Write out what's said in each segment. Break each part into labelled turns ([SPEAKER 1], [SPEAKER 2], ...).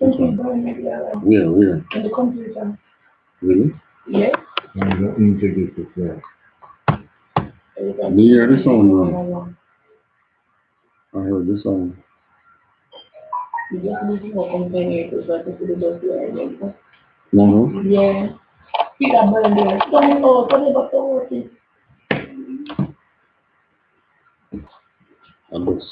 [SPEAKER 1] Where? In the computer. Really? Yes. And the integrated there. Me hear the sound now. I heard the sound. You just need to open it to start to see the dust there. No? Yeah. See that burn there. Don't know, but they got to work it. And looks.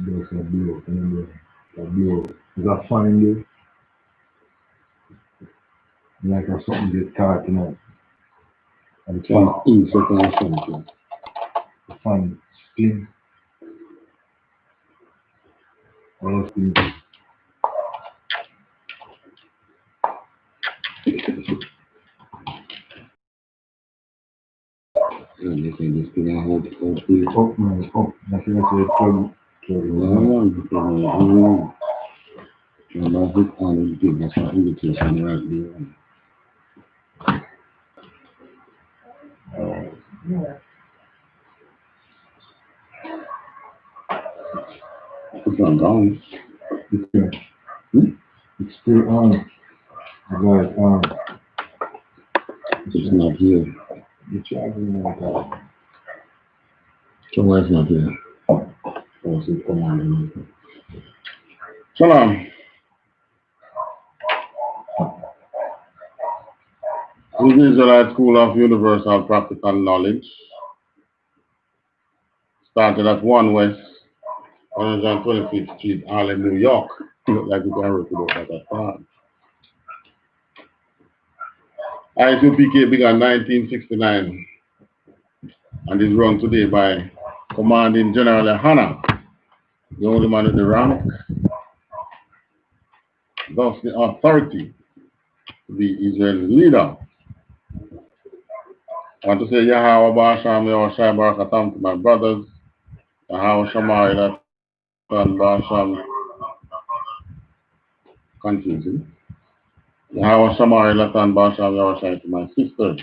[SPEAKER 1] There's a blue. Is that fine there? Like or something get caught in it. And it's fun insect or something. The fun spin. Or spin. You can just put on hold. Up, man, up. That's what I said. No. You're not hooked on it, give us an invitation right there. It's not gone. It's there. It's still on. Right on. It's not here. You're charging like that. So why it's not here? Oh, it's command. Shalom. This is the Israelite School of Universal Practical Knowledge. Started at 1 West, 125th Street, Harlem, New York. Look like we can work it up at that time. I.S.U.P.K began 1969 and is run today by Commanding General YAHANNA, the only man with the rank, thus the authority to be Israel's leader. I want to say Yahweh Basham, Yahweh Shai Barakatam to my brothers, Yahweh Shammai, and Basham, confusing. Yahweh Shammai, Latan Basham, Yahweh Shai to my sisters.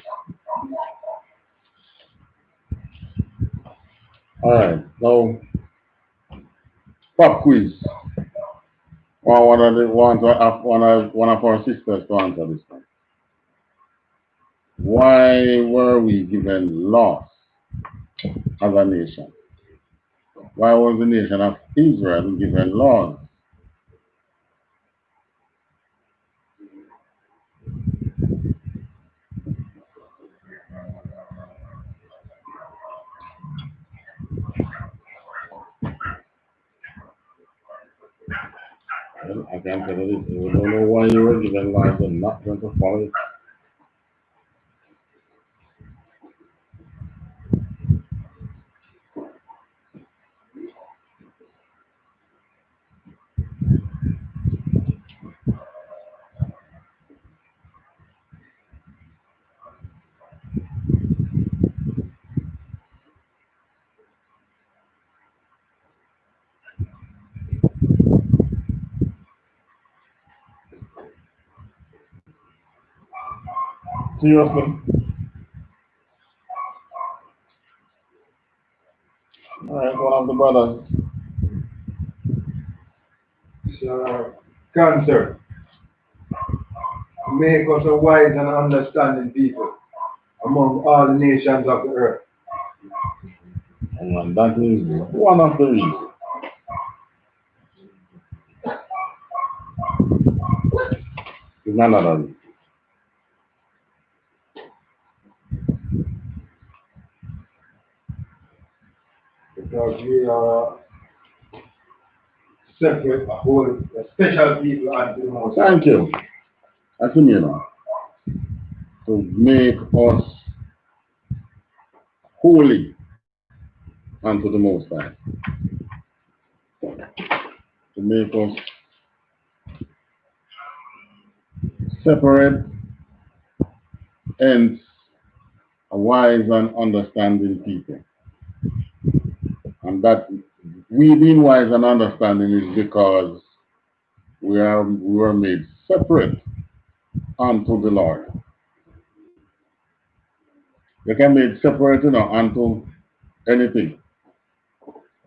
[SPEAKER 1] Alright, now, pop quiz. One of our sisters to answer this one. Why were we given laws as a nation? Why was the nation of Israel given laws? Well, I can't tell you this. We don't know why you were given laws and not going to follow it. Seriously? Alright, one of the brothers.
[SPEAKER 2] Cancer. Make us a wise and understanding people among all the nations of the earth.
[SPEAKER 1] And that is one of the reasons. It's not another reason.
[SPEAKER 2] Because we are separate, a whole, a special people unto the Most High.
[SPEAKER 1] Thank you. That's me now. To make us holy unto the Most High. To make us separate and a wise and understanding people. And that we being wise and understanding is because we were made separate unto the Lord. They can be separate, unto anything.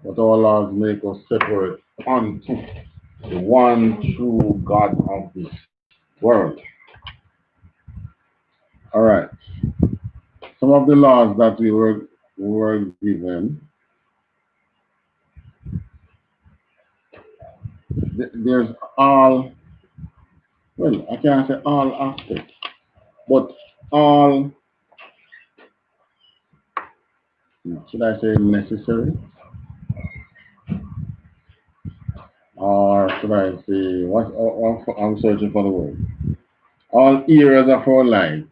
[SPEAKER 1] But our laws make us separate unto the one true God of this world. All right. Some of the laws that we were given, there's all, well, I can't say all aspects, but all, should I say necessary? Or should I say, I'm searching for the word. All areas of our lives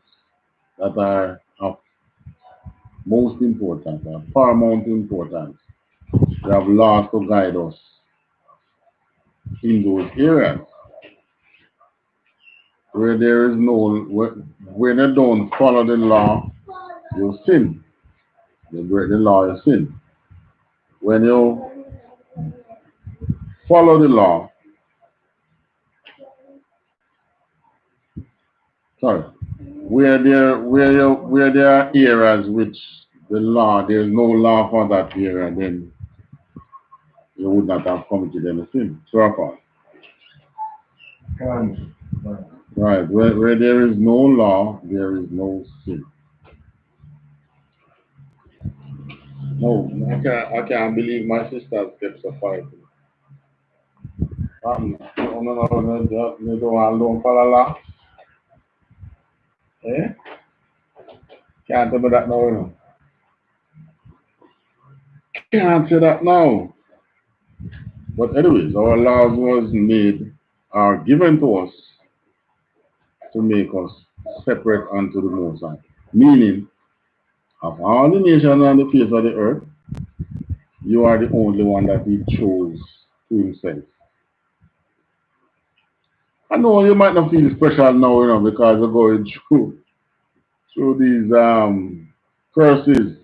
[SPEAKER 1] that are of most importance, or paramount importance. We have laws to guide us in those areas. Where there is no, when you don't follow the law, you sin. You break the law, you sin. When you follow the law, sorry, where there are areas which the law, there is no law for that area, then you would not have committed any sin. True or false? Right. Where there is no law, there is no sin. No, I can't believe my sister kept so fighting. No, you don't follow law. Eh? Can't tell me that now, Can't say that now. But anyways, our laws was made, are given to us to make us separate unto the Most High. Meaning, of all the nations on the face of the earth, you are the only one that He chose to Himself. I know you might not feel special now, because you're going through these curses.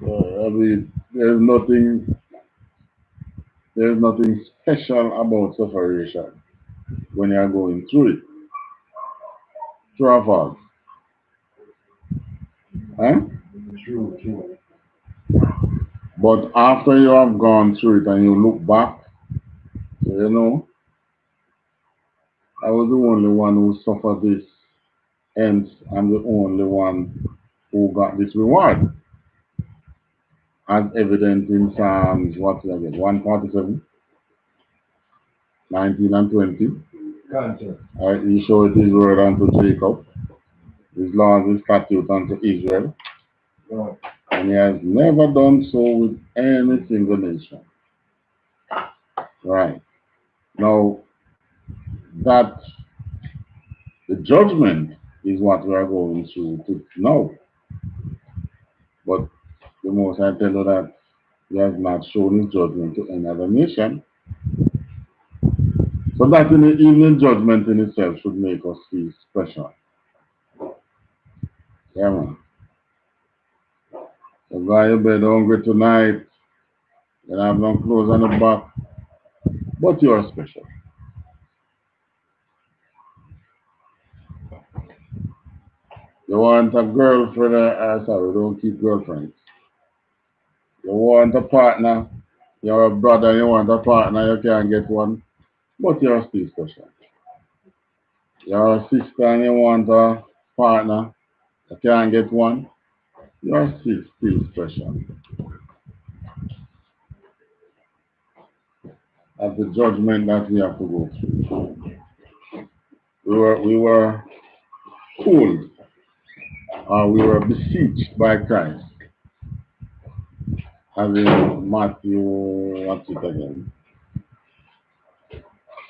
[SPEAKER 1] I mean, there's nothing special about separation when you're going through it. True or false? Huh?
[SPEAKER 2] True.
[SPEAKER 1] But after you have gone through it and you look back, I was the only one who suffered this, hence I'm the only one who got this reward. As evident in Psalms, 147, 19 and 20. He showed His word unto Jacob, His laws, His statutes unto Israel. Right. And He has never done so with any single nation. Right. Now, that the judgment is what we are going through to now. But the Most I tell you that He has not shown His judgment to any other nation. So that even the judgment in itself should make us feel special. Yeah, man. So go to bed hungry tonight, you have no clothes on the back, but you are special. You want a girlfriend, sorry, don't keep girlfriends. You want a partner, you're a brother, you want a partner, you can't get one, but you're still special. You're a sister and you want a partner, you can't get one, you're still special. That's the judgment that we have to go through. We were told, we were beseeched by Christ. As in Matthew, what's it again?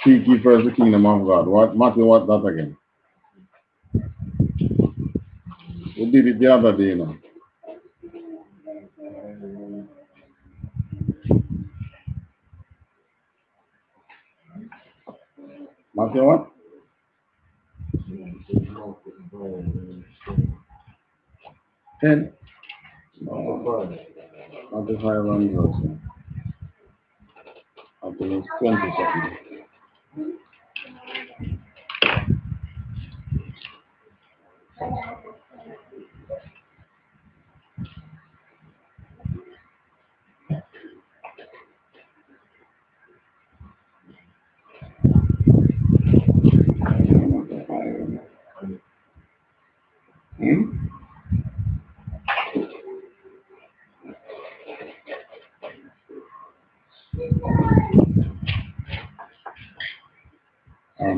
[SPEAKER 1] Seek ye first the kingdom of God. Matthew, what that again? We did it the other day, Matthew what? 10? Matthew 5 and verse. I think it's 20 something.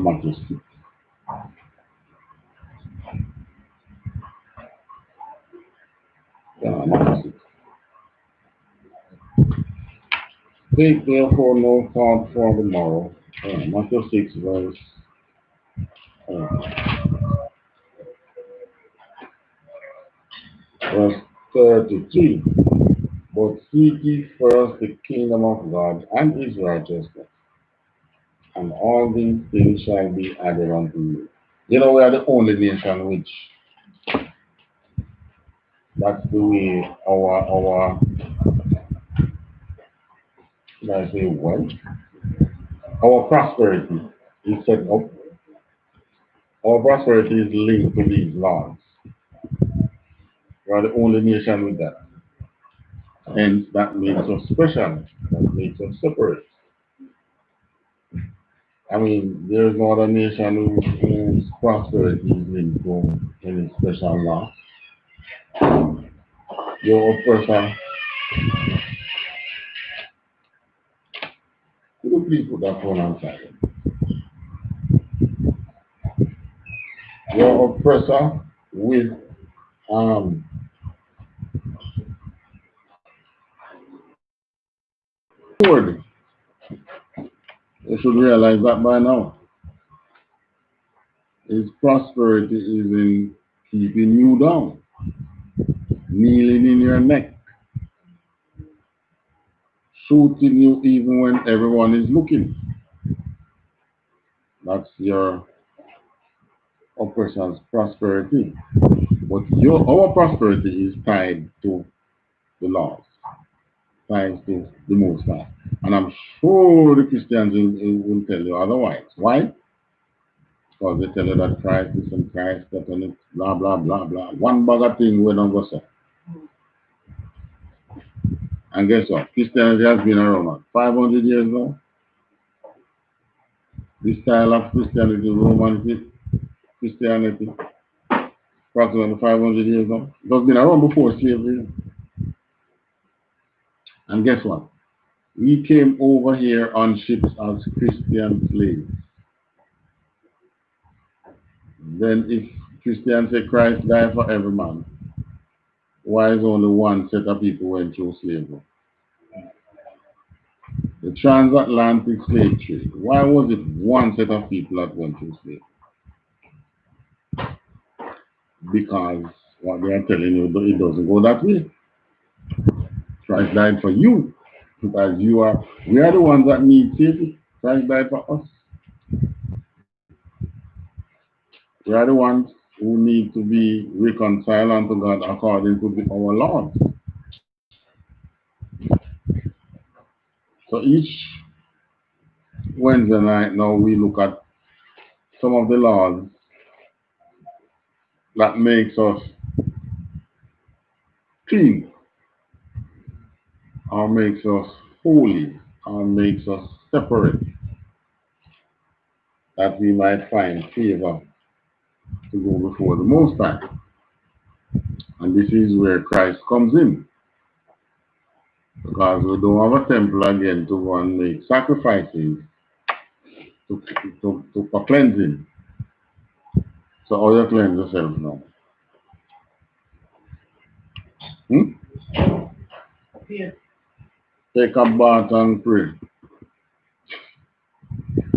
[SPEAKER 1] Matthew 6. Matthew 6. Take therefore no thought for the morrow. Matthew 6 verse 33. But seek ye first the kingdom of God and his righteousness, and all these things shall be added unto you. You know, we are the only nation which that's the way our should I say wealth, our prosperity is set up. Our prosperity is linked to these laws. We are the only nation with that. Hence, that makes us special. That makes us separate. I mean, there is no other nation whose prosperity is linked to any special law. Your oppressor, could you please put that phone on silent? Your oppressor with sword. You should realize that by now. His prosperity is in keeping you down, kneeling in your neck, shooting you even when everyone is looking. That's your oppressor's prosperity. But our prosperity is tied to the laws, tied to the Most High. And I'm sure the Christians will tell you otherwise. Why? Because they tell you that Christ is and Christ that and it, blah, blah, blah, blah. One bag of thing we don't go say. And guess what? Christianity has been around 500 years now. This style of Christianity, Roman Christianity, approximately 500 years now. It has been around before slavery. And guess what? We came over here on ships as Christian slaves. Then if Christians say Christ died for every man, why is only one set of people went through slavery? The transatlantic slave trade, why was it one set of people that went through slavery? Because what they are telling you, it doesn't go that way. Christ died for you. Because we are the ones that need safety. Christ died for us. We are the ones who need to be reconciled unto God according to our laws. So each Wednesday night now we look at some of the laws that makes us clean, or makes us holy, or makes us separate, that we might find favor to go before the Most High. And this is where Christ comes in. Because we don't have a temple again to go and make sacrifices for cleansing. So how you cleanse yourself now?
[SPEAKER 3] Yeah.
[SPEAKER 1] Take a bath and pray.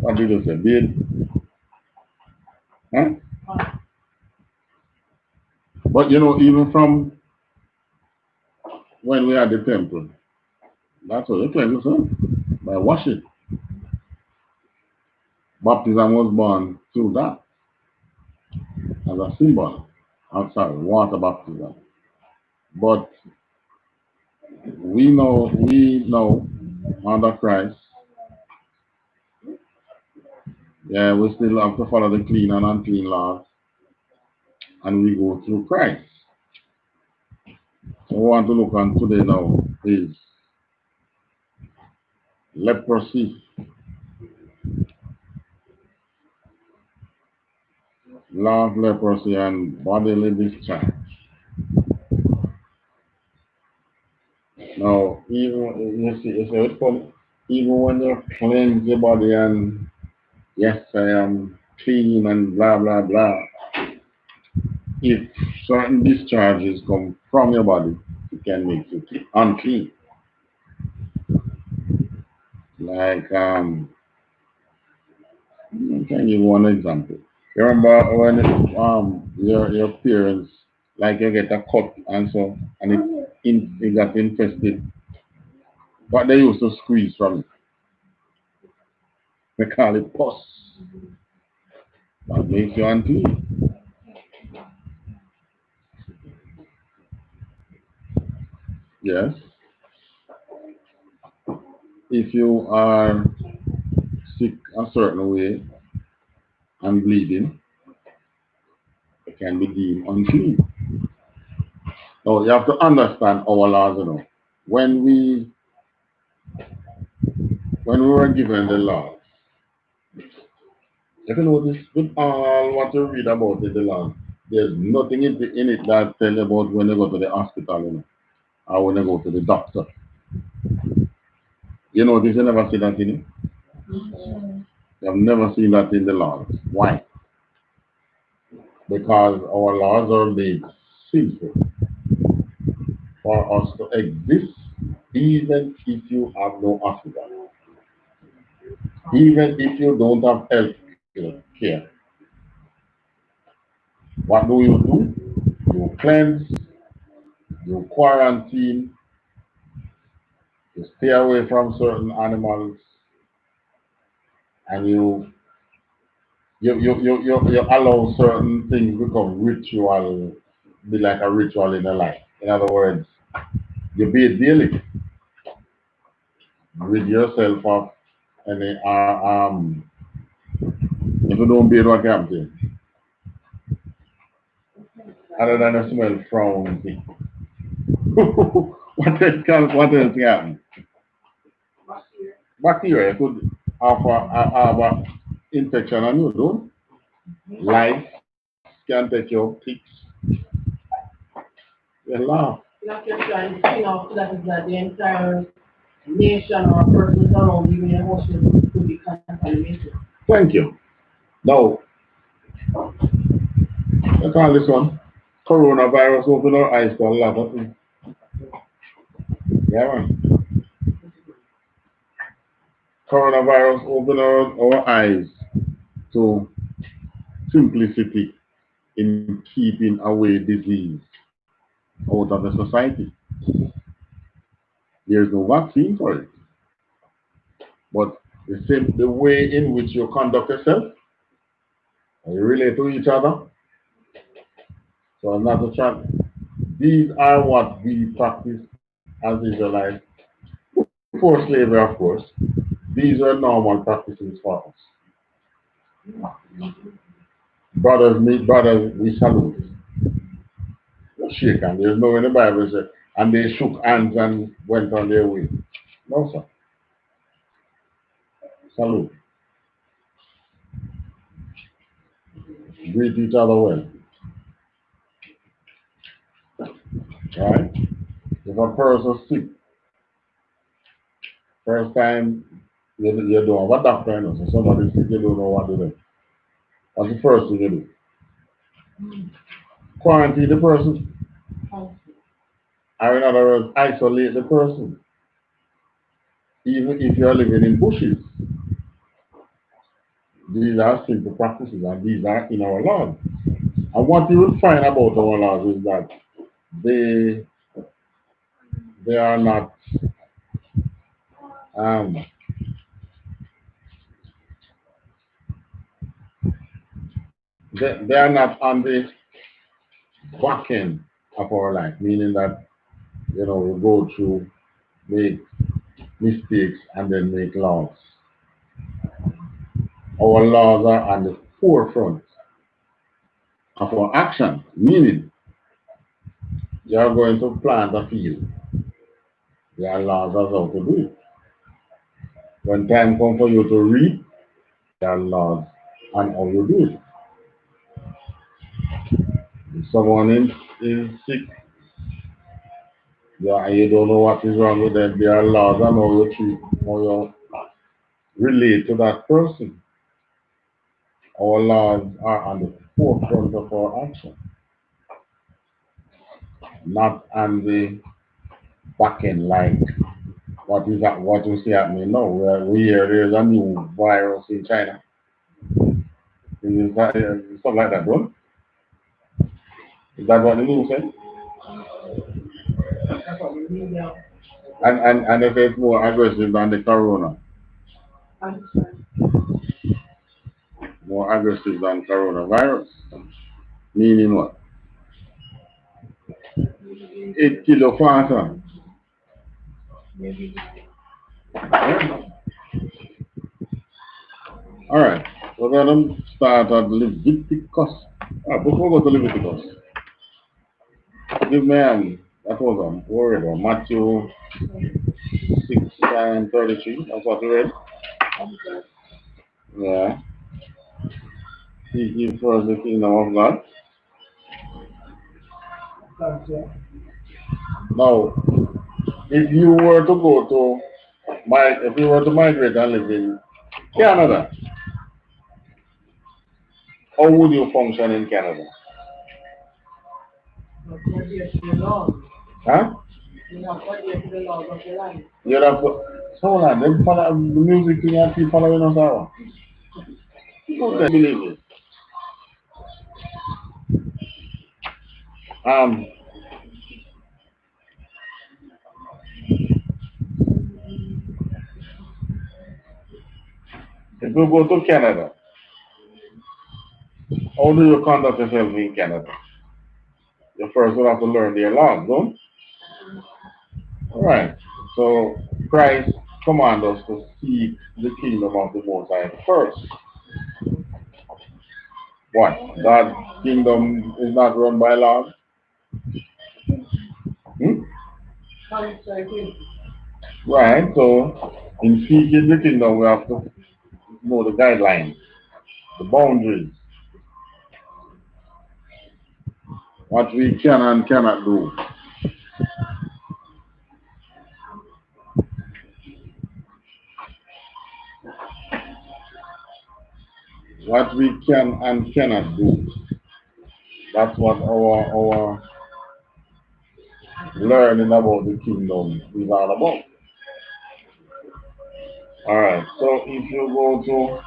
[SPEAKER 1] What did you say? Bathe? Huh? But you know, even from when we had the temple, that's how you cleanse yourself, by washing. Baptism was born through that, as a symbol. I'm sorry, water baptism. But we know under Christ, yeah, we still have to follow the clean and unclean laws, and we go through Christ. So we want to look on today now is leprosy. law of leprosy and bodily discharge. Now, even you see it come, even when you cleanse your body and yes, I am clean and blah blah blah. If certain discharges come from your body, it can make you unclean. Like I can give one example. You remember when your parents like you get a cut and so and it got infested, but they used to squeeze from it. They call it pus. That makes you unclean. Yes. If you are sick a certain way and bleeding, it can be deemed unclean. Now you have to understand our laws, you know. When we when we were given the law, if you notice with all what you read about in the law, there's nothing in it that tell you about when you go to the hospital, you know, or when you go to the doctor. You notice you never see that in it? You have never seen that in the laws. Why? Because our laws are made simple for us to exist even if you have no hospital, even if you don't have health care. What do? You cleanse, you quarantine, you stay away from certain animals, and you allow certain things become ritual, be like a ritual in your life. In other words, you bathe daily, rid yourself of any if you don't bathe, what happens? Other than a smell from what else can happen? Bacteria could have a infection on you, don't? Lice can take your ticks. You laugh.
[SPEAKER 3] Not just trying to that is that the entire nation or persons around you, your emotions could be contaminated.
[SPEAKER 1] Thank you. Now, let's call this one. Coronavirus open our eyes to a lot of things. Yeah, man. Coronavirus open our eyes to simplicity in keeping away disease out of the society. There's no vaccine for it. But the way in which you conduct yourself, and you relate to each other, so I'm not to try. These are what we practice as Israelites before slavery, of course. These are normal practices for us. Brothers meet brothers, we salute. Shake hands. There's no in the Bible said, and they shook hands and went on their way. No, sir. Salute. Greet each other well. Right? If a person sick, first time you don't have a doctor, you know, so somebody sick, you don't know what to do. That's the first thing you do. Quarantine the person. Or in other words, isolate the person. Even if you're living in bushes. These are simple practices and these are in our laws. And what you will find about our laws is that they they are not um, they are not on the back end of our life, meaning that we go through, make mistakes and then make laws. Our laws are on the forefront of our action, meaning you are going to plant a field. There are laws as how to do it. When time comes for you to reap, there are laws on how you do it. Someone is sick, yeah, and you don't know what is wrong with them. There are laws and how you treat, how you relate to that person. Our laws are on the forefront of our action, not on the back end like what you see happening now. Where we hear there's a new virus in China. Is that something like that, bro? Is that what the news said?
[SPEAKER 3] That's what we need now.
[SPEAKER 1] And if it's more aggressive than the corona,
[SPEAKER 3] And so,
[SPEAKER 1] more aggressive than coronavirus. Meaning what? It kill you faster.
[SPEAKER 3] maybe
[SPEAKER 1] Alright. So we're gonna start at Leviticus. Before we go to Leviticus, give me that was word or Matthew 6 and 33. That's what we read. Yeah. Seek ye first the kingdom of God.
[SPEAKER 3] that's it.
[SPEAKER 1] Now, if you were to go to if you were to migrate and live in Canada, how would you function in Canada?
[SPEAKER 3] But what do you to the laws?
[SPEAKER 1] Huh?
[SPEAKER 3] You have what do you to the laws of the land?
[SPEAKER 1] You'd have to, so on, them follow the music thing and people following us out. Who they believe it? Um, if you go to Canada, how do you conduct yourself in Canada? You first will have to learn their laws, don't? Alright. So Christ commands us to seek the kingdom of the Most High first. What? God's kingdom is not run by laws? Hmm? Right. So in seeking the kingdom, we have to know the guidelines, the boundaries, what we can and cannot do. What we can and cannot do. That's what our learning about the kingdom is all about. Alright, so if you go to,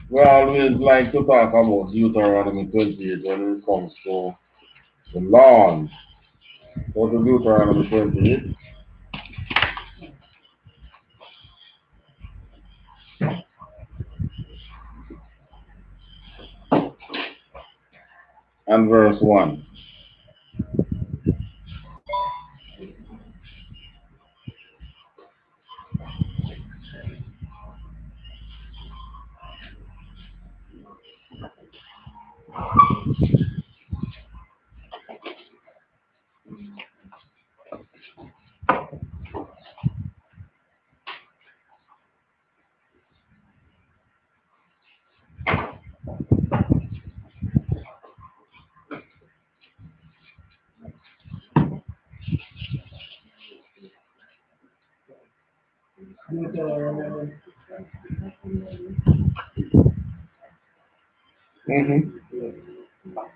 [SPEAKER 1] we always like to talk about Deuteronomy 28 when it comes to the laws. Go to Deuteronomy 28 and verse 1.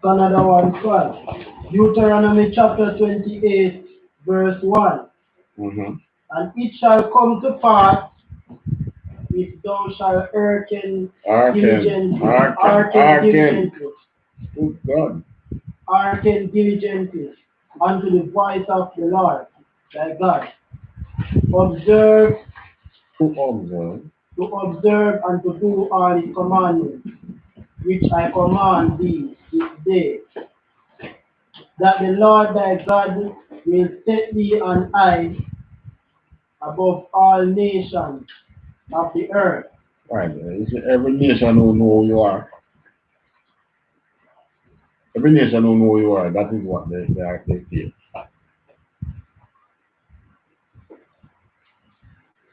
[SPEAKER 3] Canada 1:12. Deuteronomy chapter 28, verse 1. And it shall come to pass if thou shalt hearken diligently unto the voice of the Lord thy God. Observe and to do all his commandments, which I command thee this day, that the Lord thy God will set thee on high above all nations of the earth.
[SPEAKER 1] Right. Every nation will know who you are. Every nation will know who you are. That is what they feel.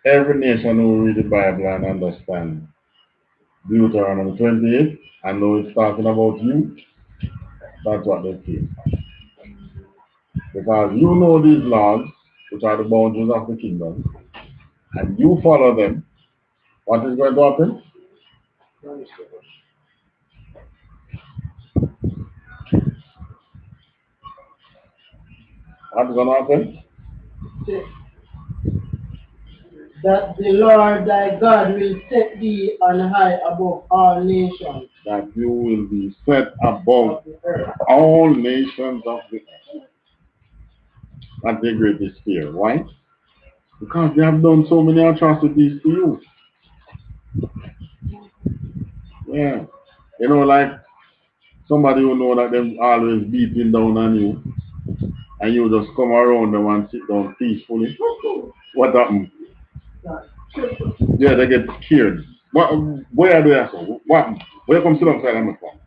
[SPEAKER 1] Every nation will read the Bible and understand Deuteronomy 28, I know it's talking about you. That's what they say. Because you know these laws, which are the boundaries of the kingdom, and you follow them, what is going to happen? What's going to happen?
[SPEAKER 3] That the Lord thy God will set thee on high above all nations.
[SPEAKER 1] That you will be set above all nations of the earth. That's the greatest fear. Why? Because they have done so many atrocities to you. Yeah. You know, like somebody who know that them always beating down on you, and you just come around them and sit down peacefully. What happened? Yeah, they get scared. Where do they so? What? Where come sit outside of my phone?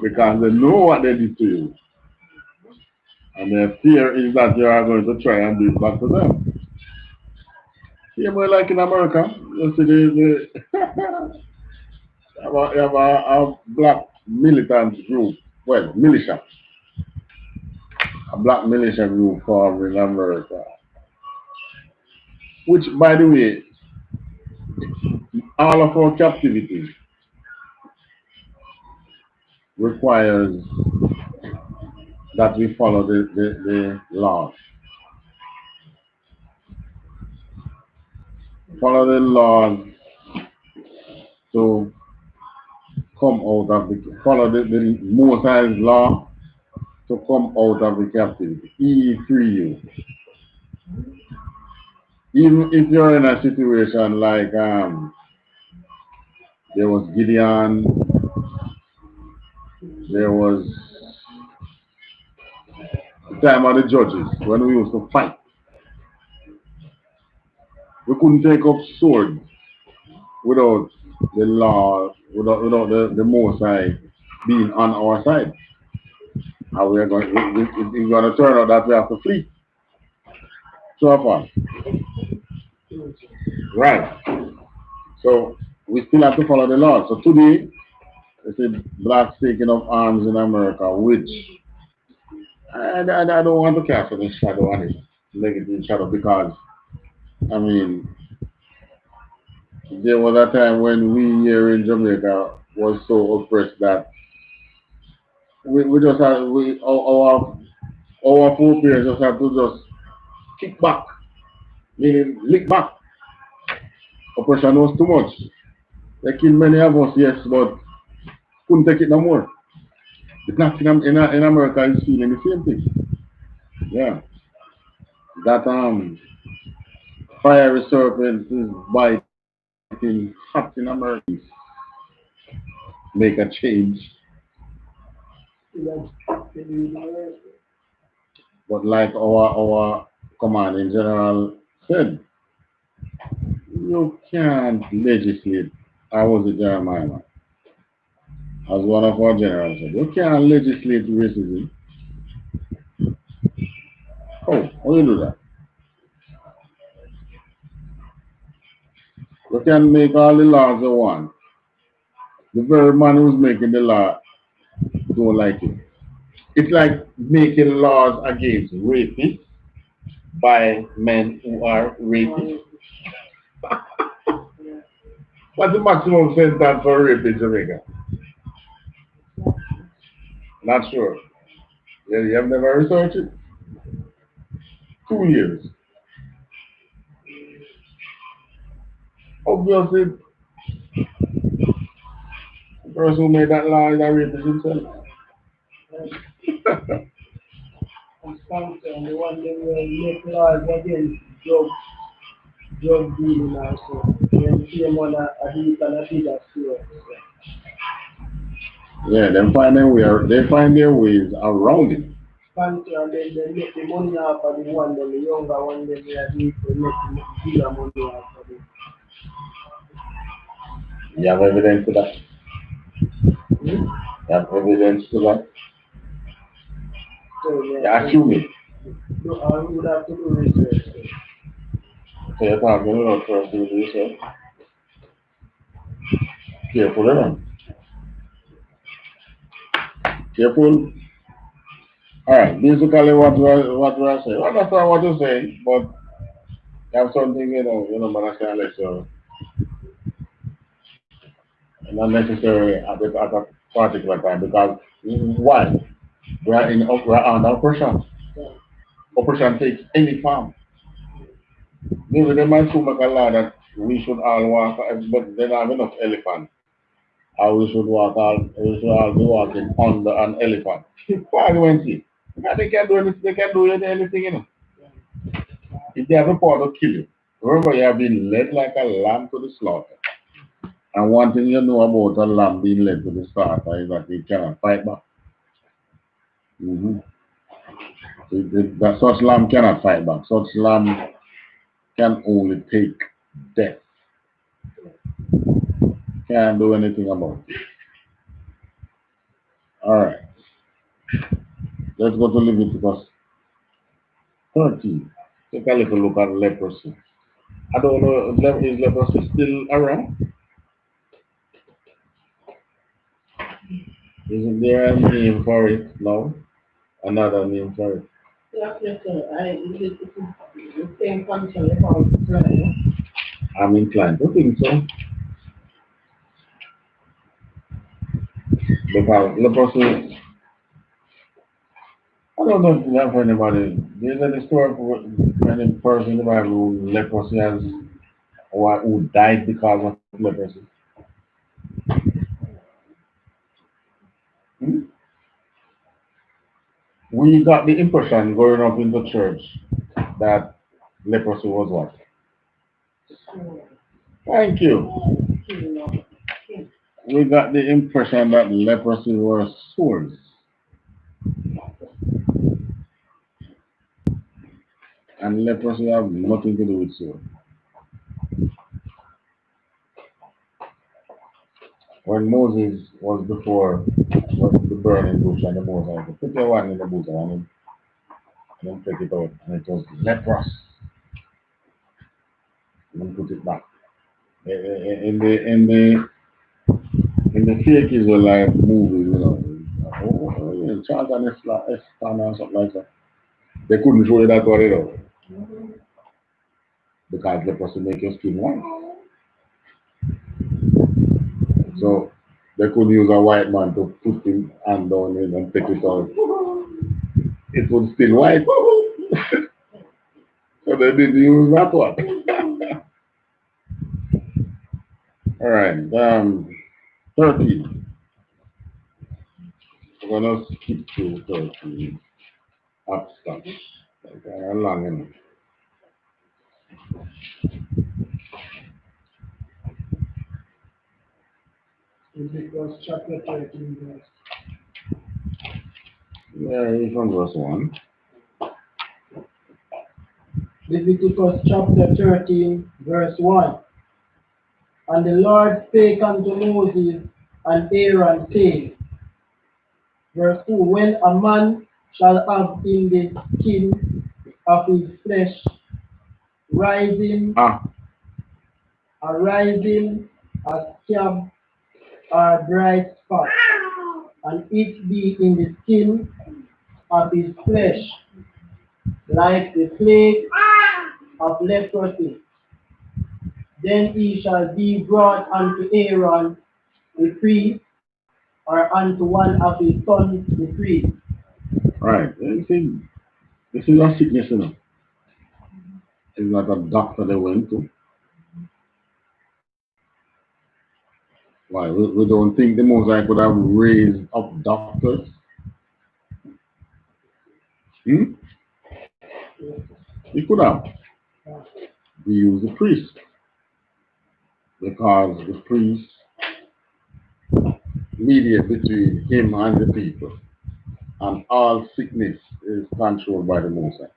[SPEAKER 1] Because they know what they did to you. And their fear is that you are going to try and do it back to them. Yeah, more like in America, you see you have a black militant group, well, militia. A black militia group formed in America. Which, by the way, all of our captivity requires that we follow the laws. Follow the laws to come out of the, follow the Most High's law to come out of the captivity. He free you. Even if you're in a situation like there was Gideon, there was the time of the judges when we used to fight. We couldn't take up sword without the law, without the Most High being on our side. And we're going, it's going to turn out that we have to flee. So far. Right. So we still have to follow the law. So today, it's a blacks taking up arms in America, which I don't want to cast any shadow on it, negative shadow, because I mean, there was a time when we here in Jamaica was so oppressed that we just had our forebears just had to just kick back, meaning lick back. Oppression was too much. They killed many of us, yes, but couldn't take it no more. The blacks in America is feeling the same thing. Yeah. That fiery serpent is biting hot in America. Make a change. But like our commanding general said, you can't legislate. I was a Jeremiah, as one of our generals said, you can't legislate racism. How you do that? You can make all the laws you want. The very man who's making the law don't like it. It's like making laws against rapists by men who are rapists. What's the maximum sentence for rape in Jamaica? Not sure. Yeah, you have never researched it? 2 years. Obviously, the person who made that law is a rapist himself.
[SPEAKER 3] And the one that will make laws against drug dealing also. When came on a heat and a bigger scale.
[SPEAKER 1] Yeah, they find their ways around it.
[SPEAKER 3] And they make the money off of the one, then the younger one, then they are doing to make the bigger money off of it.
[SPEAKER 1] You have evidence to that? You have evidence to that?
[SPEAKER 3] So,
[SPEAKER 1] You assume it.
[SPEAKER 3] I would have to do research.
[SPEAKER 1] So you're talking about first do research? careful, you know. Careful. Alright, basically what we are saying. I understand what you're saying, but you have something, but I can't let you not necessarily at a particular time because why? We're under oppression. Oppression takes any form. Maybe they might soon make a law that we should all walk, but they don't have enough elephants. Or we should all be walking under an elephant. Why do you see? They can do anything, If they have a power to kill you, remember you have been led like a lamb to the slaughter. And one thing you know about a lamb being led to the slaughter is that it cannot fight back. Mm-hmm. That such lamb cannot fight back. Such lamb can only take death. Can't do anything about it. Alright. Let's go to Leviticus 13. Take a little look at leprosy. I don't know, is leprosy still around? Isn't there a name for it now? Another name for it?
[SPEAKER 3] Yes, sir. It's the same function about prayer.
[SPEAKER 1] I'm inclined to think so. Because leprosy, I don't know if you have anybody. There's any story for any person in the Bible who leprosy has, or who died because of leprosy? Hmm? We got the impression growing up in the church that leprosy was what? Thank you. We got the impression that leprosy was sores. And leprosy have nothing to do with sores. When Moses was before the burning bush and the Moses, put your one in the bush and then take it out, and it was leprous. And then put it back. In the fake Israelite movies, Charles and Estan and something like that, they couldn't show you that what it was. Because leprosy make your skin white. So they could use a white man to put his hand down in and take it out. It was still white. So they didn't use that one. Alright, 13. We're gonna skip to 13. Abstract. Okay, long enough.
[SPEAKER 3] Leviticus chapter 13, verse.
[SPEAKER 1] Yeah, it's from verse 1.
[SPEAKER 3] Leviticus chapter 13, verse 1. And the Lord spake unto Moses and Aaron, saying, verse 2, when a man shall have in the skin of his flesh arising a scab or bright spot, and it be in the skin of his flesh, like the plague of leprosy, then he shall be brought unto Aaron the priest, or unto one of his sons the priest.
[SPEAKER 1] Right. This is a sickness, It's not a doctor they went to. Why? We don't think the Mosaic could have raised up doctors? He could have. We use the priest. Because the priest mediate between him and the people. And all sickness is controlled by the Mosaic.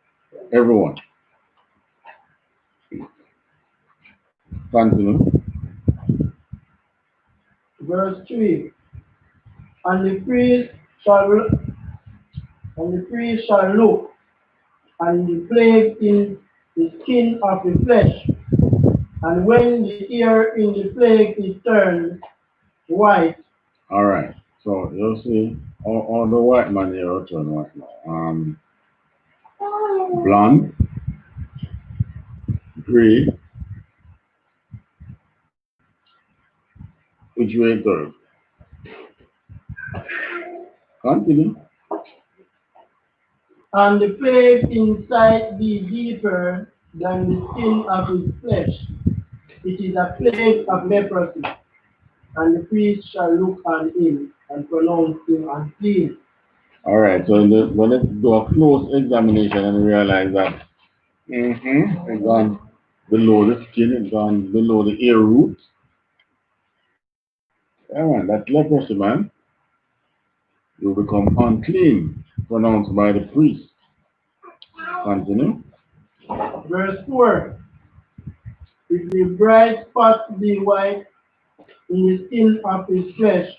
[SPEAKER 1] Everyone. Continue.
[SPEAKER 3] Verse 3. And the priest shall look, and the plague in the skin of the flesh. And when the ear in the plague is turned, white.
[SPEAKER 1] All right. So you see, all the white man here are turn white now. Blonde, gray, which way third? Continue.
[SPEAKER 3] And the plague inside be deeper than the skin of his flesh. It is a plague of leprosy, and the priest shall look on him and pronounce him unclean.
[SPEAKER 1] All right. So when they do a close examination and realize that it's gone below the skin, it's gone below the ear root. Yeah, man, that's leprosy, man. You become unclean, pronounced by the priest. Continue.
[SPEAKER 3] Verse 4. If the bright spot be white in the skin of his flesh,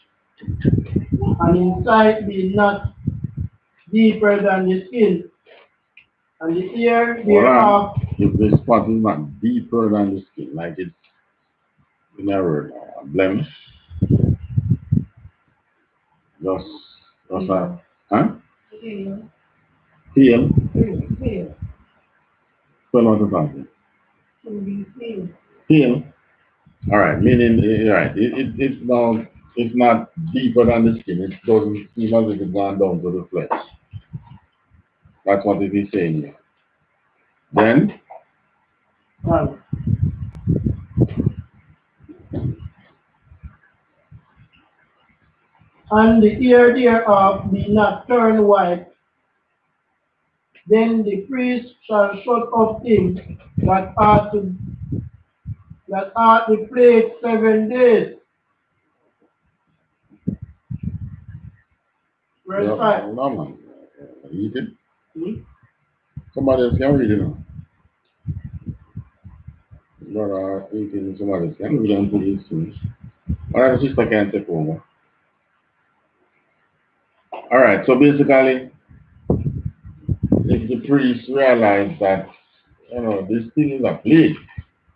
[SPEAKER 3] and inside be not deeper than the skin, and the ear thereof.
[SPEAKER 1] If the spot is not deeper than the skin, like it's never a blemish, just a, huh? Peel. Spell out the something. Peel. All right, meaning, right, it's not deeper than the skin. It doesn't seem as if it's gone down to the flesh. That's what it is saying here. Then,
[SPEAKER 3] and the ear thereof be not turned white, then the priest shall shut up him that hath the plague 7 days. Verse 5.
[SPEAKER 1] no, man. Read it. Somebody else can read it now. Brother, somebody else can read it until it's finished. All right, sister can take over. All right, so basically, if the priest realize that, this thing is a plague,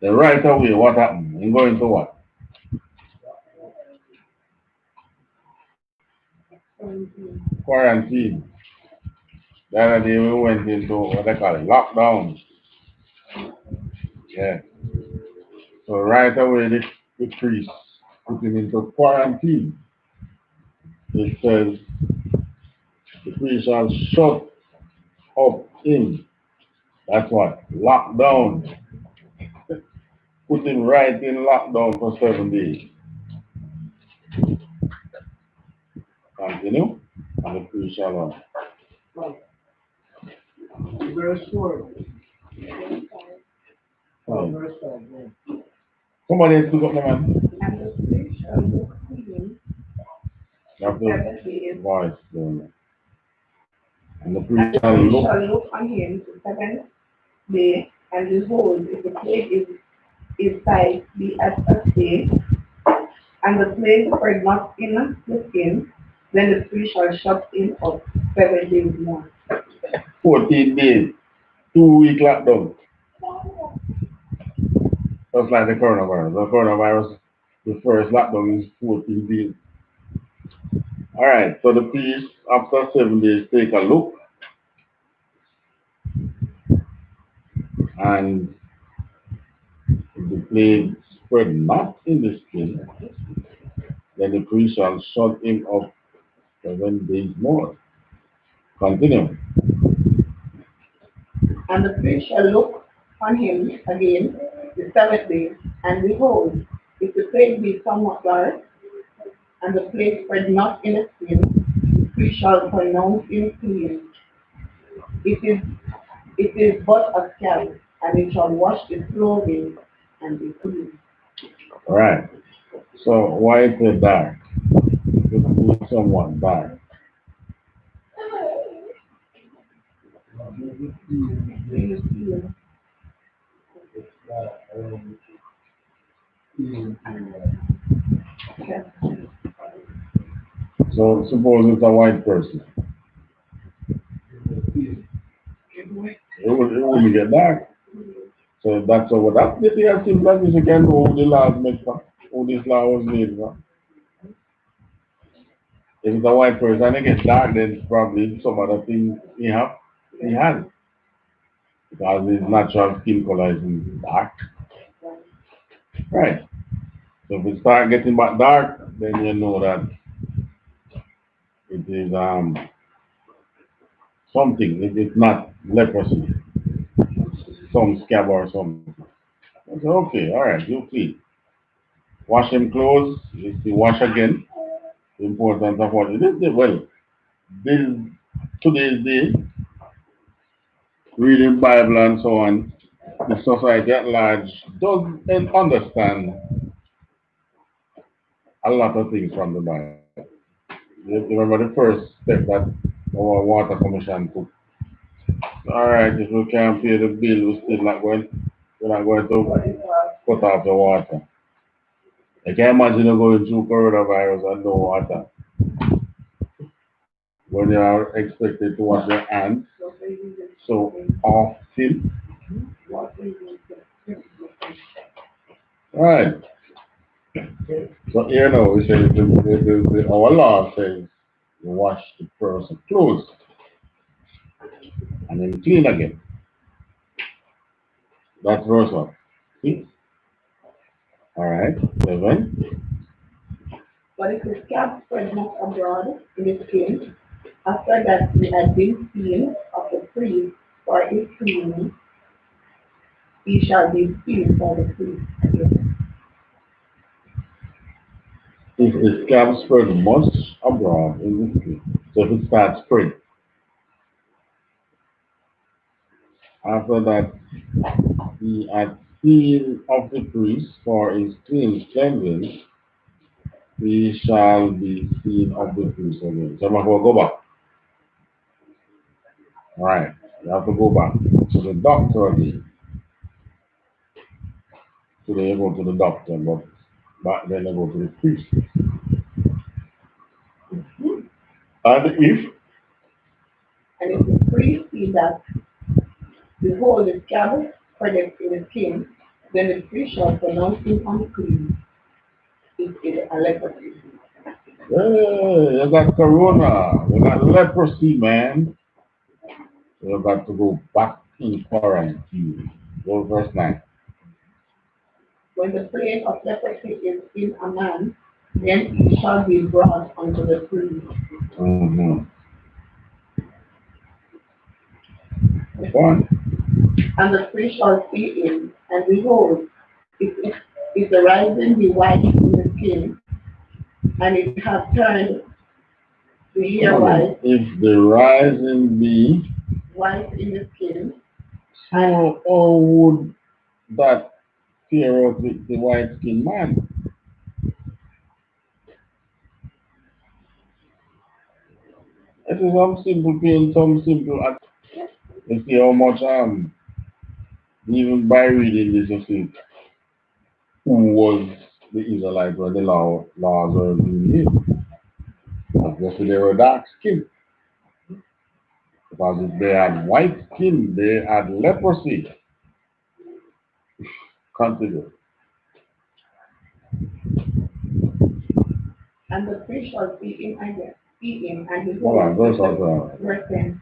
[SPEAKER 1] then right away, what happened? He going to what? Quarantine. The other day we went into what they call it, lockdown. Yeah. So right away the priest put him into quarantine. It says the priest shall shut up him. That's what? Lockdown. Put him right in lockdown for 7 days. Continue. And the priest shall run.
[SPEAKER 3] Verse 4. Verse 5. Yeah.
[SPEAKER 1] Somebody else pick up the man.
[SPEAKER 4] And the priest shall look on him
[SPEAKER 1] You have
[SPEAKER 4] 7 days.
[SPEAKER 1] to voice doing it. And the
[SPEAKER 4] And
[SPEAKER 1] priest
[SPEAKER 4] the
[SPEAKER 1] shall
[SPEAKER 4] priest
[SPEAKER 1] look.
[SPEAKER 4] shall look on him the 7th day, and behold, if the plague is sight be at a state, and the plague spread not in the skin, then the priest shall shut him up 7 days more.
[SPEAKER 1] 14 days. 2-week lockdown. Just like the coronavirus. The coronavirus, the first lockdown is 14 days. All right, so the priest, after 7 days, take a look. And if the plague spread not in the skin, then the priest shall shut him up 7 days more. Continue.
[SPEAKER 4] And the priest shall look on him again the 7th day, and behold, if the plague be somewhat dark, and the plague spread not in the skin, the priest shall pronounce him clean. It is but a scab, and it shall wash his clothing and be clean.
[SPEAKER 1] All right. So why is it dark? It is somewhat dark. So suppose it's a white person. It wouldn't get dark. So that's what that the thing as simple as this again who the laws make for, who this law was made for. If it's a white person and it gets dark, then it's probably some other thing he has. Because his natural skin color is dark. Right. So if it start getting back dark, then you know that it is something. It's not leprosy. Some scab or something. I said, okay, all right, you clean. Wash them clothes. You see, wash again. The importance of what it is. Well, this today's day, reading Bible and so on, the society at large doesn't understand a lot of things from the Bible. You remember the first step that our water commission took. All right, if we can't pay the bill, we're not going to cut off the water. I can imagine you going through coronavirus and no water. When you are expected to wash your hands so often. Right. So here now, we say our law says you wash the person's clothes and then clean again. That's verse 1. See? All right. 7.
[SPEAKER 4] But if the scab spread not abroad in his skin, after that he had been seen of the priest for his cleaning, he shall be clean for the priest again.
[SPEAKER 1] If the scab spread much abroad in the skin, so if it starts spread, after that he had seen of the priest for his cleansing, he shall be seen of the priest again. So I'm going to go back. All right. You have to go back to the doctor again. Today you go to the doctor, but back then you go to the priest. And
[SPEAKER 4] if the priest see that, behold, the scab spreadeth in the skin, then the priest shall pronounce him unclean. It is a leprosy.
[SPEAKER 1] hey, you got corona, you got leprosy, man. So you got to go back in quarantine. Go verse 9.
[SPEAKER 4] When the plague of leprosy is in a man, then he shall be brought unto the priest.
[SPEAKER 1] Mm-hmm. One.
[SPEAKER 4] And the priest shall see him, and behold, if the rising be white in the skin, and it hath turned the hair white.
[SPEAKER 1] If the rising be
[SPEAKER 4] white in the skin,
[SPEAKER 1] how would that fear of the white skinned man? It is some simple pain, some simple act. You see how much even by reading this you see who was the Israelite when the laws were being made. Obviously they were dark skinned. Because if they had white skin, they had leprosy. Continue.
[SPEAKER 4] and the priest shall see him again, and
[SPEAKER 1] Hold on,
[SPEAKER 4] behold, verse 10.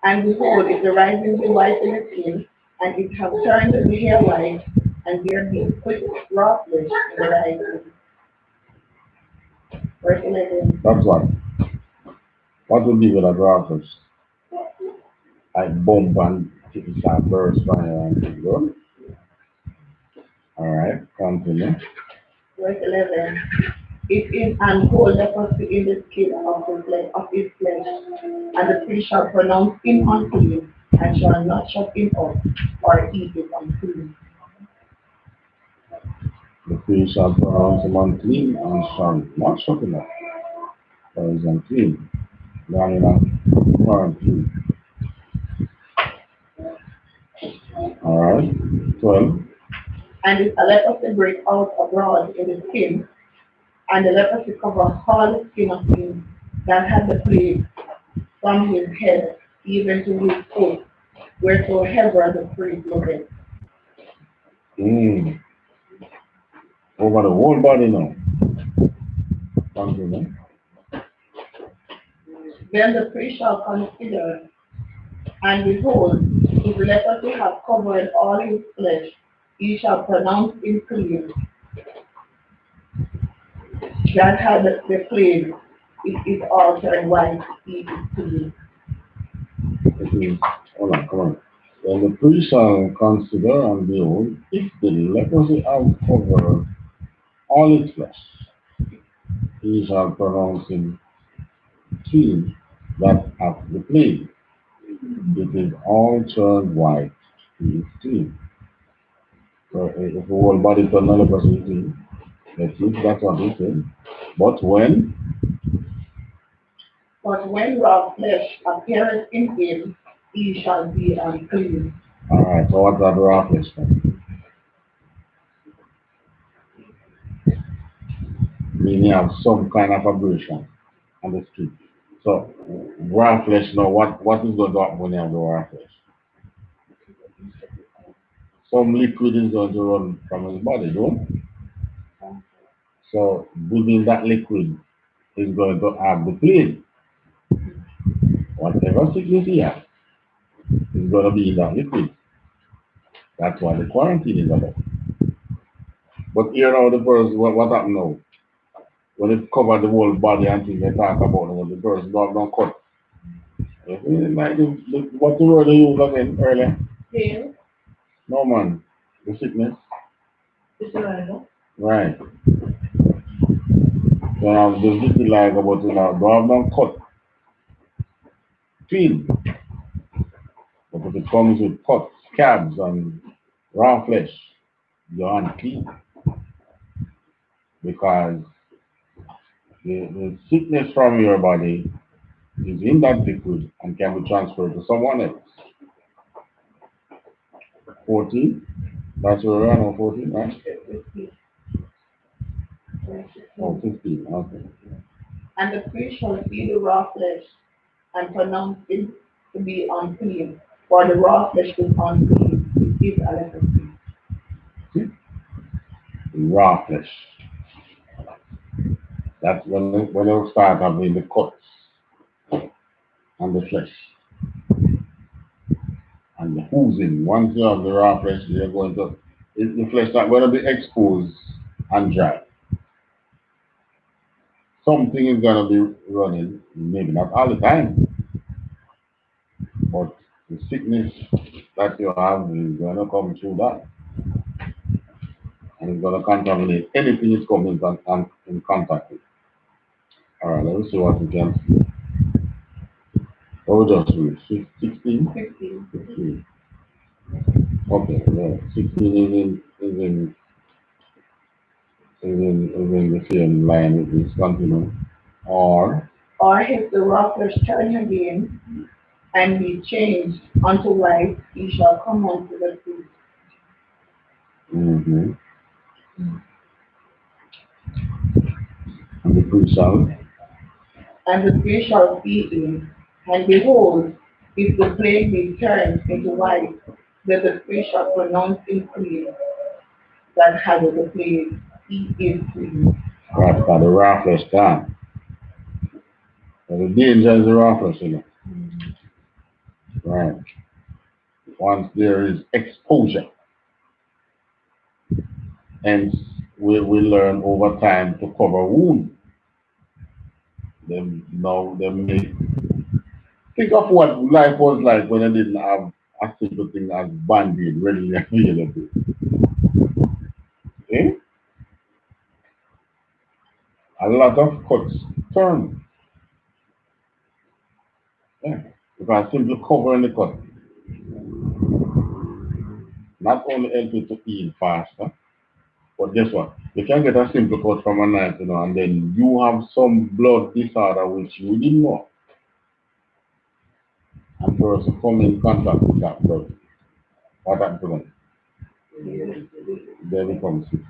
[SPEAKER 4] And behold, if the rising be white in the skin, and it have turned the hair white, and there be quick raw flesh in the rising. Verse 11.
[SPEAKER 1] That's what. What would be with a graphics? I bump and it's a burst by and good. Alright, continue.
[SPEAKER 4] Verse 11. It is an whole leprosy in the skin of his flesh, and the priest shall pronounce him unclean, and shall not shut him up, or eat it unclean.
[SPEAKER 1] The priest shall pronounce him unclean and shall not shut him up, for he is unclean. Long enough, quarantine. Alright, 12.
[SPEAKER 4] And if a leprosy break out abroad in the skin, and the leprosy covers all the skin of him that had the plague, from his head even to his foot, wheresoever the priest looketh.
[SPEAKER 1] Over the whole body now. Continue.
[SPEAKER 4] Then the priest shall consider, and behold, if leprosy have covered all his flesh, he shall pronounce him clean. That had the plague, it is altered white, he is clean.
[SPEAKER 1] It means, hold on, come on. Then the priest shall consider and behold, if the leprosy have covered all its flesh, he shall pronounce him clean that hath the plague. It is all turned white, he is clean. So if the whole body turned leprosy, clean. That's it, that's what he said. But when
[SPEAKER 4] raw flesh appeareth in him, he shall be unclean.
[SPEAKER 1] alright, so what's that raw flesh then? Meaning you have some kind of abrasion on the skin. So raw flesh now, what is going to happen when you have the raw flesh? Some liquid is going to run from his body, don't it? So within that liquid is going to have the plague. Whatever sickness he has is going to be in that liquid. That's why the quarantine is about. But here now the person, what happened now? When it covered the whole body and things they talk about when the person don't cut. Like what the word they used again earlier?
[SPEAKER 4] Pain,
[SPEAKER 1] No man. The sickness.
[SPEAKER 4] vitiligo.
[SPEAKER 1] Right. So now the vitiligo about it now don't have no cut. Clean. But if it comes with cuts, scabs and raw flesh, you're unclean. Because the sickness from your body is in that liquid and can be transferred to someone else. 14? That's where we're on 14, right? Oh, 15, okay.
[SPEAKER 4] And the priest shall see the raw flesh and pronounce it to be unclean, for the raw flesh is unclean. It is a leprosy.
[SPEAKER 1] See? Raw flesh. That's when it start having the cuts and the flesh. And the oozing. Once you have the raw flesh, you're going to, the flesh not going to be exposed and dry. Something is going to be running, maybe not all the time, but the sickness that you have is going to come through that. And it's going to contaminate anything it's coming in contact with. Alright, let me see what we can see. Oh, just read 16? 15. Okay, yeah. 16 is in the same line with this. Continue. Or
[SPEAKER 4] if the raw flesh turn again and be changed unto white, he shall come unto the priest.
[SPEAKER 1] mm-hmm. And the priest shall.
[SPEAKER 4] And the priest shall see him, and behold, if the plague be turned into white, then the priest shall pronounce him clean. That had the plague, he is clean.
[SPEAKER 1] Right, because the raw flesh gone. So the danger is the raw flesh, you know. Right. Once there is exposure, hence we learn over time to cover wounds. Then now they may think of what life was like when they didn't have a simple thing as Band-Aid readily available. Okay? A lot of cuts turn. Yeah. Because simply covering the cut not only helps you to heal faster, but guess what? You can get a simple cut from a knife, you know, and then you have some blood disorder which you didn't know. And person come in contact with that blood. What happens to them? They become sick.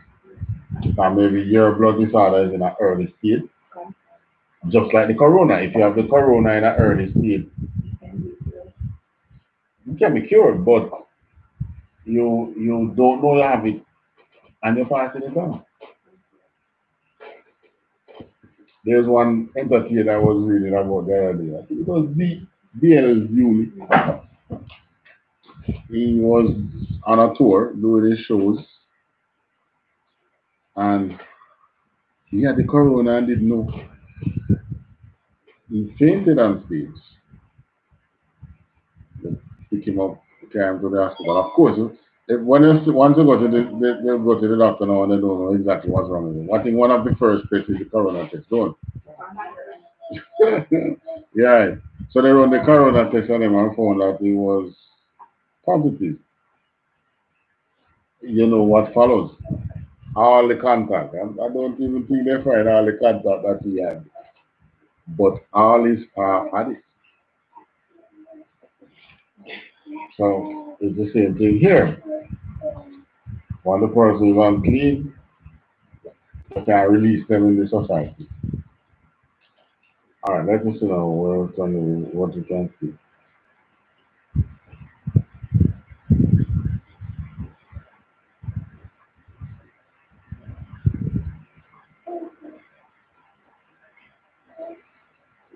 [SPEAKER 1] Because maybe your blood disorder is in an early stage. Just like the corona. If you have the corona in an early stage, you can be cured, but you don't know you have it and you're passing it on. There's one entertainer I was reading about the other day. I think it was B.L. Bewley. He was on a tour doing his shows, and he had the corona and didn't know. He fainted on stage. They pick him up, carry him to the hospital. Of course, once you go to they go to the doctor now and they don't know exactly what's wrong with him. I think one of the first places the corona test done. Yeah. So they run the corona test on him and found out he was positive. You know what follows? All the contact. I don't even think they find all the contact that he had. But all his had it. So it's the same thing here. When the person is unclean, you can release them in the society. Alright, let me see now what you can see.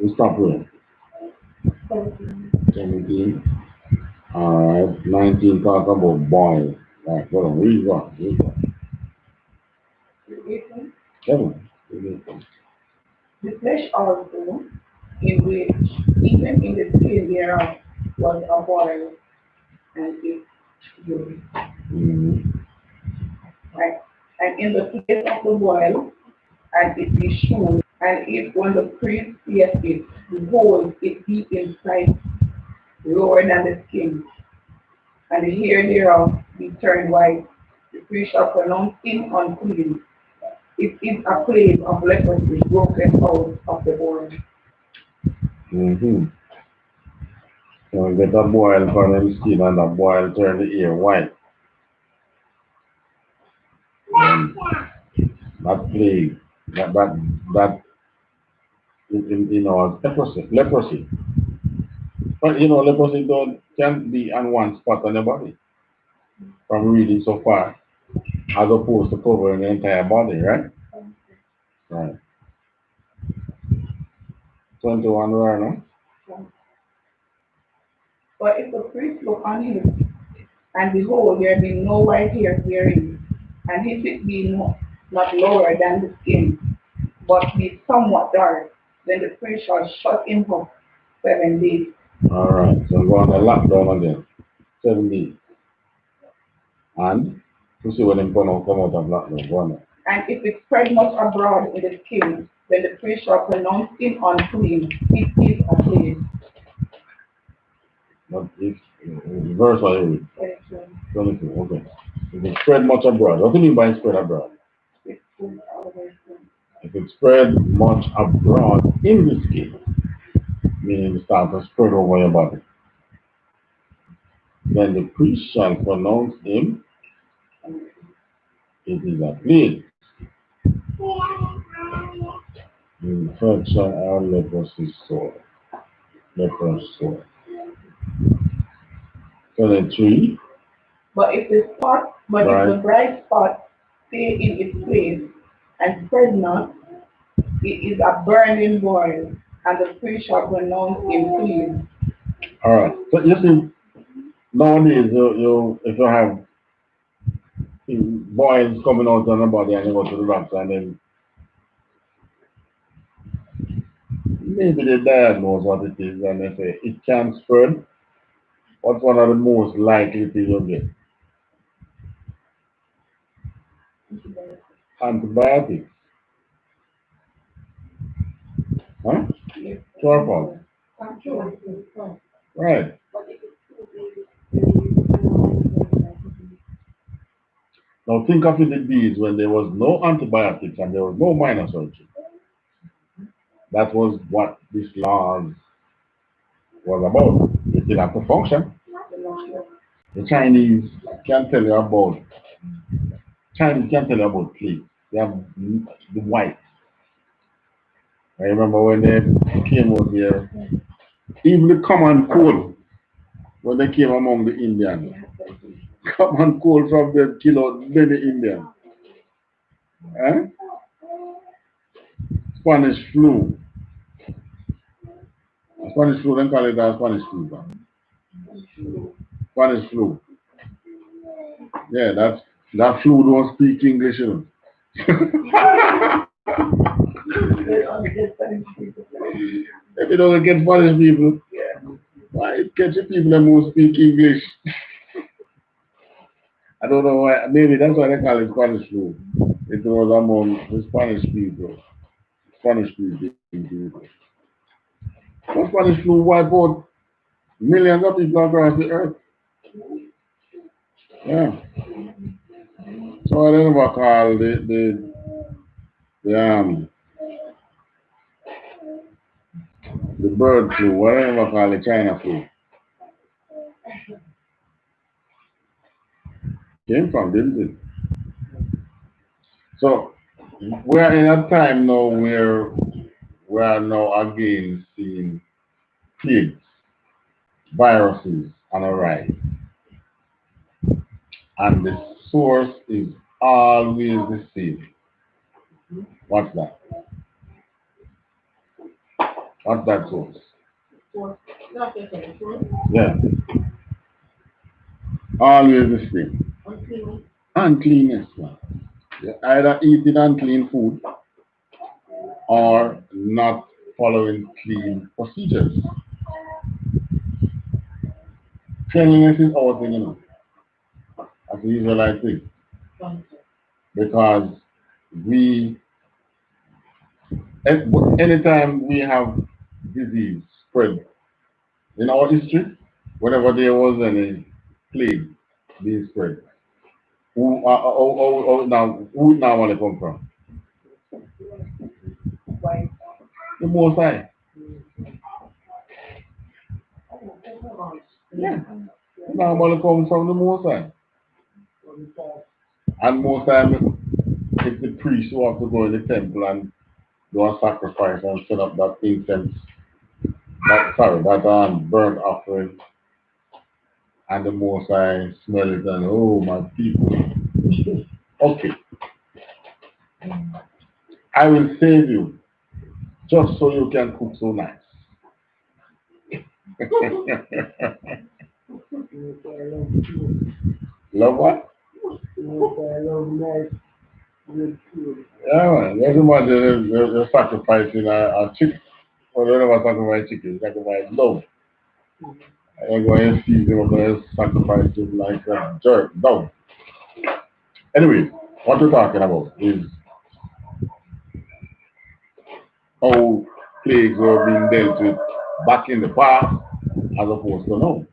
[SPEAKER 1] We stop here. 17. Alright, 19 talk about boil. Right, hold on, read on. 7.
[SPEAKER 4] The flesh also, in which even in the skin thereof was a boil and its urine. Right? And in the place of the boil, and it is shown, and if when the priest seeth it, behold, it be inside lower than the skin, and the hair thereof be turned white, the priest shall pronounce him unclean. It is a plague of leprosy broken out of the bone.
[SPEAKER 1] So get a boil from the skin and that boil turn the hair white. That plague, that you know, leprosy. But you know, leprosy can't be on one spot on the body. From reading so far, as opposed to covering the entire body, right? Right. 21 right now.
[SPEAKER 4] But if the priest look on him, and behold, there be no white hair therein, and if it be not lower than the skin, but be somewhat dark, then the priest shall shut him up 7 days.
[SPEAKER 1] Alright, so go on the lockdown again. 7 days. And to see when them come out of lockdown. Go on.
[SPEAKER 4] And if it spread much abroad in the skin, then the priest shall pronounce him unclean. It is a plague.
[SPEAKER 1] But if verse I read. 22, okay. If it spread much abroad. What do you mean by spread abroad? If it spread much abroad in the skin, meaning it starts to spread over your body, then the priest shall pronounce him, it is a plague. Infection or leprosy sore. Leprosy sore. 23.
[SPEAKER 4] But if the bright spot stay in its place and spread not, it is a burning boil, and the priest shall pronounce him clean.
[SPEAKER 1] Alright, so you see, nowadays, if you have boils coming out on the body and you go to the doctor and then maybe they diagnose what it is and they say it can spread. What's one of the most likely things you get? Antibiotics. Huh? True. Right. Now think of the days when there was no antibiotics and there was no minor surgery. That was what this law was about. It still have to function. The Chinese can tell you about plague. They have the white. I remember when they came out here, even the common cold, when they came among the Indians, common cold from them kill out many Indians. Spanish flu. Spanish flu, then call it a Spanish flu. Spanish flu. Yeah, that flu don't speak English, you know. If you don't get Spanish people, why catch the people that won't speak English? I don't know why. Maybe that's why they call it Spanish flu. It was among the Spanish people. Spanish people. The Spanish flu wiped out millions of people across the earth. Yeah. So I don't know call the the bird flu. What I never call the China flu. Came from, didn't it? So we're in a time now where we are now again seeing plagues, viruses on a rise. And the source is always the same. What's that? What's that source? Yeah. Always the same. Uncleanness. You either eating unclean food or not following clean procedures. Cleanliness is our thing, you know, as the Israelite thing. Because we, anytime we have disease spread in our history, whenever there was any plague being spread, who now want to come from? The Most High. Yeah. Now want to come from the Most High. And most time, it's the priest who have to go in the temple and do a sacrifice and set up that incense, that burnt offering, and the Most High smell it and oh my people. Okay, I will save you just so you can cook so nice. Love what? Yeah, man. That's much they're sacrificing a chicken. Or they never sacrifice chicken, they sacrifice love. I'm going to feed them, I'm going to sacrifice them like a jerk. No. Anyway, what we're talking about is how plagues were being dealt with back in the past as opposed to now.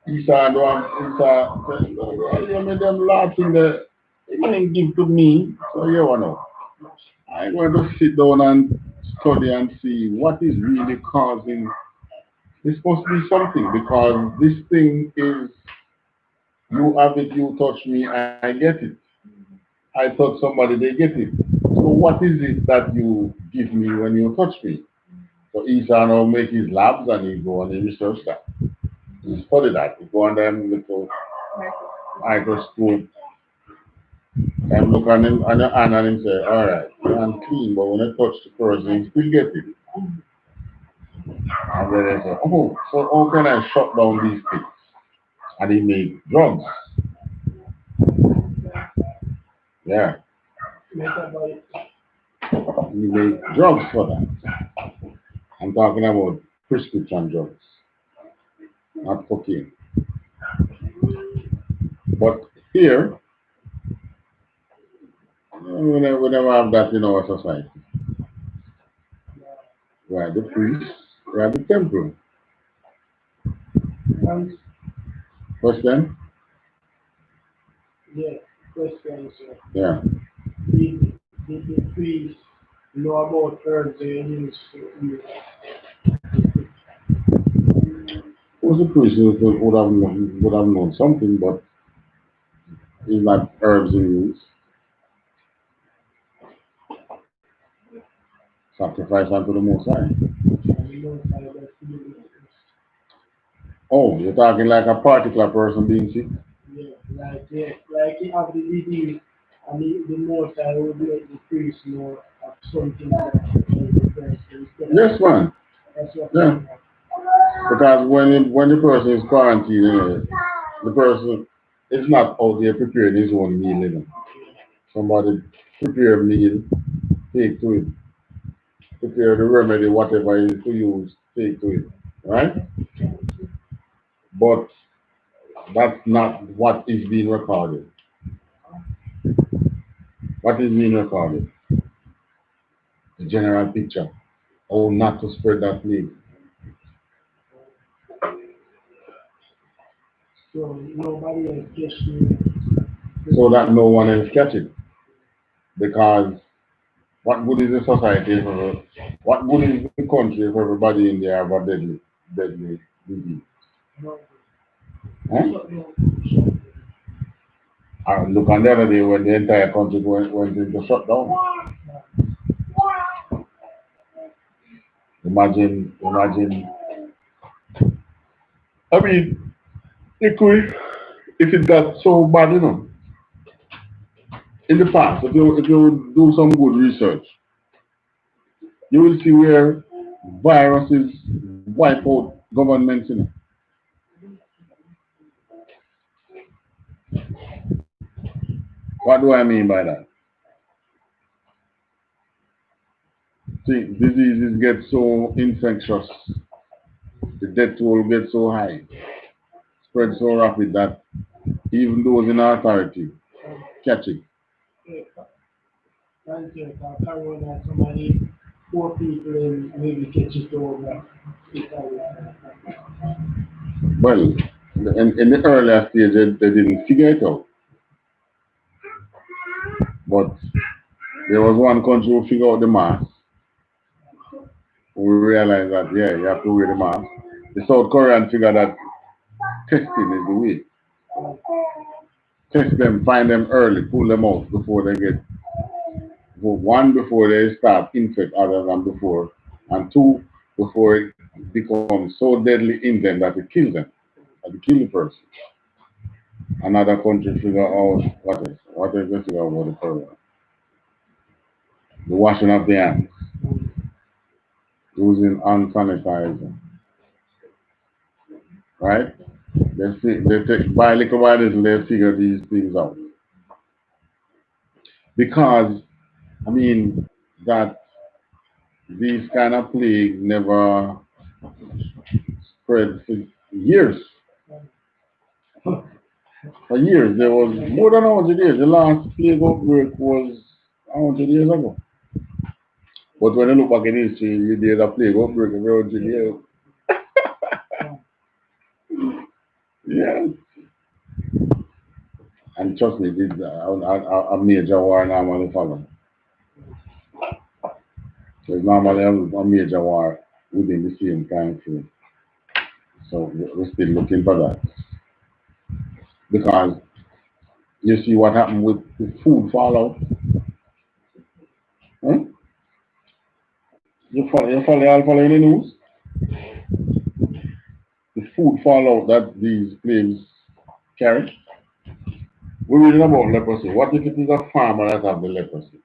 [SPEAKER 1] Esau and Esau, you made them laughing that you didn't give to me, so you know. I'm going to sit down and study and see what is really causing. It's supposed to be something because this thing is you have it, you touch me, I get it. I touch somebody, they get it. So what is it that you give me when you touch me? So Esau now make his labs and he go and he research that. He study that. He go on them little microscope and look on him on the hand and him say, all right, you're unclean, but when I touch the person, you still get it. And then they say, oh, so how can I shut down these things? And he made drugs. Yeah. He made drugs for that. I'm talking about prescription drugs, not cocaine. But here, we never have that in our society. We have the priest, we have the temple. Question?
[SPEAKER 3] Yeah, question, sir.
[SPEAKER 1] Yeah.
[SPEAKER 3] Did the priest know about herbs they use to heal?
[SPEAKER 1] Who's the priest would have known something, but it's not herbs in use. Sacrifice unto the Most High. Oh, you're talking like a particular person being sick?
[SPEAKER 3] Yeah, like you have the disease And the most I would make the priest know of something that the person instead of
[SPEAKER 1] Yes, man.
[SPEAKER 3] that's what
[SPEAKER 1] Yeah. Because when the person is quarantined, the person is not out there preparing his own meal. You know. Somebody prepare a meal, take to it. Prepare the remedy, whatever is to use, take to it. Right? But that's not what is being recorded. What is being recorded? The general picture. How not to spread that plague.
[SPEAKER 3] So nobody else gets me.
[SPEAKER 1] So that no one else catch it. Because what good is the society what good is the country if everybody in there have a deadly disease? Huh? And look on the other day when the entire country went into shutdown. Imagine. I mean, if it got so bad, you know, in the past, if you do some good research, you will see where viruses wipe out governments, you know. What do I mean by that? See, diseases get so infectious, the death toll gets so high, spread so rapid that even those in authority catch it.
[SPEAKER 3] Thank you. Corona, somebody, 4 people in maybe catch it over.
[SPEAKER 1] Well, in the earlier stage, they didn't figure it out. But there was one country who figured out the mask. We realized that, yeah, you have to wear the mask. The South Korean figured that testing is the way. Test them, find them early, pull them out before they get, one, before they start infect other than before, and two, before it becomes so deadly in them that it kills them, that it kills the person. Another country figure out what is they figure out about the corona? The washing of the hands, using hand sanitizer, right? They take by little by little they figure these things out. Because I mean that these kind of plague never spread for years. For years, there was more than 100 years. The last plague outbreak was 100 years ago. But when you look back in history, there's a plague outbreak every 100 years. Yeah. And trust me, this a major war normally follow. There's normally a major war within the same time frame. So we're still looking for that. Because you see what happened with the food fallout. Huh? You follow the news? The food fallout that these plagues carry. We're reading about leprosy. What if it is a farmer that has the leprosy?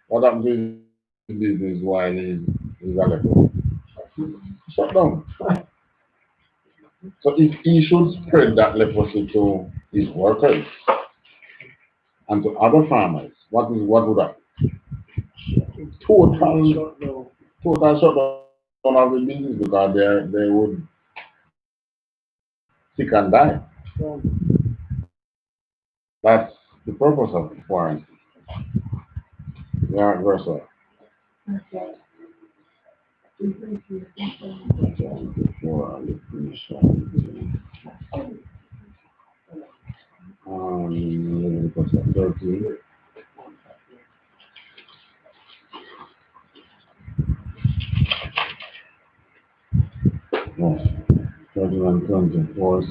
[SPEAKER 1] What happens to his business while he's a leper? Shut down. So if he should spread that leprosy to his workers and to other farmers, what would that? Total shutdown of the business because they would sick and die. That's the purpose of quarantine. Yeah, versa. Because of 13. No, 31, 24, so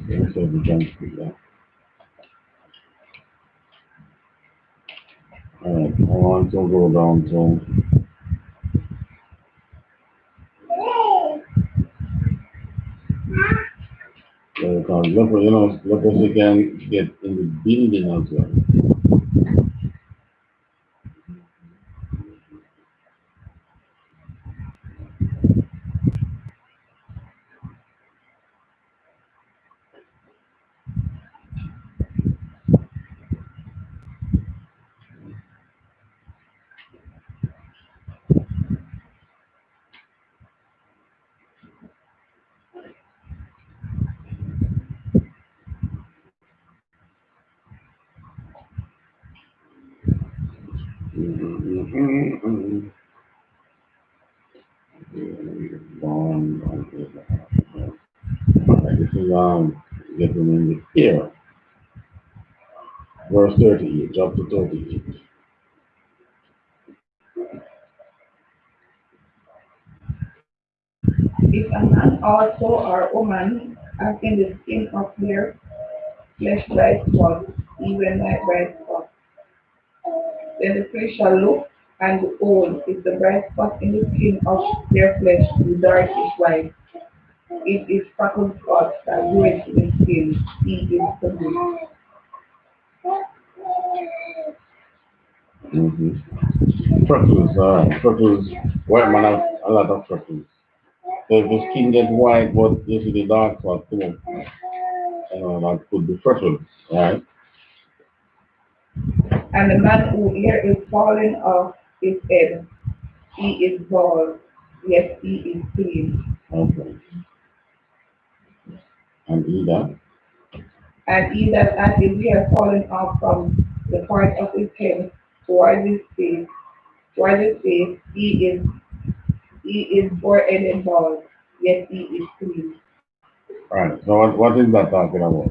[SPEAKER 1] it's we can see that. Alright, I want to go down to leprosy can get in the building as well. This is getting in the here. Verse 38, chapter 38.
[SPEAKER 4] If a man also or woman has in the skin of their flesh bright spot, even like bright spot, then the priest shall look, and behold, if the bright spot in the skin of their flesh be darkish white, it is speckled spots that groweth in the skin, he is the good.
[SPEAKER 1] Freckles, freckles, white man have a lot of freckles. So if the skin gets white, but you see the dark spot too, that could be freckles, right?
[SPEAKER 4] And the man whose hair is falling off his head, he is bald, yet he is clean.
[SPEAKER 1] Okay. And either?
[SPEAKER 4] And he that hath his hair fallen off from the part of his head toward his face, he is foreheaded bald, yet he is clean.
[SPEAKER 1] Right. So what is that talking about?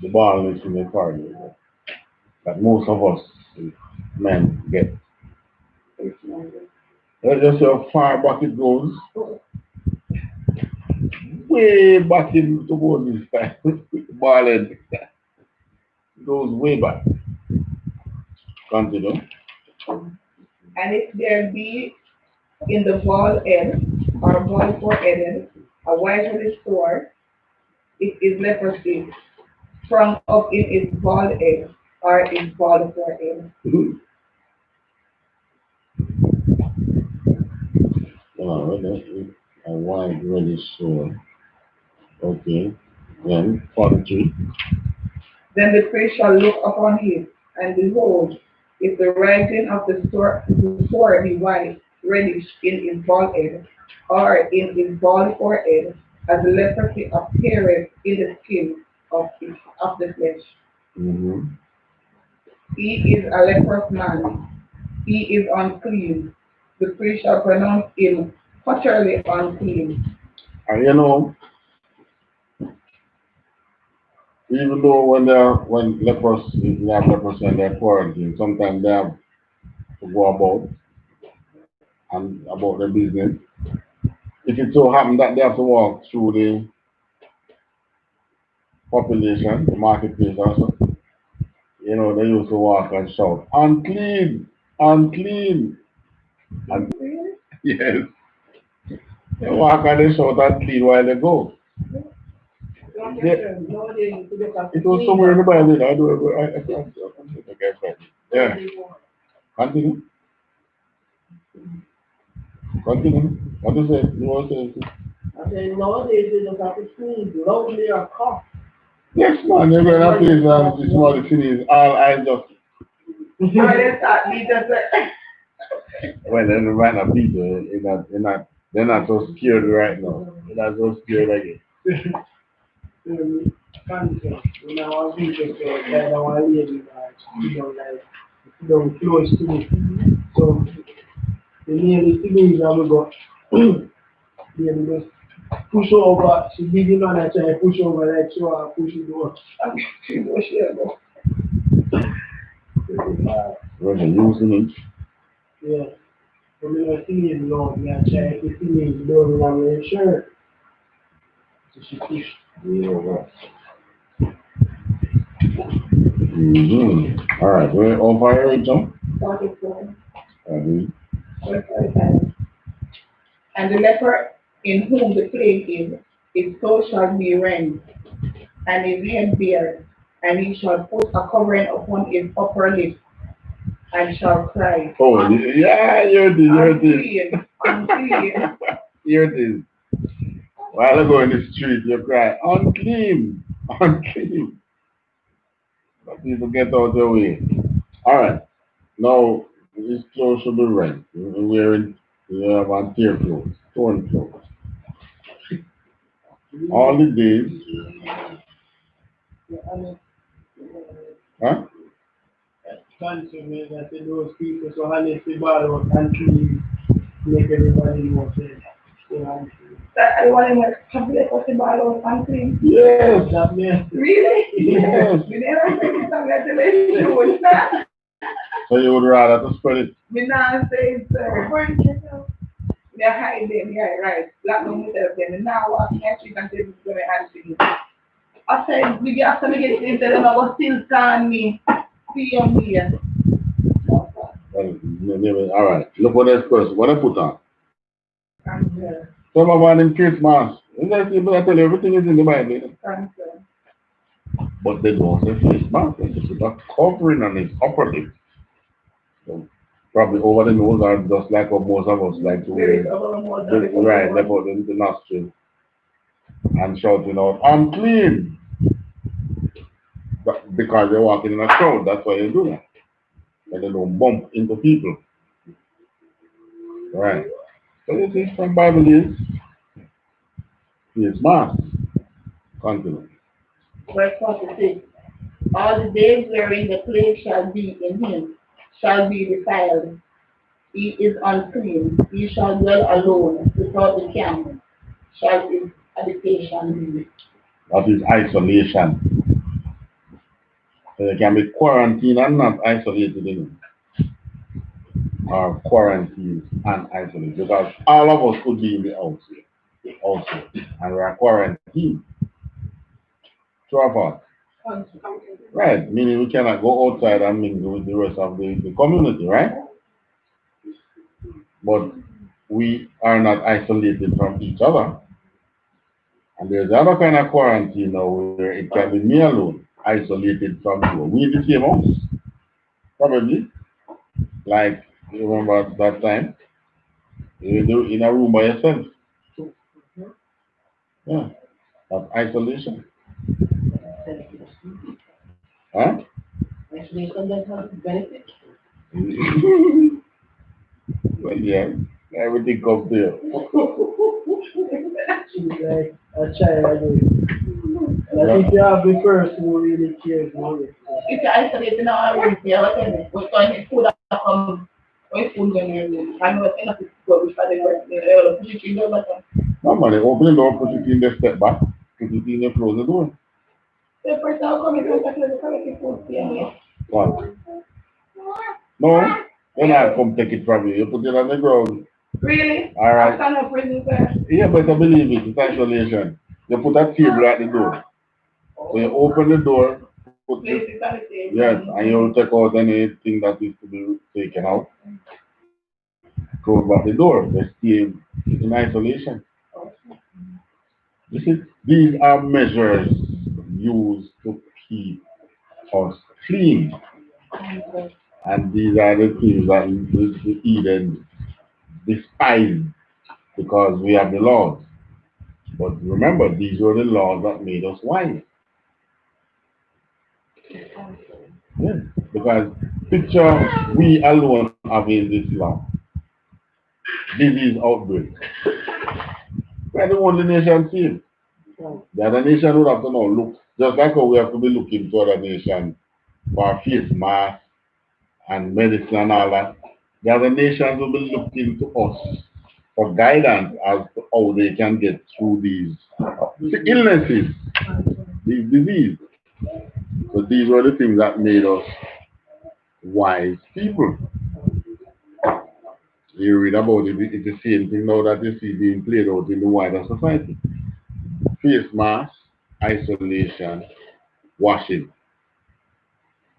[SPEAKER 1] The baldness in the forehead that most of us men get. Let's just see how far back it goes. Way back in towards this time. Bald head goes way back. Continue.
[SPEAKER 4] And if there be in the bald head or bald forehead a white sore, it is leprosy, sprung up in its bald head or its bald forehead.
[SPEAKER 1] A white reddish sore. Okay. Then 43.
[SPEAKER 4] Then the priest shall look upon him, and behold, if the writing of the sore be white, reddish in his bald head, or in his bald forehead, as the leprosy appeareth in the skin of the flesh.
[SPEAKER 1] Mm-hmm.
[SPEAKER 4] He is a leprous man, he is unclean. The priest shall pronounce him utterly unclean.
[SPEAKER 1] And even though when leprosy, they have leprosy and they're quarantined, sometimes they have to go about their business. If it so happens that they have to walk through the population, the marketplace also, they used to walk and shout, unclean, unclean. And, yes. They walk and they shout unclean while they go. It was somewhere in the Bible. I can't find it. Yeah. Continue. Continue. What is it? You want to say?
[SPEAKER 3] I said, nowadays they just have to scream loudly or cough.
[SPEAKER 1] Yes, man. They're going to place the small cities. All eyes just. Well, then they might not be there. They're not so scared right now. They're not so scared again.
[SPEAKER 3] When I was reading, I don't want to leave like, close to me. So, the nearest to me is I will go, they just push over, she digging on that try push over like so I push it over. She go share go.
[SPEAKER 1] When they're using it.
[SPEAKER 3] Yeah. So me was singing loud, me I try to sing it down in my shirt. So she pushed me over.
[SPEAKER 1] Mm-hmm. All right. We're on fire, Rachel.
[SPEAKER 4] 44.
[SPEAKER 1] Mm-hmm.
[SPEAKER 4] And the leper in whom the plague is his toe shall be rent, and his head bare, and he shall put a covering upon his upper lip, and shall cry,
[SPEAKER 1] Oh, yeah, here it is, here it is.
[SPEAKER 4] unclean.
[SPEAKER 1] Here it is. While I go in the street, you cry, unclean, unclean. But people get out the way. All right. Now, his clothes should be rent. We have on tear clothes, torn clothes. All the days, huh?
[SPEAKER 3] Consummate that those people so honestly borrow and to make everybody know that
[SPEAKER 4] I want him to have leprosy ball out unclean.
[SPEAKER 1] Yes.
[SPEAKER 3] that means
[SPEAKER 4] Really?
[SPEAKER 1] Yes.
[SPEAKER 4] We never say this congratulations.
[SPEAKER 1] So you would rather to spread it?
[SPEAKER 4] Me now say, sir, burn yourself. They hide them, yeah, right. Black no more tell them. And now walk in the street and say this is going to answer you. I said, we get after me get into them, I was still calling me. See on me.
[SPEAKER 1] All right. Look what this person, what I put on.
[SPEAKER 4] Cancer.
[SPEAKER 1] Some of them in Christmas. I tell you, everything is in the Bible.
[SPEAKER 4] Cancer.
[SPEAKER 1] But they don't say face mask. They just put a covering on his upper lip. So probably over the nose or just like what most of us like to wear. Right, left out the nostril and shouting out, I'm clean. But because they're walking in a crowd, that's why they do that. So they don't bump into people. Right. So this is from Bible is face mask. Continue.
[SPEAKER 4] Verse 46. All the days wherein the plague shall be in him shall be defiled. He is unclean. He shall dwell alone without the camp. Shall his habitation be.
[SPEAKER 1] That is isolation. So they can be quarantined and not isolated in or quarantined and isolated. Because all of us could be in the house here also. And we are quarantined. True or false? Right, meaning we cannot go outside and mingle with the rest of the community, right? But we are not isolated from each other. And there's other kind of quarantine now where it can be me alone, isolated from you. We in the same house, probably. Like, you remember that time? You do in a room by yourself. Yeah, that's isolation. Huh?
[SPEAKER 3] isolation does have benefits.
[SPEAKER 1] Well, yeah, everything comes there.
[SPEAKER 3] She's like a child again. And I think you have the person who really cares about it.
[SPEAKER 4] If you isolate in our room, you know what I mean? We're going to food that come, when food going in your room. I know it's enough to go, which are the work, you know what
[SPEAKER 1] No, man, open the door, put it in the step back, put it in and close the door.
[SPEAKER 4] the person will come in and take food, yeah.
[SPEAKER 1] What? No, then I'll come take it from you. You put it on the ground.
[SPEAKER 4] Really?
[SPEAKER 1] All right.
[SPEAKER 4] I stand up prison, sir.
[SPEAKER 1] Yeah, but I believe it. It's isolation. You put a table at the door. So you open the door, put
[SPEAKER 4] Place
[SPEAKER 1] it,
[SPEAKER 4] it on the table.
[SPEAKER 1] yes, and you'll take out anything that is to be taken out. Close back the door. They stay in isolation. You see, these are measures used to keep us clean. And these are the things that the Eden despised because we have the laws. But remember, these were the laws that made us wise. Yeah. Because picture we alone having this law. Disease outbreak. We're the only nation saved. The other nation would have to now look, just like how we have to be looking to other nations for face mask and medicine and all that. The other nations will be looking to us for guidance as to how they can get through these illnesses, these diseases. So these were the things that made us wise people. You read about it, it's the same thing now that you see being played out in the wider society. Face mask, isolation, washing.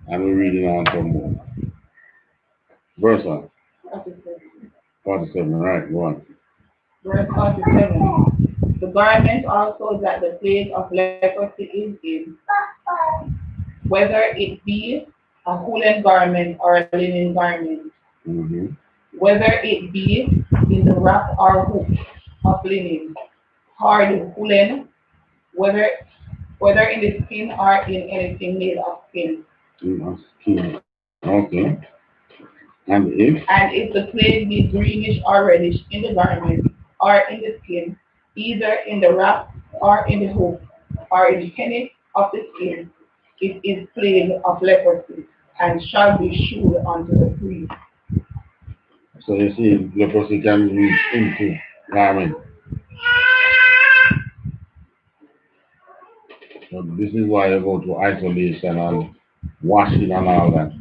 [SPEAKER 1] And we're reading on some more. Verse 1. 47, right, go on.
[SPEAKER 4] Verse 47. The garment also that the plague of leprosy is in, whether it be a woolen garment or a linen garment, whether it be in the wrap or hook of linen, hard woolen, whether in the skin or in anything made of skin.
[SPEAKER 1] Skin. Okay.
[SPEAKER 4] And if the plague be greenish or reddish in the garment or in the skin, either in the wrap or in the hook or in any of the skin, it is plague of leprosy and shall be shewed unto the priest.
[SPEAKER 1] So you see, leprosy can reach into garment. So this is why you go to isolation and washing and all that.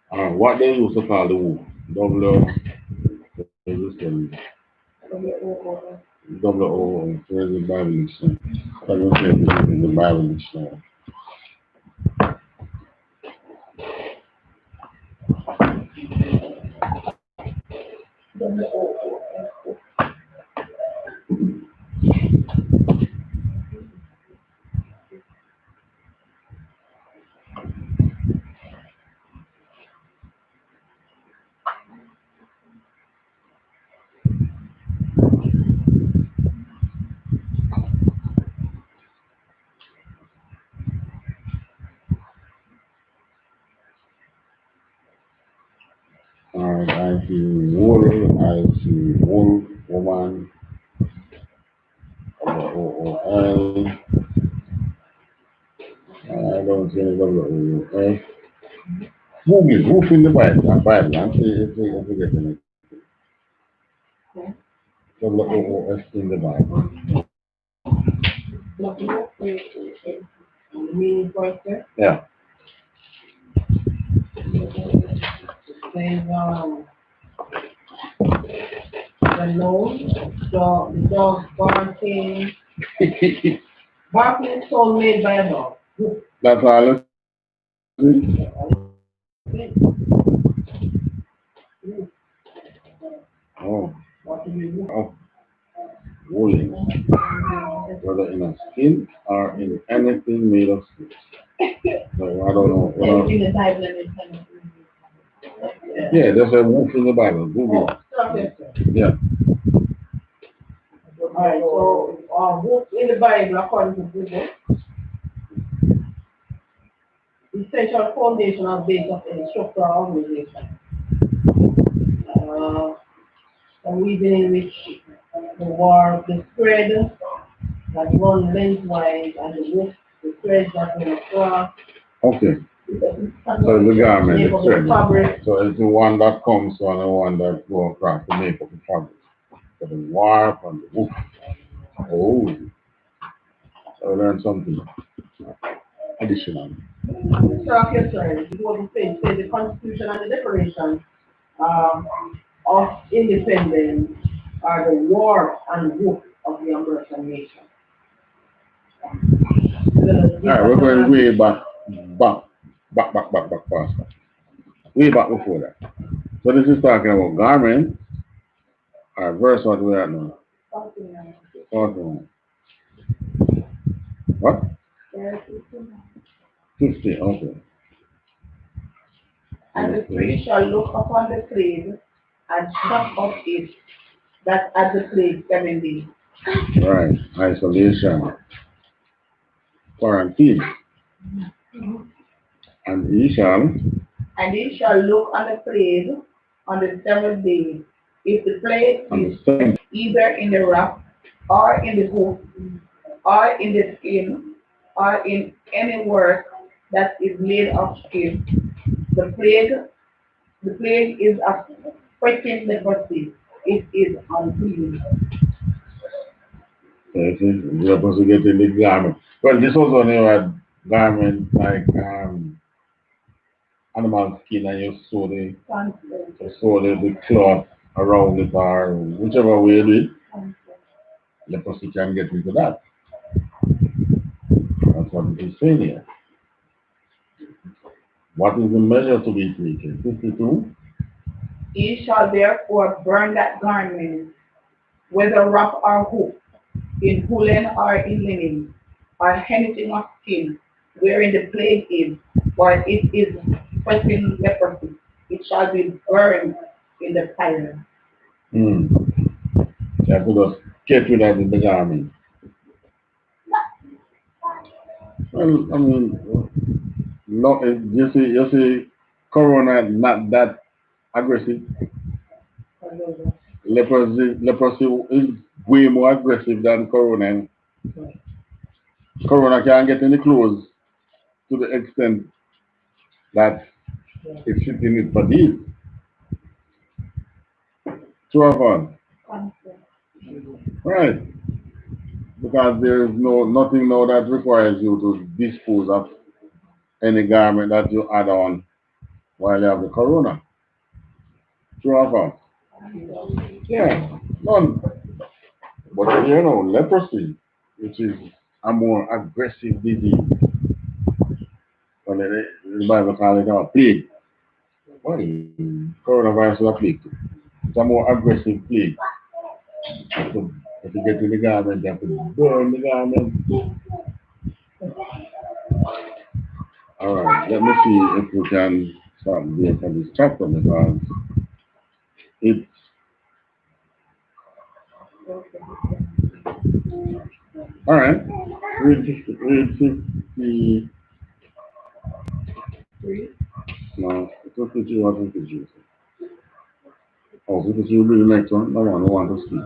[SPEAKER 1] What they used to call the wolf? Double O. Where's the Bible dictionary? I don't say this is in the Bible dictionary. Alright, I see wool, I see wolf, woman, WOOL. I don't see any WOOL. Google, woof in the Bible, I'm saying if you get it. WOOS in the Bible. Yeah.
[SPEAKER 3] The nose, the dog barking, barking is so made by a dog.
[SPEAKER 1] That's all. Oh. Oh. Wooling. Whether in a skin or in anything made of skin. So I don't know.
[SPEAKER 4] In the Bible and
[SPEAKER 1] Yeah, there's a wolf in the Bible. Google. Yeah.
[SPEAKER 3] Alright, so wolf in the Bible, according to Google, essential foundation or base of any structural organization. A reason in which the war, the thread that run lengthwise and the wolf, the thread that run across.
[SPEAKER 1] Okay. So the garment, the thread. So it's the one that comes on and one that goes across to make up the fabric. So the warp and the woof. Oh. So I learned something additional.
[SPEAKER 3] Sir, yes, sir. It was the say the Constitution and the Declaration of Independence are the war and woof of the American nation.
[SPEAKER 1] Alright, we're going way back, faster. Way back before that. So this is talking about garment. Alright, verse what we're at now. 41. What? 50, okay.
[SPEAKER 4] And the priest shall look upon the plague and shut up it that at the plague 7 days.
[SPEAKER 1] Right, isolation, quarantine. And he
[SPEAKER 4] shall look on the plague on the 7th day. If the plague is either in the wrap or in the hoof or in the skin or in any work that is made of skin, the plague is a freaking leprosy. It is unclean.
[SPEAKER 1] We're supposed to get in the garment. Well, this was only a garment like animal skin, and you sew the cloth around it, or whichever way you do it. Leprosy can get into that. That's what it is saying here. What is the measure to be taken? 52?
[SPEAKER 4] Ye shall therefore burn that garment whether wrap or hook, in woolen or in linen, or anything of skin, wherein the plague is, or it is spreading leprosy, it shall be burned in the fire.
[SPEAKER 1] Hmm. You have to just get rid of the garment. Well, I mean, no, you see, corona not that aggressive. Leprosy is way more aggressive than corona. Corona can get any clothes to the extent that it's shitting it for deep. True or false? Right. Because there is nothing now that requires you to dispose of any garment that you add on while you have the corona. True or false? Yeah, none. But you know, leprosy, which is a more aggressive disease, well, the Bible calls it a plague. Well, coronavirus is a plague too. It's a more aggressive plague. So if you get to the garment, you have to burn the garment. All right, let me see if we can start there for this chapter because it's all right. Read 50, no, 52 or 52. Oh, 52 will be the next one. No one, no one to speak.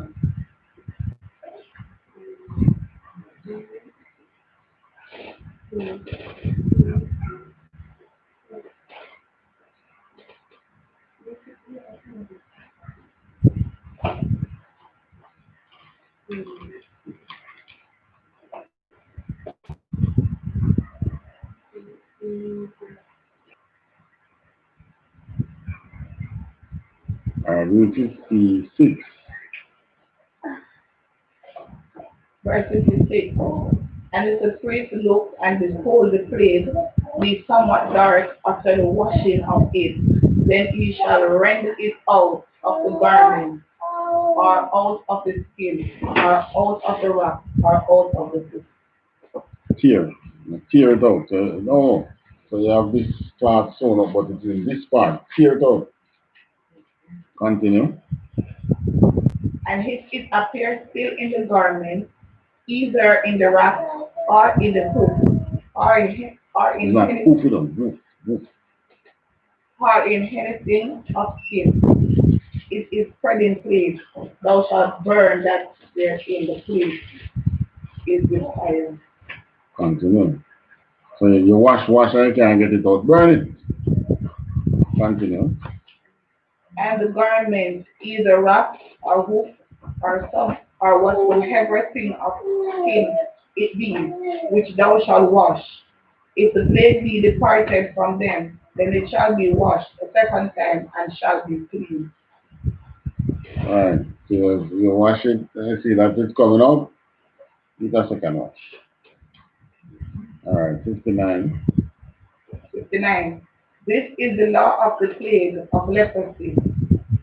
[SPEAKER 1] Read 56.
[SPEAKER 4] Verse 56. And if the priest look and behold the plague be somewhat dark after the washing of it, then he shall rend it out of the garment, or out of the skin, or out of the rock, or out of the foot.
[SPEAKER 1] Tear. Tear it out. No. So you have this part sewn up, but it's in this part. Tear it out. Continue.
[SPEAKER 4] And if it appears still in the garment, either in the rock, or in the foot, or
[SPEAKER 1] It's
[SPEAKER 4] in
[SPEAKER 1] not
[SPEAKER 4] anything,
[SPEAKER 1] poof it on. Move. Move.
[SPEAKER 4] or in anything of skin, it is spreading plague. Thou shalt burn that there in the place is with fire.
[SPEAKER 1] Continue. So you wash and you can't get it out. Burn it. Continue.
[SPEAKER 4] And the garment, either wrap or hoof or some or whatsoever thing of skin it be, which thou shalt wash. If the plague be departed from them, then it shall be washed a second time and shall be clean.
[SPEAKER 1] Alright. So you wash it and you see that it's coming out. It a second wash. Alright, 59.
[SPEAKER 4] 59. This is the law of the plague of leprosy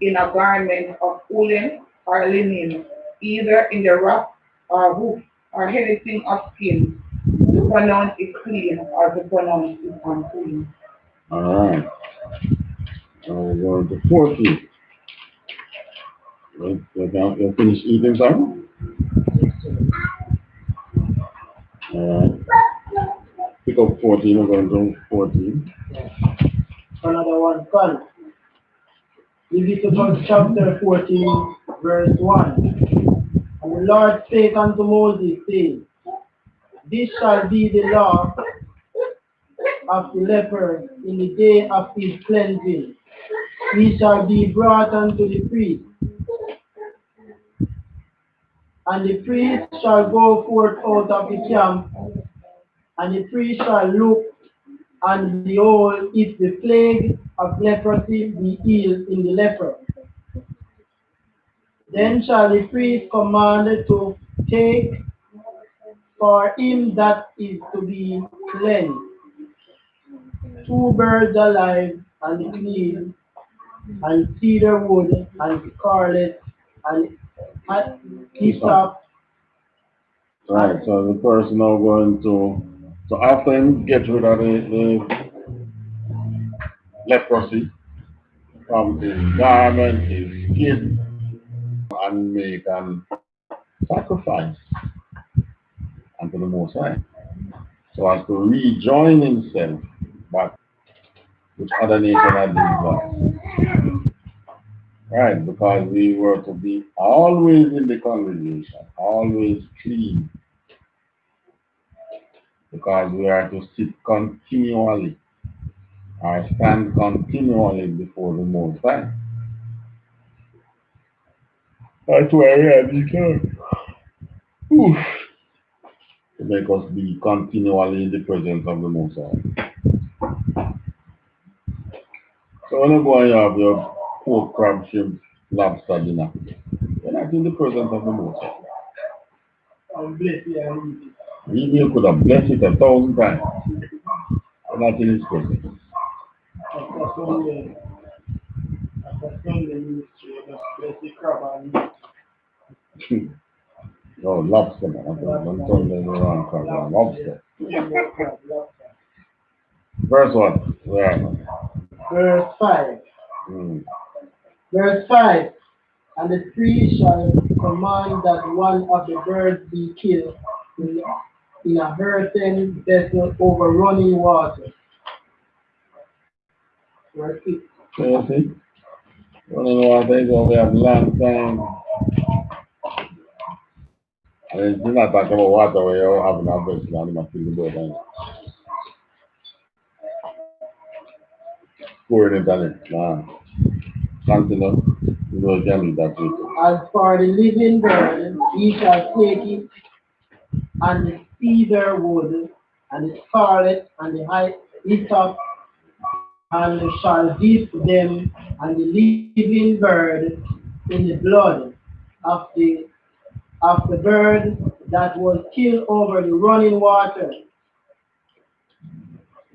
[SPEAKER 4] in a garment of woolen or linen, either in the rough or hoof or anything of skin, to pronounce it clean or to pronounce it unclean.
[SPEAKER 1] Alright. Now we're going to 40. You finish eating something? Alright. Pick up 14. We're going to 14.
[SPEAKER 3] Another one, Con. Leviticus chapter 14, verse 1. And the Lord spake unto Moses, saying, This shall be the law of the leper in the day of his cleansing. He shall be brought unto the priest, and the priest shall go forth out of the camp, and the priest shall look, and behold, if the plague of leprosy be healed in the leper. Then shall the priest command to take for him that is to be cleansed 2 birds alive and clean, and cedar wood, and scarlet, and I.S.U.P.
[SPEAKER 1] Right, so the person now going to, so after him get rid of the leprosy from his garment, his skin, and make an sacrifice unto the Most High. So as to rejoin himself back with other nations at these gods. Right, because we were to be always in the congregation, always clean, because we are to sit continually, or stand continually before the Most High. That's why we have these to make us be continually in the presence of the Most High. So when you go and you have your pork, crab, shrimp, lobster dinner, you're not in the presence of the Most High.
[SPEAKER 3] I'm blessed and eat it.
[SPEAKER 1] Even you could have blessed it 1,000 times. You're not in his presence.
[SPEAKER 3] After Sunday ministry, I just bless the crab and eat.
[SPEAKER 1] No, lobster, man. Don't tell me the wrong crab, lobster. Verse what? Where?
[SPEAKER 3] Verse 5.
[SPEAKER 1] Mm.
[SPEAKER 3] Verse 5. And the priest shall command that one of the birds be killed in a earthen vessel over running water. Verse 6.
[SPEAKER 1] So you see? Running water is what we have long time. And it's not talking about water where you're having a vessel and you must fill the boat and pouring it on it. Nah. Continue. You know, you can do that too.
[SPEAKER 3] As for the living bird, he shall take it, and the cedar wood, and the scarlet, and the hyssop, and shall dip them and the living bird in the blood of the bird that was killed over the running water,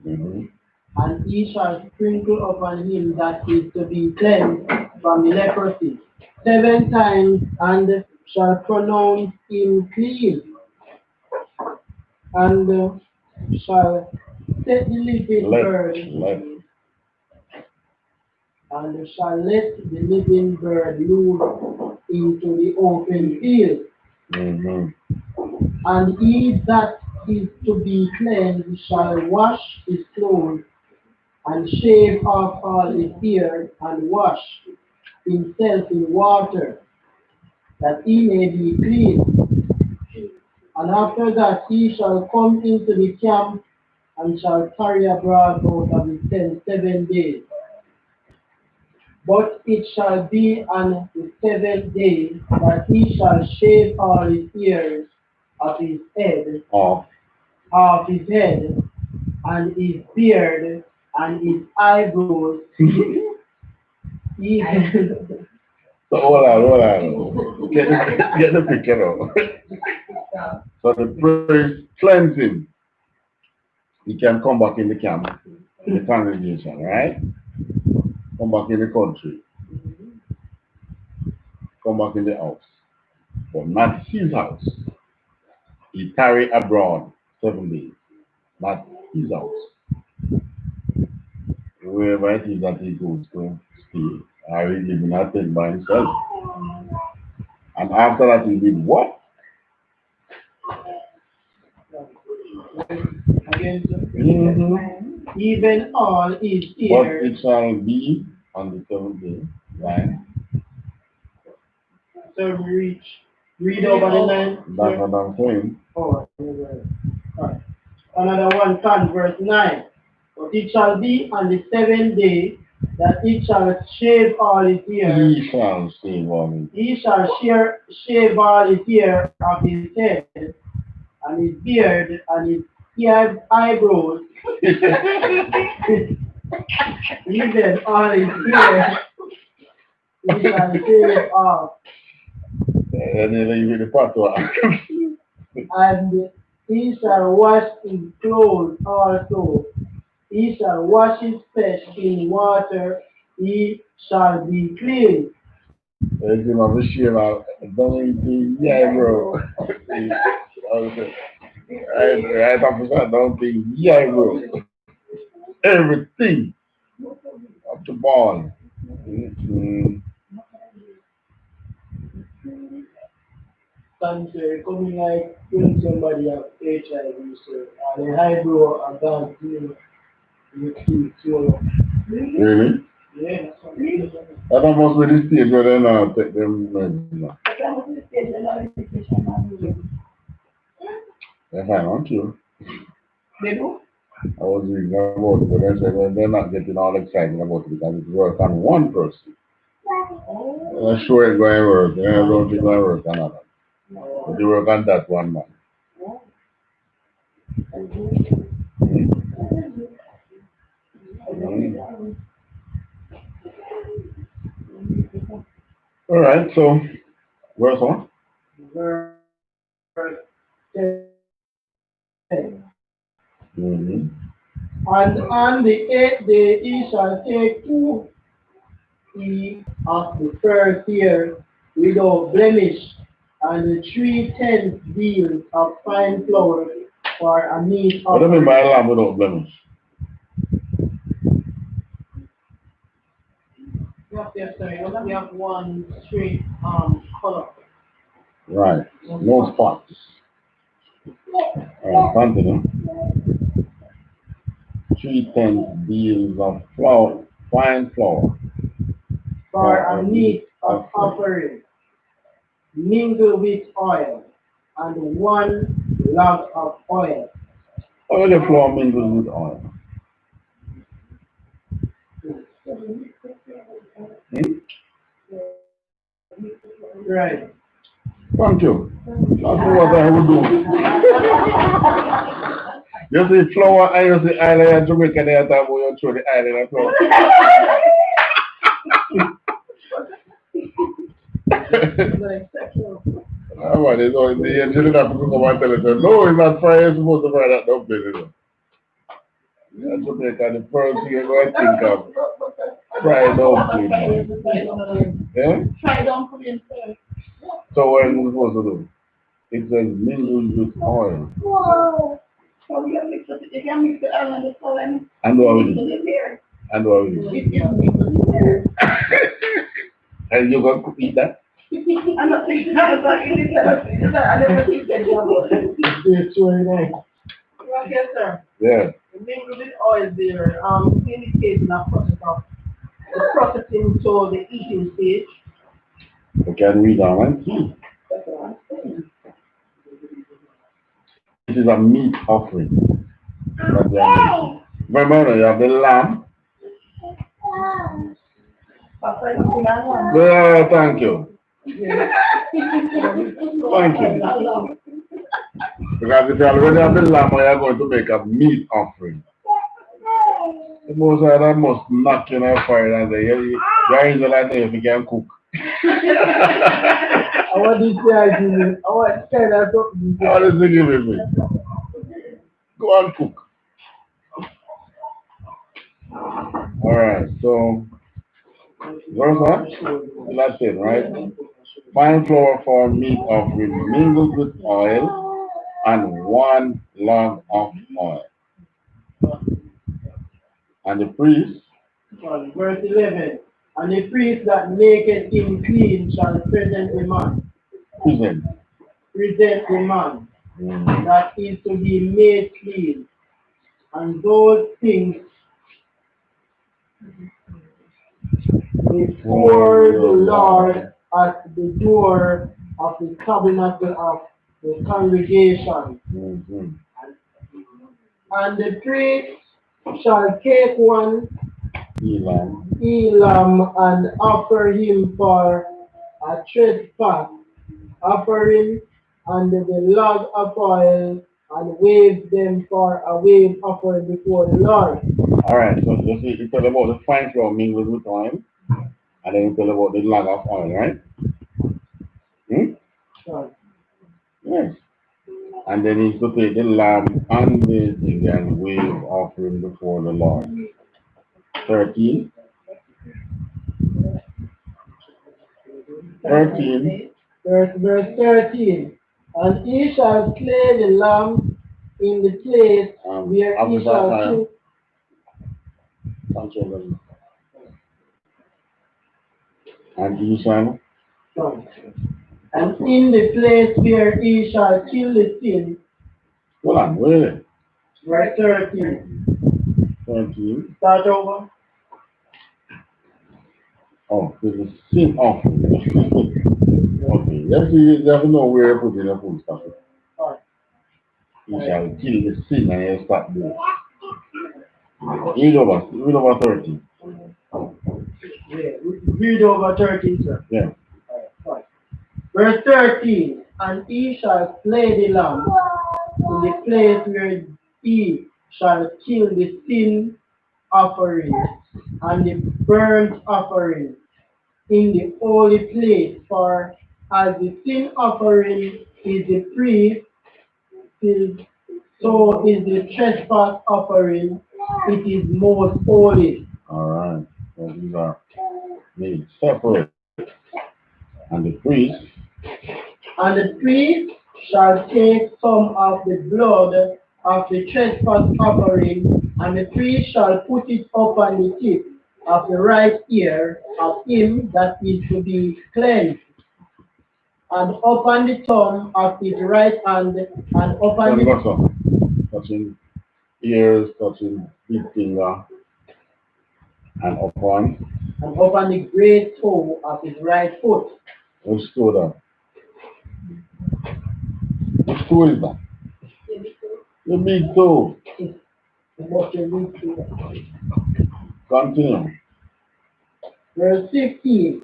[SPEAKER 3] and he shall sprinkle upon him that is to be cleansed from the leprosy 7 times, and shall pronounce him clean, and shall set the living bird, and shall let the living bird loose into the open field. And he that is to be cleansed shall wash his clothes, and shave off all his beard, and wash himself in water, that he may be clean. And after that he shall come into the camp, and shall tarry abroad out of the tent 7 days. But it shall be on the 7th day that he shall shave all his hairs of his head, off his head, and his beard, and his eyebrows.
[SPEAKER 1] So hold on. Get the picture out. So the priest cleanse him. He can come back in the camp, in the congregation, right? Come back in the country. Come back in the house. But not his house. He tarry abroad 7 days. Not his house. Wherever it is that he goes to stay, or he live in a tent by himself. And after that he did what?
[SPEAKER 3] Even all his ears.
[SPEAKER 1] But it shall be on the 7th day, right?
[SPEAKER 3] So we read over the 9th.
[SPEAKER 1] That's what I'm saying.
[SPEAKER 3] Oh, right. Another one, verse 9. But it shall be on the 7th day that it shall shave all his hair.
[SPEAKER 1] He shall shave all his hair.
[SPEAKER 3] He shall shave all his hair of his head, and his beard, and his eyebrows. Even all his hair he shall shave off.
[SPEAKER 1] And then you the patois.
[SPEAKER 3] And he shall wash his clothes also. He shall wash his flesh in water. He shall be clean.
[SPEAKER 1] It's in my share out. Don't think, yeah, bro. Right off the start, don't think, yeah, bro. Everything up the ball. Mm-hmm.
[SPEAKER 3] Cancer coming like when somebody have HIV, so and the high blow and down to you keep swallow.
[SPEAKER 1] Really?
[SPEAKER 3] Yeah,
[SPEAKER 1] That almost with this stage where they now take them medicine. They find on you.
[SPEAKER 4] They do?
[SPEAKER 1] I was reading about it, but they said well, they're not getting all excited about it because it works on one person. I'm sure it's going to work. I don't think it's going to work on another. But they work on that one man. Mm. All right, so verse 1.
[SPEAKER 3] verse 10.
[SPEAKER 1] Mm-hmm.
[SPEAKER 3] And on the 8th day he shall take 2 of the first year without blemish, and the 3/10 deals of fine flour for a meat
[SPEAKER 1] What do you mean
[SPEAKER 3] offering.
[SPEAKER 1] by lamb without blemish?
[SPEAKER 3] We have one straight color.
[SPEAKER 1] Right. No spots. All right, continue. 3/10 deals of flour, fine flour.
[SPEAKER 3] For a meat of offering, mingled with oil, and 1 log of oil.
[SPEAKER 1] How the flour mingled with oil? Hmm?
[SPEAKER 3] Right.
[SPEAKER 1] Thank you. That's what I would do. You see flour and you see island in Jamaica, they are talking about you throw the island and flour. What is all the engineer have to come and tell us, no, it's not fry, it's supposed to fry that dumpling. You know. Yeah, Jamaica, the first thing you're going to think of, fried dumpling. Yeah?
[SPEAKER 4] Try don't put in first.
[SPEAKER 1] So what are you supposed to do? It says mingled with oil.
[SPEAKER 4] Whoa. So you mix it, you can mix the oil and the salt
[SPEAKER 1] And what we
[SPEAKER 4] mix
[SPEAKER 1] do?
[SPEAKER 4] it in there.
[SPEAKER 1] And what we do?
[SPEAKER 4] It is mixed in there.
[SPEAKER 1] And you're going to eat that?
[SPEAKER 4] I'm not thinking about it. I never think that
[SPEAKER 3] It's very nice. Yes, sir.
[SPEAKER 1] Yeah.
[SPEAKER 3] The mingled with oil there indicating a process of the processing to the eating stage.
[SPEAKER 1] You can read on, right?
[SPEAKER 4] That's what I'm saying.
[SPEAKER 1] This is a meat offering. Remember, you have the lamb. Yeah, thank you. Thank you. Because if you already have the lamb, you are going to make a meat offering. The most of that must knock you in a fire and say, you're Israelite if you can cook.
[SPEAKER 3] I want this guy to I want to say that something.
[SPEAKER 1] What is it giving me? Go and cook. Alright, so verse what? That's it, right? Fine flour for meat offering mingled with oil and 1 log of oil. And the priest,
[SPEAKER 3] Verse 11. And the priest that maketh him clean shall present the man.
[SPEAKER 1] present.
[SPEAKER 3] Present the man
[SPEAKER 1] Mm-hmm.
[SPEAKER 3] that is to be made clean. And those things before the Lord at the door of the tabernacle of the congregation.
[SPEAKER 1] Mm-hmm.
[SPEAKER 3] And the priest shall take 1
[SPEAKER 1] Elam
[SPEAKER 3] and offer him for a trespass offering, and the log of oil, and wave them for a wave offering before the Lord.
[SPEAKER 1] Alright, so you tell about the fine flour mingled with oil, and then you tell about the log of oil, right? Hmm?
[SPEAKER 3] Right.
[SPEAKER 1] Yes. And then he's to take the lamb and the thing and wave offering before the Lord. 13. 13.
[SPEAKER 3] Verse 13. And he shall slay the lamb in the place where he shall kill.
[SPEAKER 1] And he shall.
[SPEAKER 3] And in the place where he shall kill the sin.
[SPEAKER 1] Hold on, wait.
[SPEAKER 3] Verse 13.
[SPEAKER 1] 13.
[SPEAKER 3] Start over.
[SPEAKER 1] Oh, there's a sin offering. Okay, you have to know where you're putting the food stuff. You shall kill the sin and you start there. Read over 13.
[SPEAKER 3] Yeah, read over 13, sir.
[SPEAKER 1] Yeah.
[SPEAKER 3] Verse 13. And he shall slay the lamb in the place where he shall kill the sin offering and the burnt offering in the holy place, for as the sin offering is the priest, so is the trespass offering, it is most holy.
[SPEAKER 1] Alright, so these are made separate. And the priest
[SPEAKER 3] shall take some of the blood of the trespass offering, and the priest shall put it upon the tip of the right ear of him that is to be cleansed, and upon the thumb of his right hand, and upon the
[SPEAKER 1] touching ears, touching big finger, and upon
[SPEAKER 3] the great toe of his right foot.
[SPEAKER 1] Which toe that? Which toe is that? The big toe. Continue.
[SPEAKER 3] Verse 15.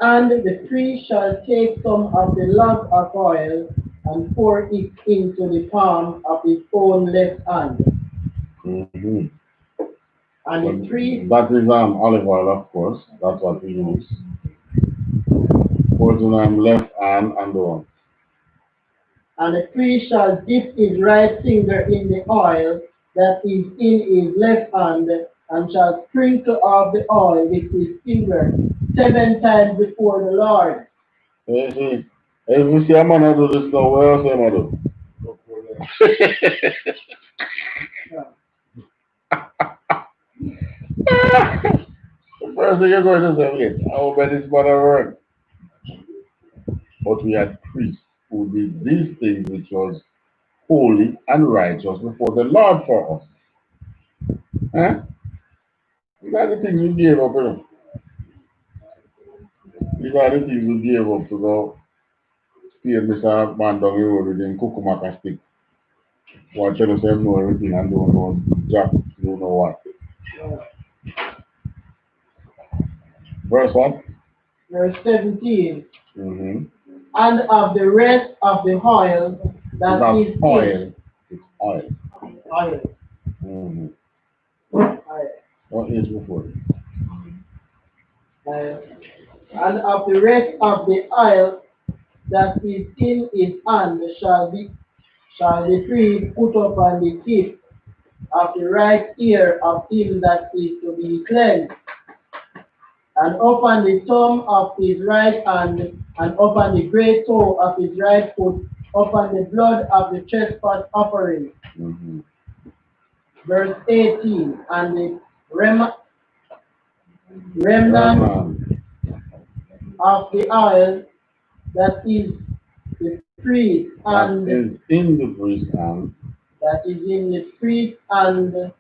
[SPEAKER 3] And the priest shall take some of the lamp of oil and pour it into the palm of his own left hand.
[SPEAKER 1] Mm-hmm.
[SPEAKER 3] And the priest.
[SPEAKER 1] That is olive oil, of course. That's what we use. Pour it on left hand and the one.
[SPEAKER 3] And the priest shall dip his right finger in the oil that is in his left hand, and shall sprinkle off the oil with his finger 7 times before the Lord.
[SPEAKER 1] Hey, if you see a man do this now, where else am I do? The first thing you're going to say, wait, I will bet this man work. But we had priests who did these things which was holy and righteous before the Lord for us. Huh? These are the things we gave up, you know. These are the things we gave up to go steal Mr. Man down the road with him cucumber stick. Watch you say know everything and don't know jack, don't know what. Verse what?
[SPEAKER 3] Verse 17.
[SPEAKER 1] Mm-hmm.
[SPEAKER 3] And of the rest of the oil that is
[SPEAKER 1] oil. It's oil.
[SPEAKER 3] Oil.
[SPEAKER 1] Mm-hmm.
[SPEAKER 3] Oil.
[SPEAKER 1] What is before it?
[SPEAKER 3] And of the rest of the oil that is in his hand shall the priest put upon the tip of the right ear of him that is to be cleansed, and upon the thumb of his right hand, and upon the great toe of his right foot, upon the blood of the trespass offering.
[SPEAKER 1] Mm-hmm.
[SPEAKER 3] Verse 18. And the remnant of the oil that is the priest and
[SPEAKER 1] that is in the priest hand.
[SPEAKER 3] That is in the priest, and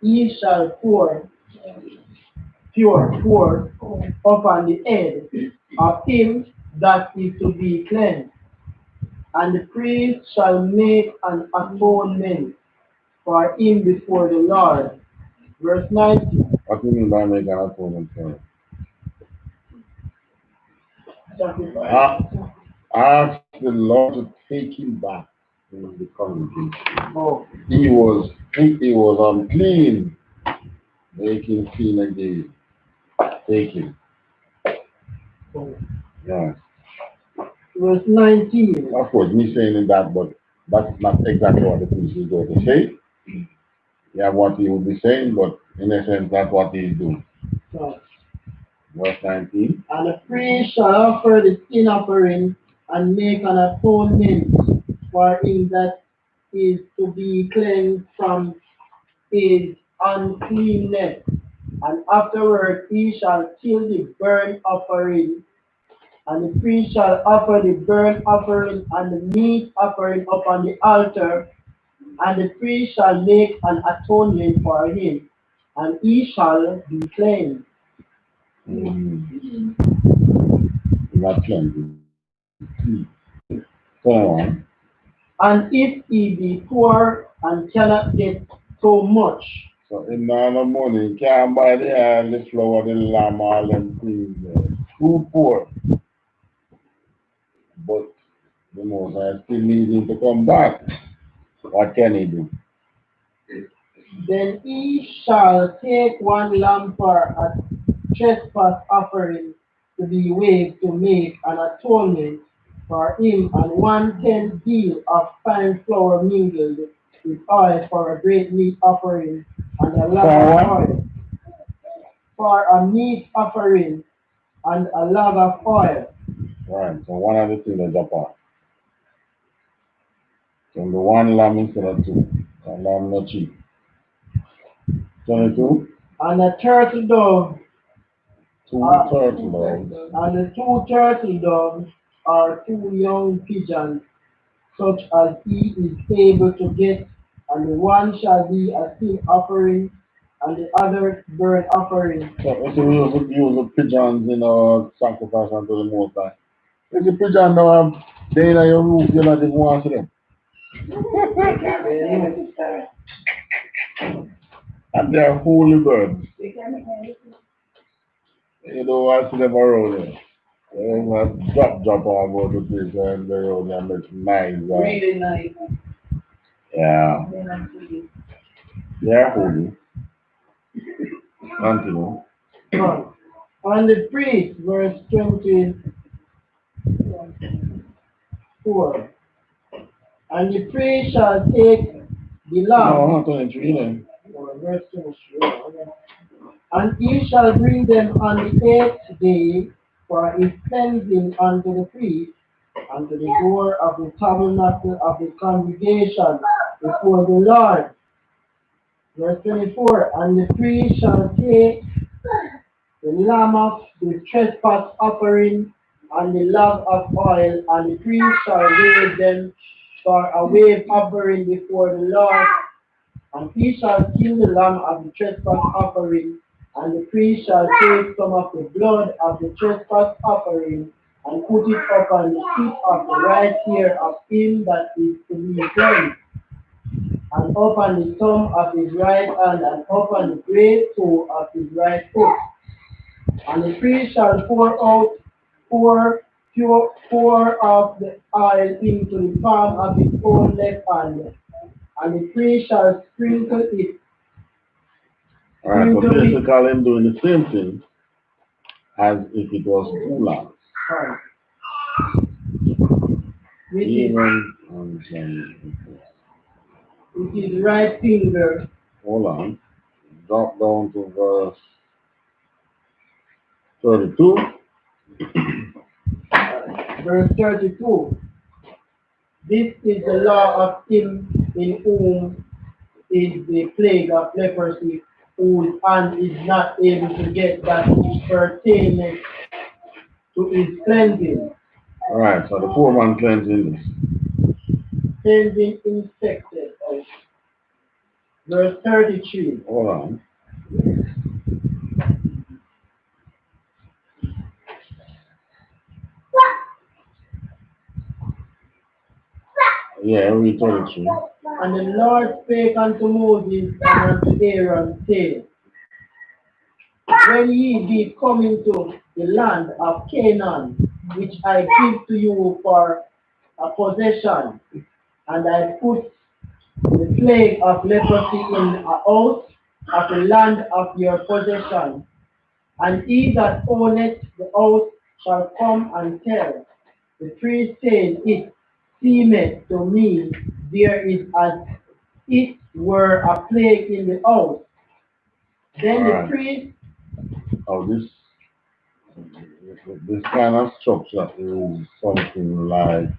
[SPEAKER 3] he shall pour upon the head of him that is to be cleansed, and the priest shall make an atonement for him before the Lord. Verse 19.
[SPEAKER 1] What do you mean by make an atonement for him? Ask the Lord to take him back in the congregation.
[SPEAKER 3] Oh.
[SPEAKER 1] He was unclean. Make him clean again. Take him. Yeah.
[SPEAKER 3] Verse 19.
[SPEAKER 1] Of course, me saying that, but that's not exactly what the priest is going to say. Yeah, what he would be saying, but in a sense, that's what he is doing.
[SPEAKER 3] Oh.
[SPEAKER 1] Verse 19.
[SPEAKER 3] And the priest shall offer the sin offering and make an atonement for him that is to be cleansed from his uncleanness. And afterward he shall kill the burnt offering, and the priest shall offer the burnt offering and the meat offering upon the altar, and the priest shall make an atonement for him, and he shall be cleansed.
[SPEAKER 1] Not cleansing. Go on.
[SPEAKER 3] And if he be poor and cannot get so much,
[SPEAKER 1] So in the morning, you can't buy the flour, the lamb, all them things. Too poor. But the most I still need him to come back. What can he do?
[SPEAKER 3] then he shall take one lamb for a trespass offering to be waived to make an atonement for him, and 1/10 deal of fine flour mingled with oil for a great meat offering, and a log of oil for a meat offering, and a log of oil.
[SPEAKER 1] Right, so one of the things is apart. So the one lamb instead of two. The lamb not cheap. 22.
[SPEAKER 3] And a turtle dove,
[SPEAKER 1] Two turtle doves.
[SPEAKER 3] and the 2 turtle doves are 2 young pigeons, such as he is able to get, and the one shall be a sin offering, and the other burnt offering.
[SPEAKER 1] So if we use the pigeons in our sacrifice unto the Most High. If the pigeon now have they in your roof, you not even want to them. And they are holy birds. You don't want to see them around here. They must drop all over the place and they're around and it's nice.
[SPEAKER 4] Really nice.
[SPEAKER 1] Yeah. They are holy. Continue.
[SPEAKER 3] And the priest, verse 24. And the priest shall take the lamb.
[SPEAKER 1] No, not 23 then.
[SPEAKER 3] Verse 23. And he shall bring them on the 8th day for his cleansing unto the priest, unto the door of the tabernacle of the congregation before the Lord. Verse 24. And the priest shall take the lamb of the trespass offering and the log of oil, and the priest shall wave them for a wave offering before the Lord. And he shall kill the lamb of the trespass offering, and the priest shall take some of the blood of the trespass offering, and put it upon the tip of the right ear of him that is to be cleansed, and upon the thumb of his right hand, and upon the great toe of his right foot. And the priest shall pour of the oil into the palm of his own left hand, and the priest shall sprinkle it.
[SPEAKER 1] Alright, so basically I'm doing the same thing as if it was two lambs. Even
[SPEAKER 3] with his right finger.
[SPEAKER 1] Hold on. Drop down to verse 32.
[SPEAKER 3] Verse 32. This is the law of him in whom is the plague of leprosy, whose hand is not able to get that which pertaineth to his cleansing.
[SPEAKER 1] Alright, so the poor man cleansing this.
[SPEAKER 3] Cleansing infected. Verse 33.
[SPEAKER 1] Hold on. Yeah, read 33.
[SPEAKER 3] And the Lord spake unto Moses and unto Aaron, saying, when ye be coming to the land of Canaan, which I give to you for a possession, and I put the plague of leprosy in a house of the land of your possession, and he that owneth the house shall come and tell the priest, saying, it seemeth to me there is as it were a plague in the house. Then the priest.
[SPEAKER 1] Oh, this This kind of structure is something like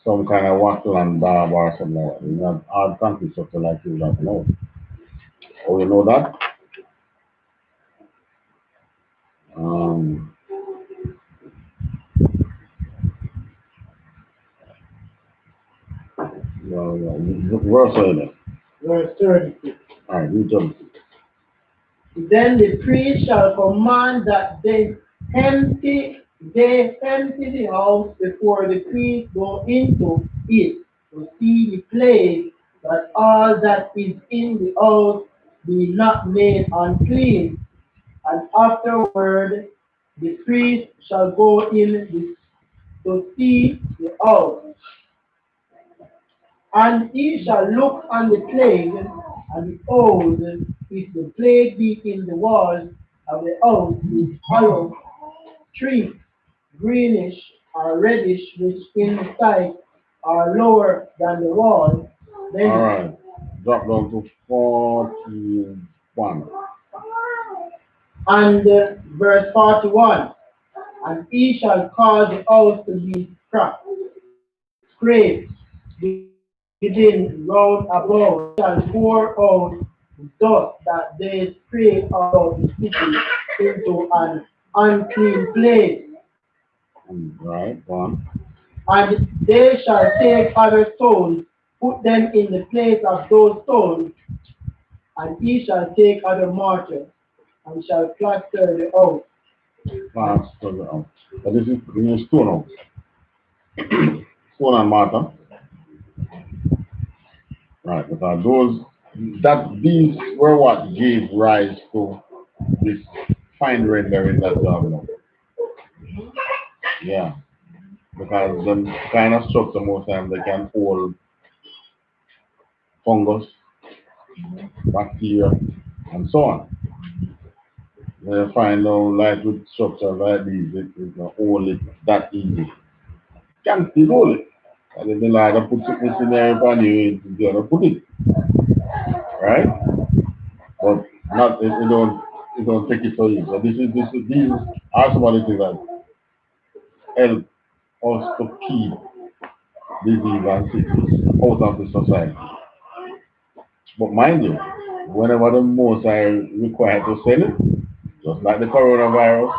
[SPEAKER 1] some kind of wattle and dab or something like that. It's not hard concrete structure like you like know. Oh, you know that? Verse earlier.
[SPEAKER 3] Verse 36.
[SPEAKER 1] All right, you jump.
[SPEAKER 3] Then the priest shall command that they empty the house before the priest go into it to see the plague, that all that is in the house be not made unclean. And afterward the priest shall go in to see the house. And he shall look on the plague, and behold, if the plague be in the walls of the house with hollow, streaks, greenish or reddish, which in the sight are lower than the wall, then
[SPEAKER 1] all right, drop down to 41.
[SPEAKER 3] And verse 41, and he shall cause the house to be scraped within round about, shall pour out dust that they spray about the city into an unclean place.
[SPEAKER 1] Right, go on.
[SPEAKER 3] And they shall take other stones, put them in the place of those stones, and he shall take other mortar, and shall plaster the house.
[SPEAKER 1] Plaster the house. But this is stone house. Stone and mortar. Right, because these were what gave rise to this fine rendering that we have now. Yeah, because the kind of structure most times they can hold fungus, bacteria, and so on. When you find out like with structures like these, it's not only that easy. Can't still hold it. And if they like to put something in there upon you, you're gonna put it. Right? But not it don't take it for you. So these are some of the things that help us to keep disease and sickness out of the society. But mind you, whenever the most are required to sell it, just like the coronavirus,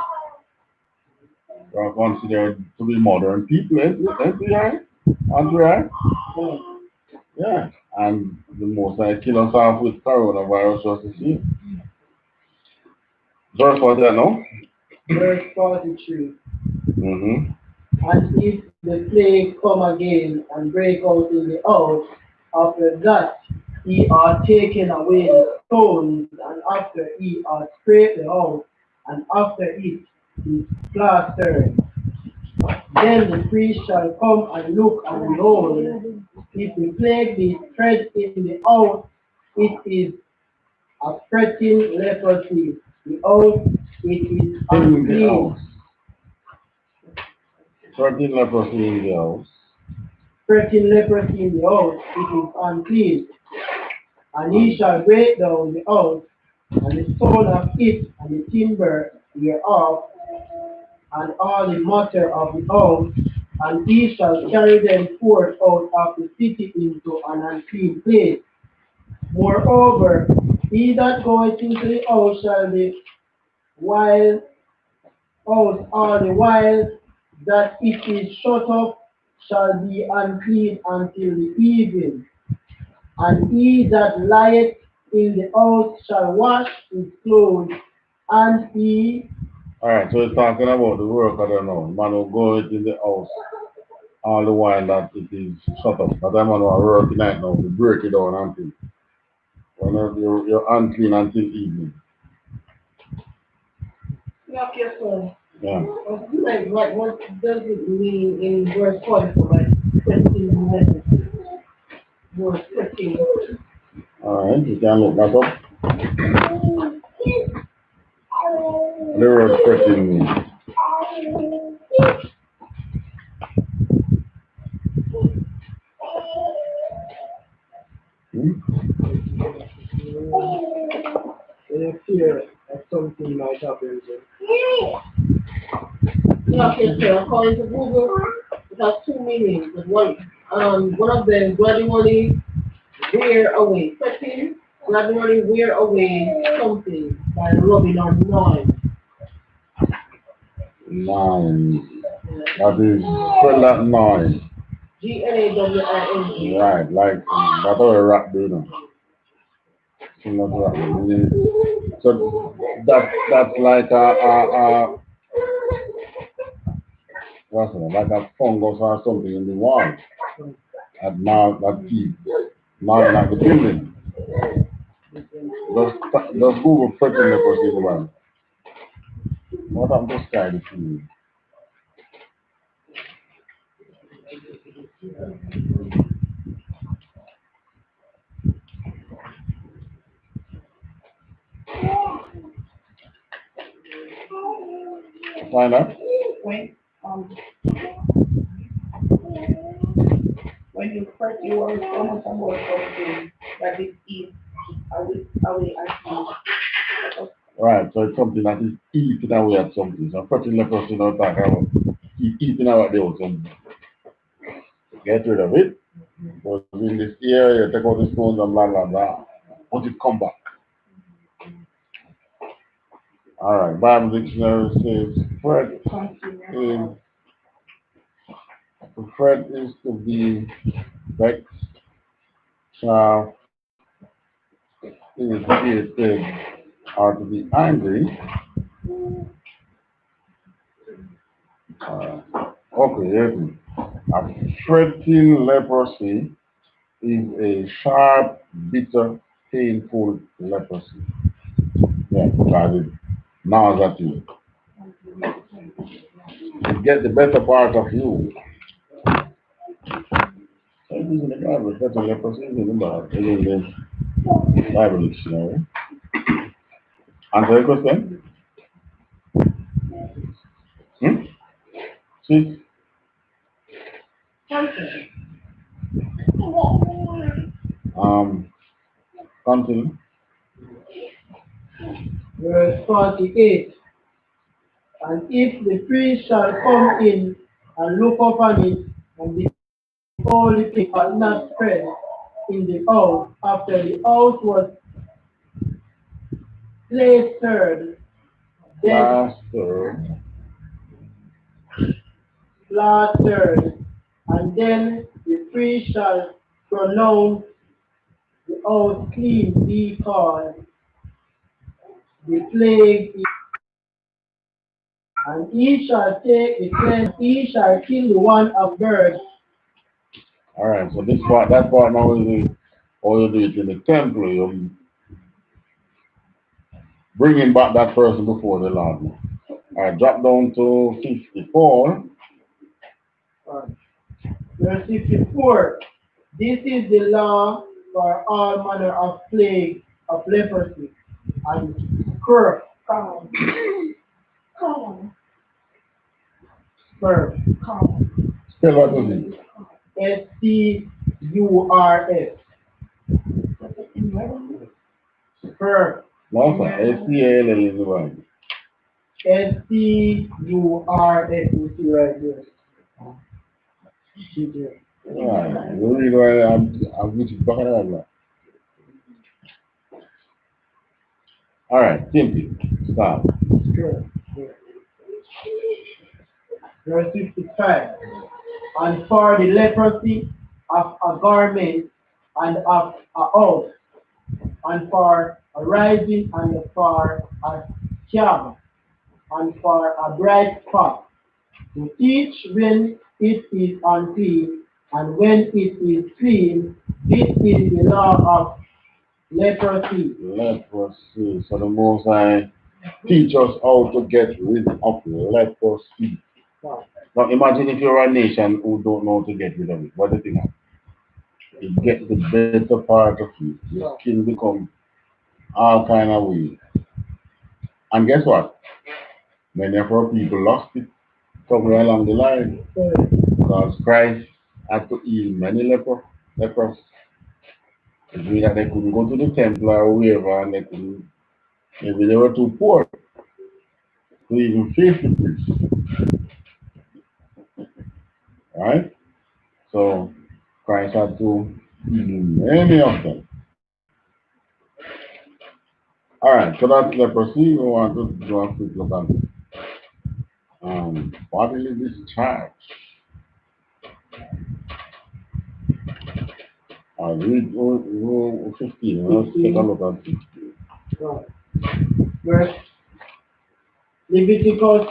[SPEAKER 1] they are considered to be modern people, aren't we? Aren't we? Yeah. And the most I kill us off with coronavirus just to see. Verse what that now?
[SPEAKER 3] Verse 43.
[SPEAKER 1] Mm-hmm.
[SPEAKER 3] And if the plague come again and break out in the house, after that he are taken away the stones, and after he are scraped the house, and after it is plastered. Then the priest shall come and look, and behold, if the plague be spread in the house, it is a spreading leprosy. The house, it is unclean.
[SPEAKER 1] 13 leprosy in the house.
[SPEAKER 3] Spreading leprosy in the house, it is unclean. And he shall break down the house, and the stone of it, and the timber thereof, and all the mortar of the house, and he shall carry them forth out of the city into an unclean place. Moreover, he that goeth into the house shall be wild out all the while that it is shut up shall be unclean until the evening. And he that lieth in the house shall wash his clothes, and he...
[SPEAKER 1] Alright, so it's talking about the work, I don't know. Man will go in the house all the while that it is shut up. But that man will work tonight now to break it down until you're unclean until evening.
[SPEAKER 4] Okay, so
[SPEAKER 1] Yeah.
[SPEAKER 4] like what does it mean in verse 44, like 13 messages? Verse 13.
[SPEAKER 1] Alright, you can look that up. The word 13 means.
[SPEAKER 3] Here, something might happen.
[SPEAKER 1] Okay, so according to Google, it has two meanings. One of them gradually wear away something, gradually wear away something by rubbing or gnawing.
[SPEAKER 5] Nine. That is spell that nine.
[SPEAKER 1] GNAWING.
[SPEAKER 5] Right, like that's how a rat do now. Similar to rat. So that's like a what's it, like a fungus or something in the wall. That keep gnawing at the building. Does Google pretend leprosy the one? What I'm just trying to see. Find out?
[SPEAKER 4] When, um, when you first you were so much about something that is eat away and eat.
[SPEAKER 5] Right, so it's something that is eating away at something. So pretty leprosy not talk about keep eating away there something. Get rid of it. But in this area, take out the stones and blah blah blah. But it come back. Alright, Bible dictionary says fret is to be vexed, chaff, irritated, or to be angry. Okay, here's me. A fretting leprosy is a sharp, bitter, painful leprosy. Yeah, because it gnaws at you. It gets the better part of you. So it is in the Bible, fretting leprosy is in the Bible. It is in the Bible dictionary. Answer the question? Hmm? See? Continue.
[SPEAKER 3] Verse 48. And if the priest shall come in and look upon it, and the holy thing had not spread in the house, after the house was plastered, then plastered, and then the priest shall pronounce the house clean, because the plague is, and he shall take the cleanse, he shall kill the one of birds.
[SPEAKER 5] Alright, so that part now is how you do it in the temple. You bringing back that person before the Lord. I drop down to 54.
[SPEAKER 3] Verse 54. This is the law for all manner of plague of leprosy and scurf, scurf,
[SPEAKER 5] Spell what was it?
[SPEAKER 3] SCURF, scurf,
[SPEAKER 5] No, sir. S-C-A-L-L is the one.
[SPEAKER 3] SCURF, you see right there. See there.
[SPEAKER 5] Right. You read why I'm with you back at that. Alright, simple. Stop.
[SPEAKER 3] Scurf. Verse 55. And for the leprosy of a garment and of a house, and for a rising and for a scab, and for a bright spot, to teach when it is unclean, and when it is clean. This is the law of leprosy.
[SPEAKER 5] Leprosy. So the Most High teach us how to get rid of leprosy. Now imagine if you're a nation who don't know how to get rid of it. What do you think? It gets the better part of you. Your skin become all kind of ways. And guess what? Many of our people lost it somewhere along the line. Because Christ had to heal many lepers. It means that they couldn't go to the temple or wherever and they couldn't Maybe they were too poor to even face the priest. Right? So Christ had to heal many of them. All right, so that's leprosy. We want to do a quick look at bodily discharge. Read 15. Let's take a look at 15.
[SPEAKER 3] Right. Verse Leviticus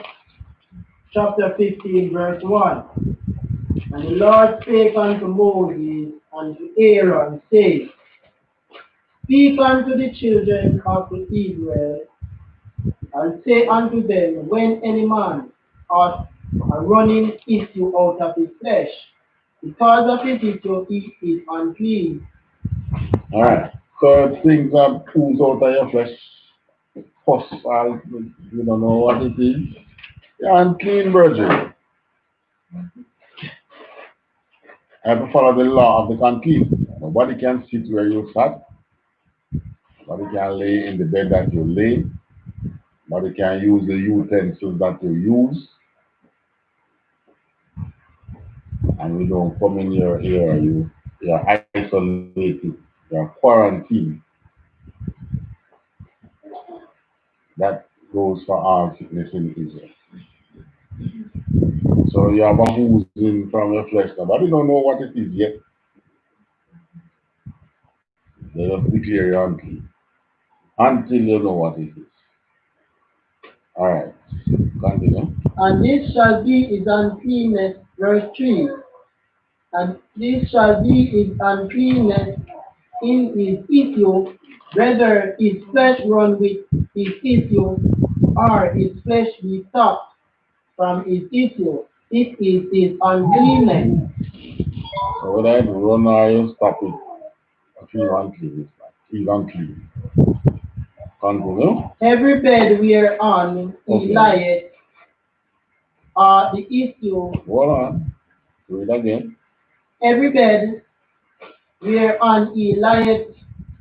[SPEAKER 3] chapter 15, verse 1. And the Lord spake unto Moses and to Aaron, saying, Speak unto the children of Israel, and say unto them, when any man hath a running issue out of his flesh, because of his issue he is unclean.
[SPEAKER 5] All right. So things that ooze out of your flesh, pus, you don't know what it is. You're unclean, virgin. I have to follow the law of the unclean. Nobody can sit where you sat. Nobody can lay in the bed that you lay. Nobody can use the utensils that you use. And we don't come in your ear. You're isolated. You're quarantined. That goes for all sickness in Israel. So you have a oozing from your flesh. Nobody don't know what it is yet. They just declare you unclean until you know what it is. All right, continue.
[SPEAKER 3] And this shall be his uncleanness, verse 3. And this shall be his uncleanness in his issue, whether his flesh run with his issue, or his flesh be stopped from his issue. It is his uncleanness.
[SPEAKER 5] So whether it run or you stop it, I feel unclean. It's like feel unclean. Continue.
[SPEAKER 3] Every bed whereon he lieth, the issue.
[SPEAKER 5] Hold on. Do it again.
[SPEAKER 3] Every bed whereon he lieth,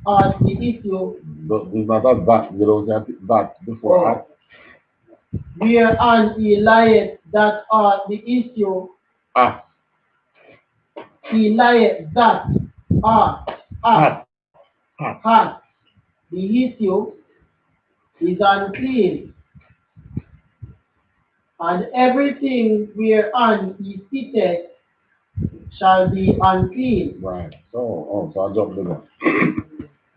[SPEAKER 3] the issue.
[SPEAKER 5] There's not a that. You don't have that before that.
[SPEAKER 3] Whereon he lieth, that are the issue.
[SPEAKER 5] Ah.
[SPEAKER 3] He lieth, that are hat. The issue is unclean, and everything whereon he sitteth shall be unclean.
[SPEAKER 5] Right. So I jumped the gun.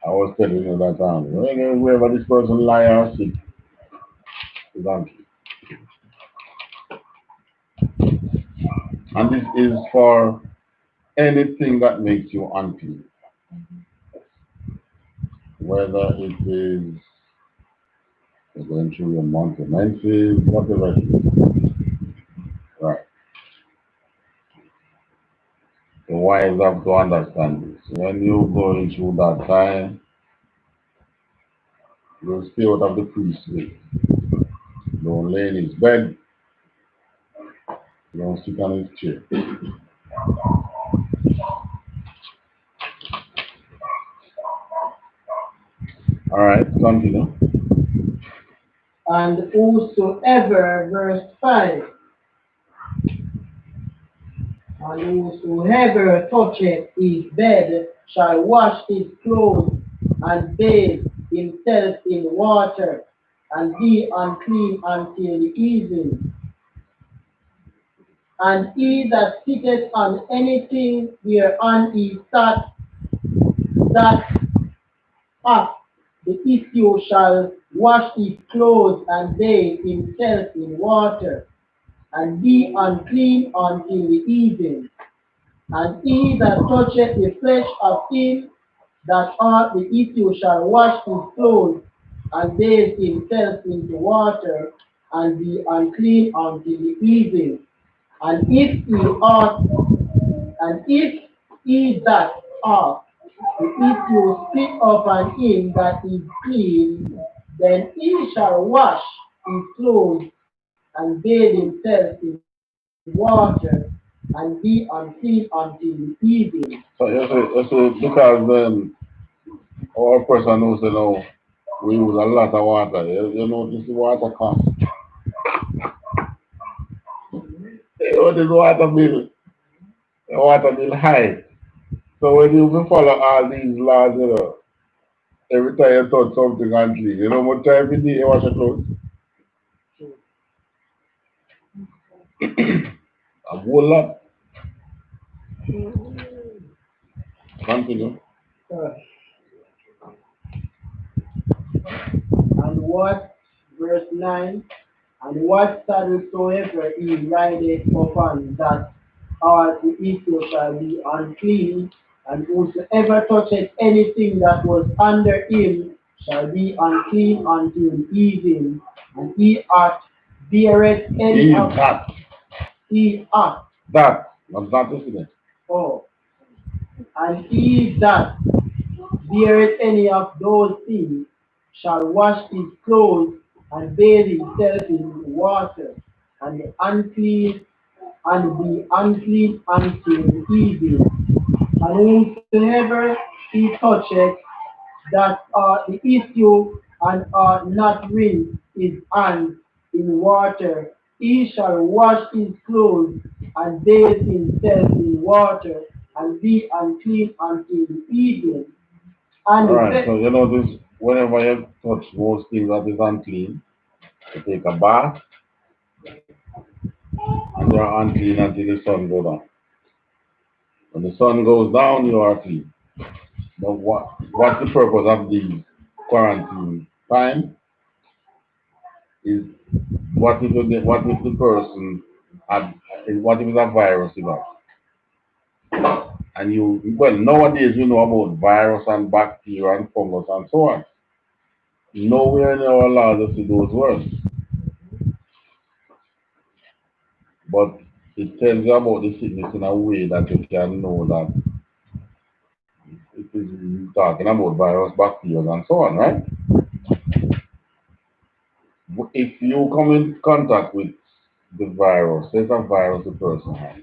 [SPEAKER 5] I was telling you that wherever this person lie or sit is unclean. And this is for anything that makes you unclean. Whether it is you're going through your monthly menses, whatever it is. Right. The wives have to understand this. When you're going through that time, you'll stay out of the priest's way. Don't lay in his bed. Don't sit on his chair. All right, continue.
[SPEAKER 3] And whosoever, verse 5, and whosoever toucheth his bed shall wash his clothes and bathe himself in water, and be unclean until the evening. And he that sitteth on anything whereon he sat, that hath the issue shall wash his clothes and bathe himself in water, and be unclean until the evening. And he that toucheth the flesh of him that hath the issue shall wash his clothes and bathe himself into water, and be unclean until the evening. And if he that hath the issue spit upon him that is clean, then he shall wash his clothes and bathe himself in water, and be unclean until the evening.
[SPEAKER 5] So because our person knows to know we use a lot of water. You notice the water cost. You notice the water bill high. So when you follow all these laws, you know, every time you touch something and clean, you know how much time you need to wash your clothes? A whole lot. Continue.
[SPEAKER 3] And what, verse 9, and whatsoever he rideth upon, that all the issue shall be unclean, and whosoever toucheth anything that was under him shall be unclean until evening, and he hath beareth any of he hath.
[SPEAKER 5] That, not isn't it?
[SPEAKER 3] Oh, and he that beareth any of those things shall wash his clothes and bathe himself in water, and the unclean and be unclean until evening. And whosoever he toucheth that the issue and not rinse his hands in water, he shall wash his clothes and bathe himself in water, and be unclean until the evening. And
[SPEAKER 5] alright, so you notice whenever you touch most things that is unclean, you take a bath and you're unclean until the sun goes down. When the sun goes down, you are clean. But what's the purpose of the quarantine time? Is what if the person had, what if it's a virus about? And well, nowadays you know about virus and bacteria and fungus and so on. Nowhere in our laws to see those words. But it tells you about the sickness in a way that you can know that it is talking about virus, bacteria, and so on, right? If you come in contact with the virus, there's a virus the person has,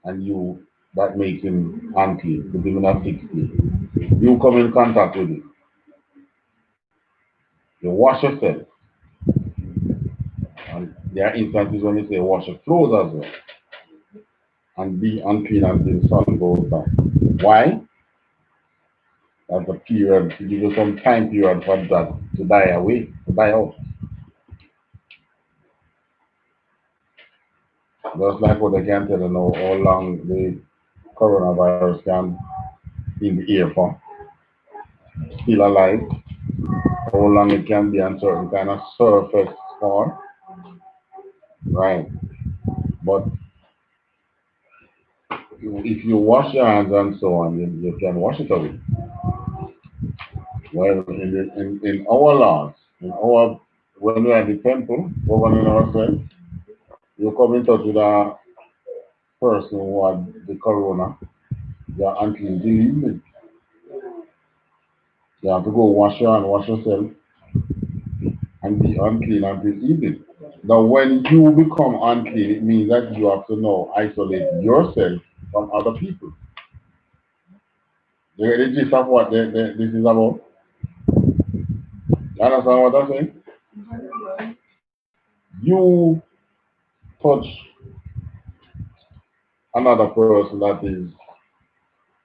[SPEAKER 5] and that makes him unclean, put him in a sick state. You come in contact with it. You wash yourself. And there are instances when you say wash your clothes as well. And be unclean until the sun goes down. Why? That's a period to give you some time period for that to die away, to die out. Just like what they can tell you now how long the coronavirus can in the air for, still alive, how long it can be on certain kind of surface for, right? But if you wash your hands and so on, you can wash it away. Well, in our laws, when we are at the temple, governing ourselves, you come in touch with a person who had the corona, you are unclean till evening. You have to go wash your hand, wash yourself, and be unclean until evening. Now, when you become unclean, it means that you have to now isolate yourself from other people. You get the gist of what this is about? You understand what I'm saying? You touch another person that is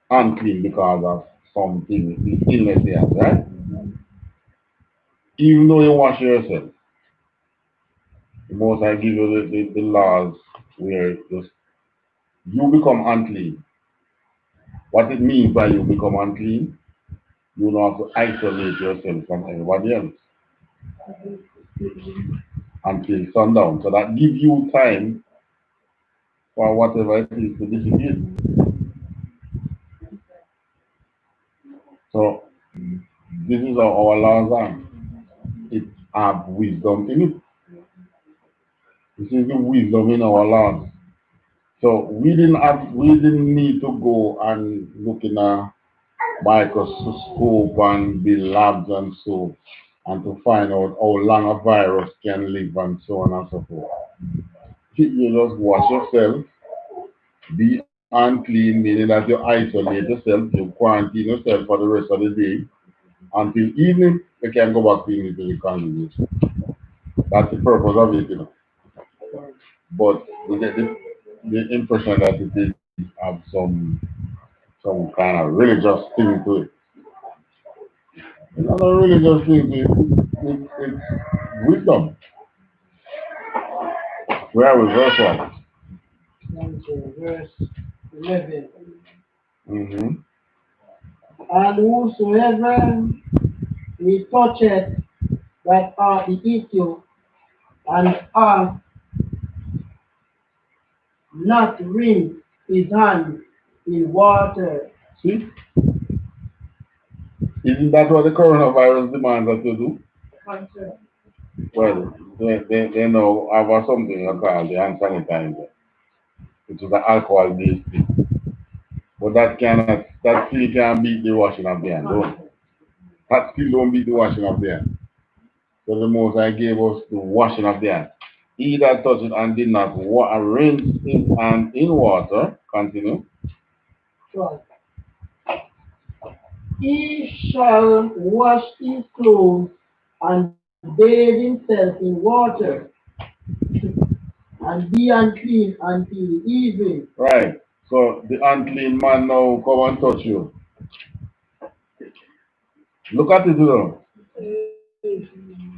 [SPEAKER 5] unclean because of something, the illness they have, right? Even though you wash yourself, the most I give you the laws where you become unclean. What it means by you become unclean, you don't have to isolate yourself from everybody else until sundown. So that gives you time for whatever it is to disappear. So this is how our laws are. It have wisdom in it. This is the wisdom in our laws. So we didn't need to go and look in a microscope and build labs and so and to find out how long a virus can live and so on and so forth. You just wash yourself, be unclean, meaning that you isolate yourself, you quarantine yourself for the rest of the day, until evening, they can go back to the congregation. That's the purpose of it, you know. But we get the impression that it is have some kind of religious thing to it. It's not a religious thing, it's wisdom. Where was verse 1?
[SPEAKER 3] Verse 11.
[SPEAKER 5] Mm-hmm.
[SPEAKER 3] And whosoever he toucheth that are the issue and are not rinse his hand in water.
[SPEAKER 5] See? Isn't that what the coronavirus demands us to do? Well, they now have something called the hand sanitizer, which is an alcohol-based thing. But that still can't beat the washing of the hand, don't it? That still don't beat the washing of the hand. So the Most High gave us the washing of the hand. He that touched it and did not rinse his hand in water, continue.
[SPEAKER 3] Sure. He shall wash his clothes and bathe himself in water and be unclean until the evening.
[SPEAKER 5] Right. So the unclean man now come and touch you. Look at it, you know.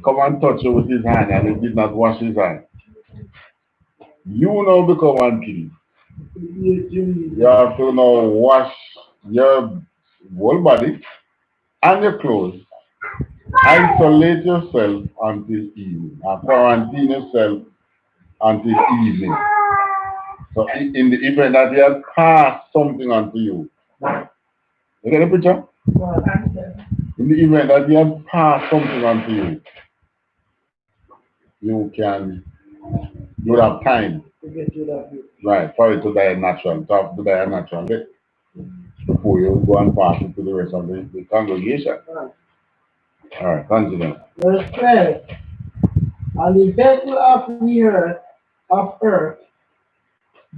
[SPEAKER 5] Come and touch you with his hand and he did not wash his hand. You now become unclean. You have to now wash your whole body and your clothes. Isolate yourself until evening. Quarantine yourself until evening. So in the event that he has passed something onto you. You get the picture? In the event that he has passed something onto you, you would have time. Right, for it to die natural, to die natural death before you go and pass it to the rest of the congregation. Alright, continue.
[SPEAKER 3] Verse 12. And the vessel of the earth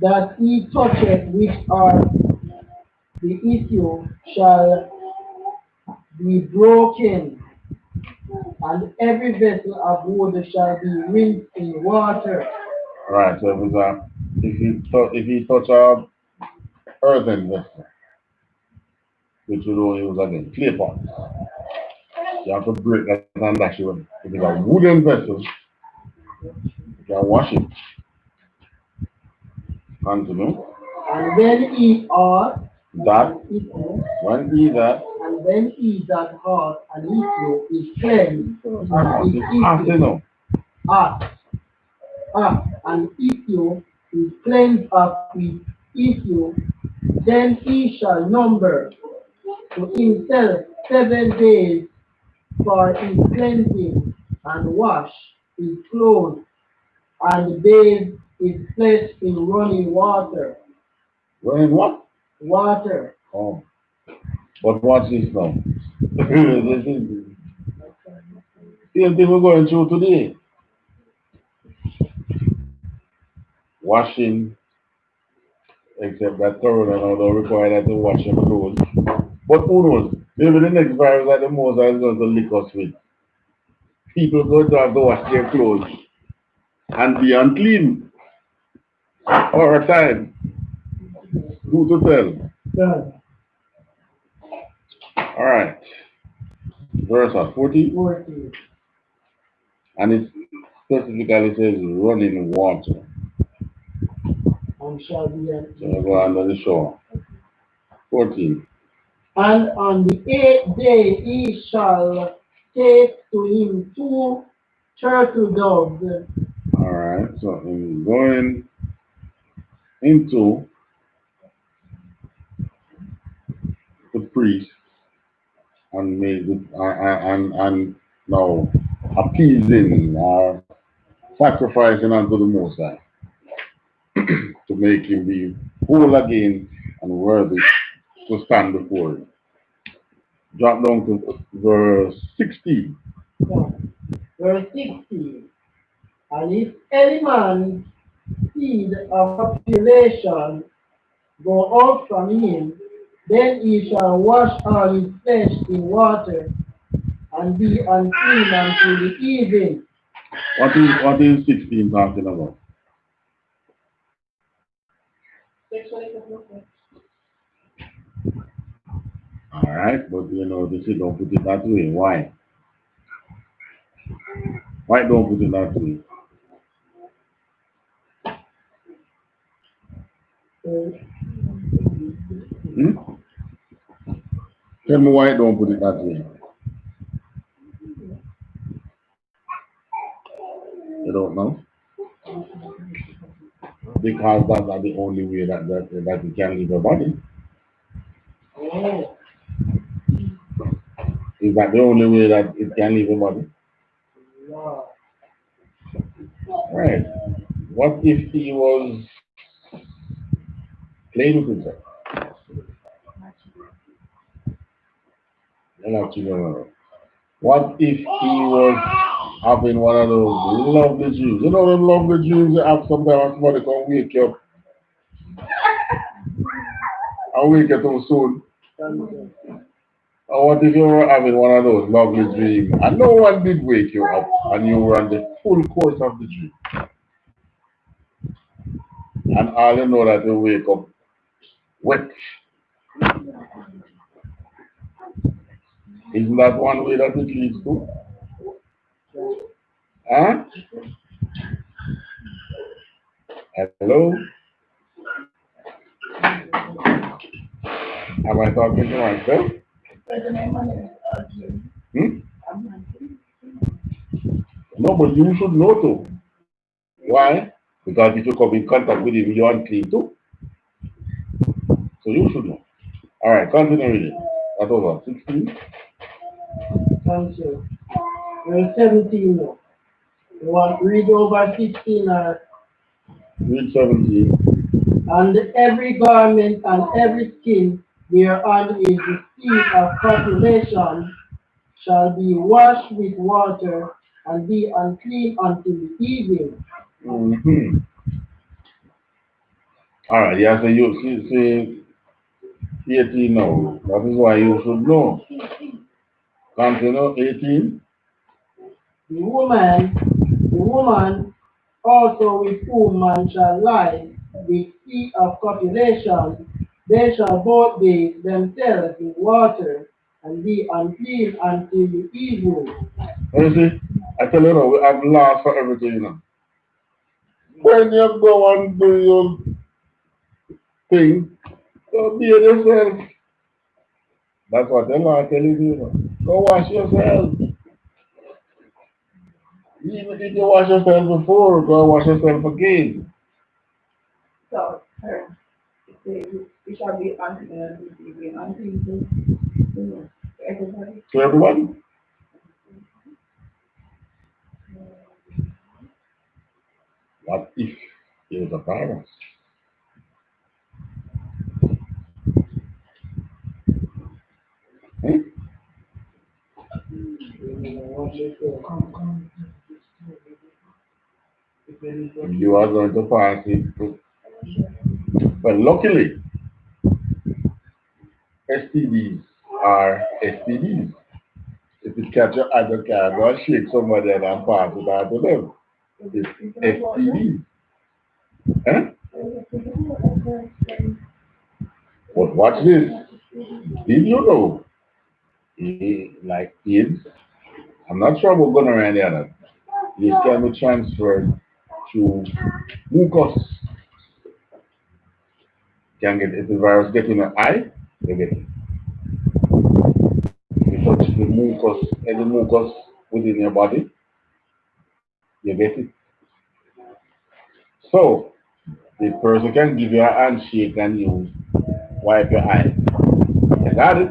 [SPEAKER 3] that he toucheth, which are the issue, shall be broken, and every vessel of wood shall be rinsed in water.
[SPEAKER 5] Right, so it was if you touch a earthen vessel, which you don't use again, clay pot, you have to break that and dash it with. If it's a wooden vessel, you can wash it. Continue.
[SPEAKER 3] And when he ought
[SPEAKER 5] That, when he that,
[SPEAKER 3] and when he that ought an issue is cleansed, and his issue and issue is cleansed of his issue, then he shall number to himself 7 days for his cleansing, and wash his clothes, and bathe his flesh in running water.
[SPEAKER 5] running what?
[SPEAKER 3] Water.
[SPEAKER 5] Oh. But watch this now. This is the same thing we're going through today. Washing, except that corona now don't require that to wash your clothes. But who knows? Maybe the next virus that the most is going to lick us with. People going to have to wash their clothes and be unclean all the time. Who to tell?
[SPEAKER 3] Done.
[SPEAKER 5] Alright. Verse 40.
[SPEAKER 3] 40.
[SPEAKER 5] And it specifically says running water.
[SPEAKER 3] And shall be
[SPEAKER 5] So we go under the shore. 14.
[SPEAKER 3] And on the 8th day he shall take to him 2 turtle doves.
[SPEAKER 5] Alright, so in going into the priest and made it and now appeasing or sacrificing unto the Most High to make him be whole again and worthy to stand before him. Drop down to verse 16.
[SPEAKER 3] Verse 16. And if any man seed of population go out from him, then he shall wash all his flesh in water, and be unclean until the evening.
[SPEAKER 5] What is 16 talking about? Alright, but you know, they say don't put it that way. Why? Why don't put it that way? Hmm? Tell me why don't put it that way. You don't know? Because that's not the only way that you can leave your body.
[SPEAKER 3] Oh.
[SPEAKER 5] Is that the only way that it can leave your body?
[SPEAKER 3] Yeah.
[SPEAKER 5] Right. What if he was playing with himself? You're not children. What if he was having one of those lovely dreams? You know them lovely dreams you have sometimes somebody can wake you up and wake you too soon? Or what if you were having one of those lovely dreams and no one did wake you up and you were on the full course of the dream? And all you know that you wake up wet. Isn't that one way that it leads to? Huh? Hello? Am I talking to myself? Hmm? No, but you should know too. Why? Because if you come in contact with him, you're unclean too. So you should know. Alright, continue reading. That was what, 16?
[SPEAKER 3] Thank you. We're 17 now. You want to read over 16 or?
[SPEAKER 5] Read 17.
[SPEAKER 3] And every garment and every skin whereon is the seed of copulation shall be washed with water and be unclean until the evening.
[SPEAKER 5] Mm-hmm. Alright, yeah, so you see 18 now. That is why you should know. Continue 18.
[SPEAKER 3] The woman also with whom man shall lie with seed of copulation, they shall both bathe themselves in water and be unclean until the evening.
[SPEAKER 5] You see, I tell you now, we have laws for everything, you know. When you go and do your thing, go be yourself. That's what the law telling you, you know. Go wash yourself. Even if you wash yourself before, go wash yourself again.
[SPEAKER 4] So, it shall be unclean to everybody.
[SPEAKER 5] To everybody. What if it was a virus? Hmm? You are going to pass it to. But luckily, STDs are STDs. If it catch your other car, go and shake somebody and pass it on to them. It's STDs. Huh? But watch this. Did you know? Like kids, I'm not sure about gonorrhea and the other. It can be transferred to mucus. Can get if the virus get in the eye, you get it. You touch the mucus, any mucus within your body, you get it. So the person can give you a handshake and you wipe your eye. You got it?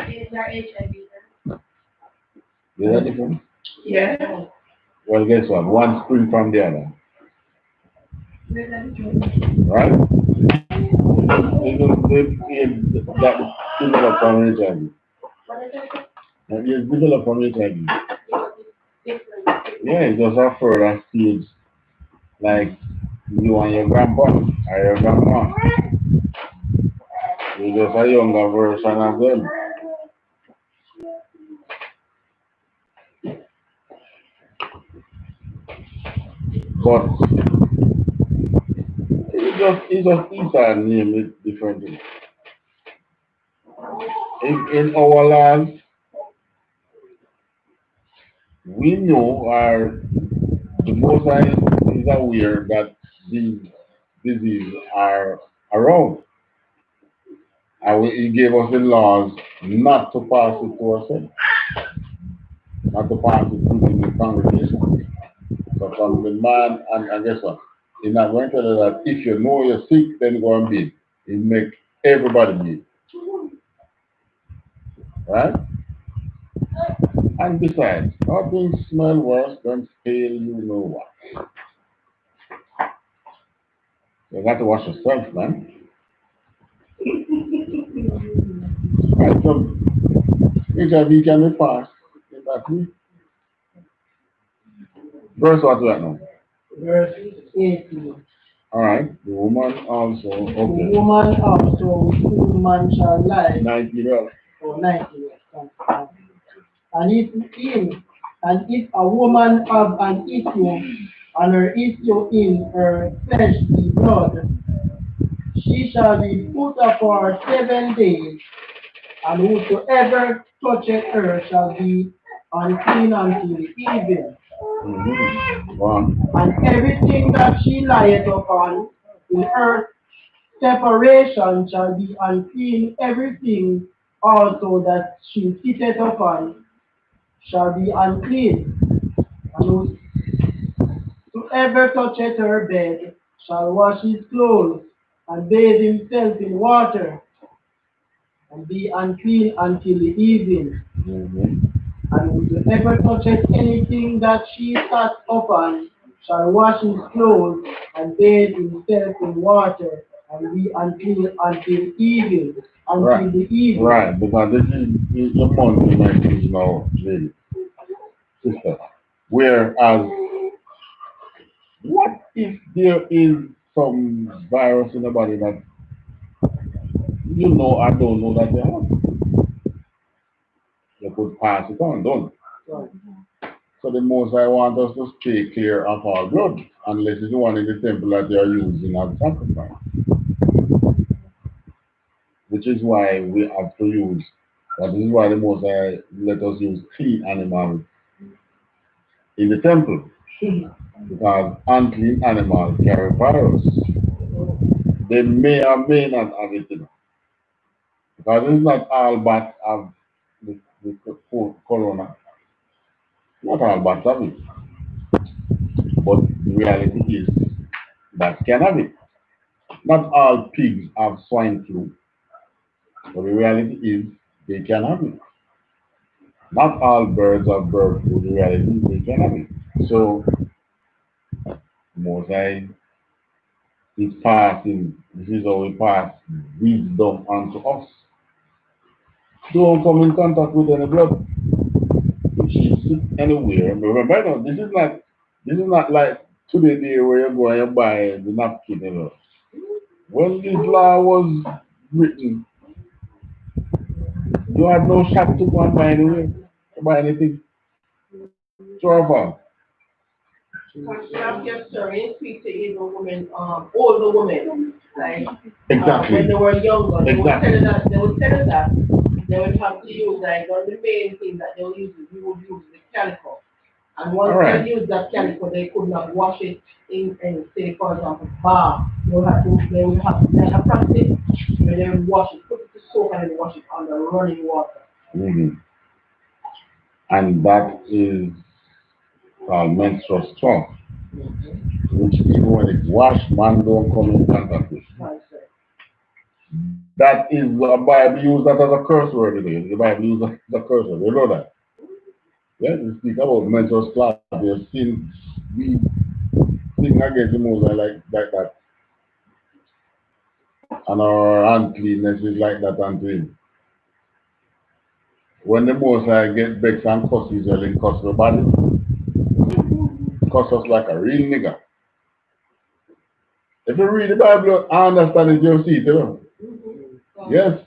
[SPEAKER 1] Is there HIV?
[SPEAKER 5] Is that different?
[SPEAKER 4] Yeah.
[SPEAKER 5] Well, guess what? One spring from the other. Right? That develop from HIV. And it's developed from HIV. Yeah, it was a further stage, like you and your grandpa or your grandma. You're just a younger version of them. But it's just Esau name it differently. In our land, we know the Most High is aware that these diseases are around. And he gave us the laws not to pass it to ourselves, not to pass it within the congregation. So from the man, and guess what? He's not going to tell you that if you know you're sick, then go and be. He make everybody be. Right? And besides, nothing smell worse than stale you know what. You got to wash yourself, man. Right? So HIV can be passed. Exactly. Verse what right now?
[SPEAKER 3] Verse 18.
[SPEAKER 5] Alright. The woman also, okay.
[SPEAKER 3] The woman also with whom man shall lie.
[SPEAKER 5] 90 years.
[SPEAKER 3] Or 90 years. And if a woman have an issue, and her issue in her flesh be blood, she shall be put for 7 days, and whosoever toucheth her shall be unclean until evening. And everything that she lieth upon in her separation shall be unclean. Everything also that she sitteth upon shall be unclean. And whosoever toucheth her bed shall wash his clothes and bathe himself in water and be unclean until the evening. And whosoever toucheth anything that she sat upon shall wash his clothes and bathe himself in water and be unclean until evening. Until the evening.
[SPEAKER 5] Right, because this is the monthly message now, lady, sister. Whereas, what if there is some virus in the body that you know I don't know that they have? You could pass it on, don't you? So the most I want us to stay clear of our blood, unless it's the one in the temple that they are using as sacrifice. Which is why we have to use, that is why the most I let us use clean animals in the temple. Because unclean animals carry virus. They may or may not have it, because it's not all bats have the corona. Not all bats have it. But the reality is bats can have it. Not all pigs have swine flu. But the reality is they can have it. Not all birds have bird flu. The reality is they can have it. So Mosai is passing, this is how we pass wisdom onto us. Don't come in contact with any blood. If she sit anywhere, remember no, this is not like today day where you go and you buy the napkin, you know. When this law was written, you had no shop to go and buy anywhere, to buy anything. Trevor.
[SPEAKER 1] I'm just sorry, speak to even women, older women, like
[SPEAKER 5] Exactly.
[SPEAKER 1] when they were younger, they
[SPEAKER 5] Exactly.
[SPEAKER 1] would tell us that they would have to use like one of the main things that they would use is we would use the calico. And once they use that calico, they could not wash it in say for example bar. They would have practice where they would wash it, put it to soak and then wash it under running water.
[SPEAKER 5] And that is called menstrual straw, which even when it's washed, man don't come in contact with. That is the Bible use that as a curse word today. The Bible use that as a curse word. You know that? Yeah, you speak about menstrual straw. You've seen we sing against the Moses like that. And our uncleanness is like that unto him. When the Moses get vexed and cuss Israel and cuss the body, cuss us like a real nigga. If you read the Bible, I understand it, you'll see it, you know? Yes.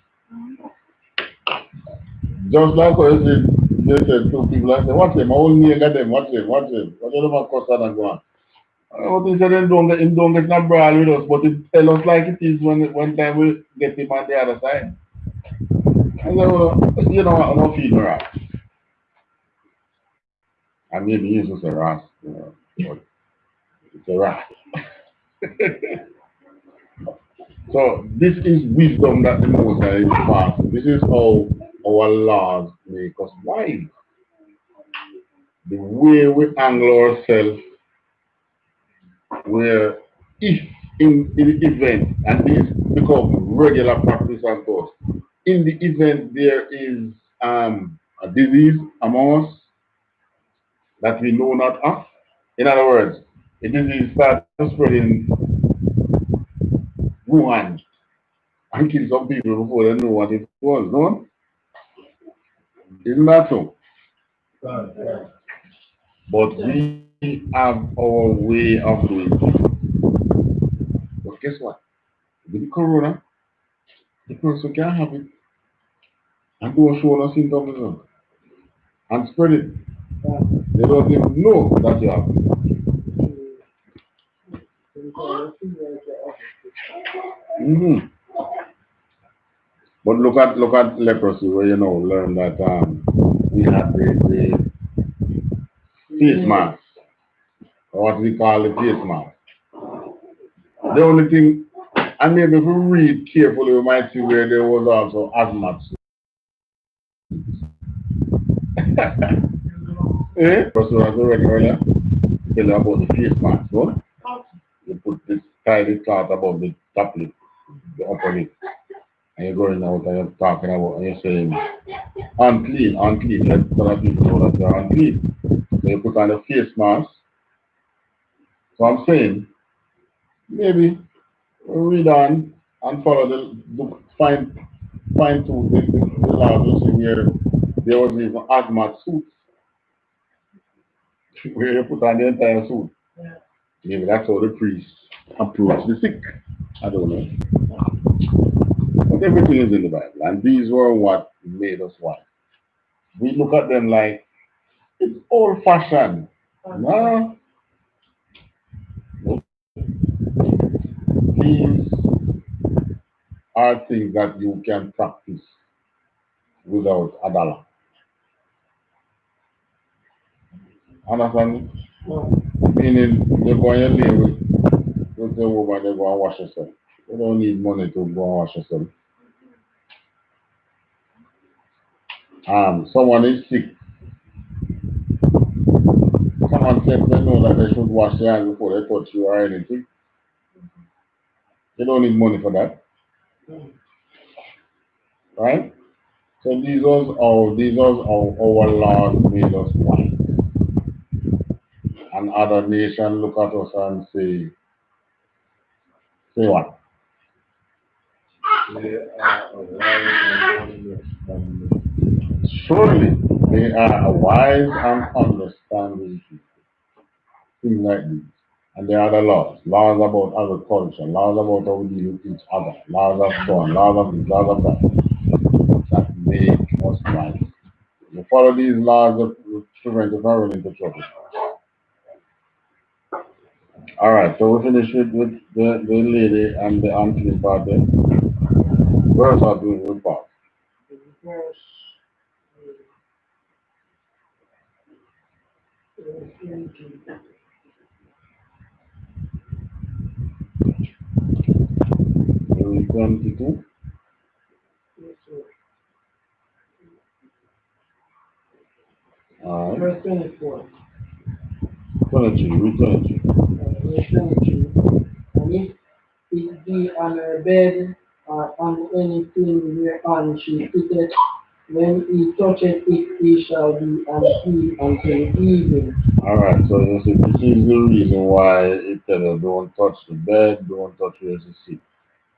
[SPEAKER 5] Just like what you said to people, I say, watch them, I only got them, watch them. What you never cuss and go on. I don't think that him don't get no brawl with us, but it tell us like it is when time we get him on the other side. And so, you know, I don't feel rat. And maybe he used to say rat, you know, but it's a rat. So this is wisdom that the Most High is passing. This is how our laws make us wise. The way we angle ourselves, where if in the event, and this become regular practice and course, in the event there is a disease among us that we know not of, in other words, a disease starts spreading Wuhan and kill some people before they know what it was, no? Isn't that so? But we have our way of doing it. But guess what? With the corona, the person can have it and go show no symptoms and spread it. They don't even know that you have it. But look at leprosy, where you know learn that we have the face mask, or what we call the face mask. The only thing, and maybe if we read carefully, we might see where there was also asthma. Eh? First one, I already earlier, tell you about the face mask, no? You put this tiny cloth above the top lip, the upper lip, and you're going out and you're talking about, and you're saying, unclean, unclean. Let other people know that you're unclean. So you put on a face mask. So I'm saying, maybe read on and follow the fine tune the laws you see where there was even asthma suit where you put on the entire suit. Yeah. Maybe that's how the priest approach the sick. I don't know. But everything is in the Bible, and these were what made us wise. We look at them like it's old fashioned. No. These are things that you can practice without a dollar. Understand? Meaning you're going to live with the woman, they go and wash yourself. You don't need money to go and wash yourself. Someone is sick. Someone said they know that they should wash their hands before they touch you or anything. They don't need money for that. Right? So these are our laws made us wise. And other nations look at us and say what?
[SPEAKER 2] They are wise and understanding.
[SPEAKER 5] Surely they are wise and understanding people. Things like this. And there are the laws. Laws about agriculture, laws about how we deal with each other, laws of so on, laws of this, laws of that. That make us wise. You follow these laws that prevent you from running into trouble. Alright, so we finish with the lady and the unclean part there. Verse or do part?
[SPEAKER 3] Verse
[SPEAKER 5] 22. Alright.
[SPEAKER 3] Verse 24.
[SPEAKER 5] 23, read 23.
[SPEAKER 3] Verse 22. And if it be on her bed or on anything whereon she sitteth, when he toucheth it, he shall be unclean until evening.
[SPEAKER 5] Alright, so you see, this is the reason why it tells you don't touch the bed, don't touch where you sit.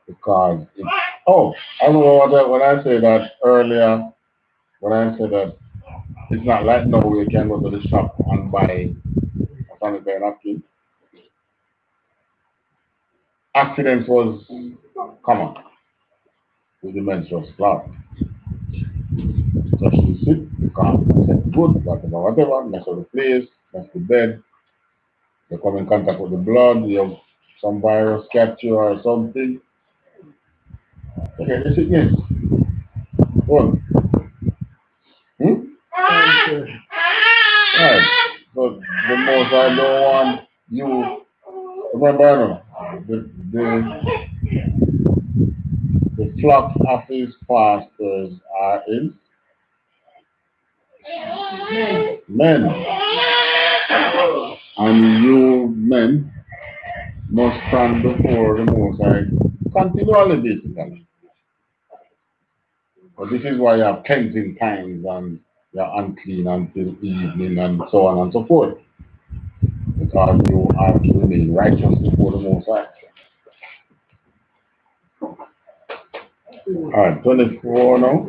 [SPEAKER 5] Because it's, oh, I remember when I said that earlier, when I said that it's not like now we can go to the shop and buy a sanitary napkin. Accidents was common with the menstrual cloth. So she sit, you can't set good, whatever, mess up the place, mess the bed. You come in contact with the blood, you have some virus capture or something. Okay, the sickness. What? Right. But the most I don't want you remember the flock of his pastors are in men. And you men must stand before the Most High continually, basically. But this is why you have cleansing times and you're unclean until evening and so on and so forth. Because you are to remain righteous before the Most High. Alright, 24 now.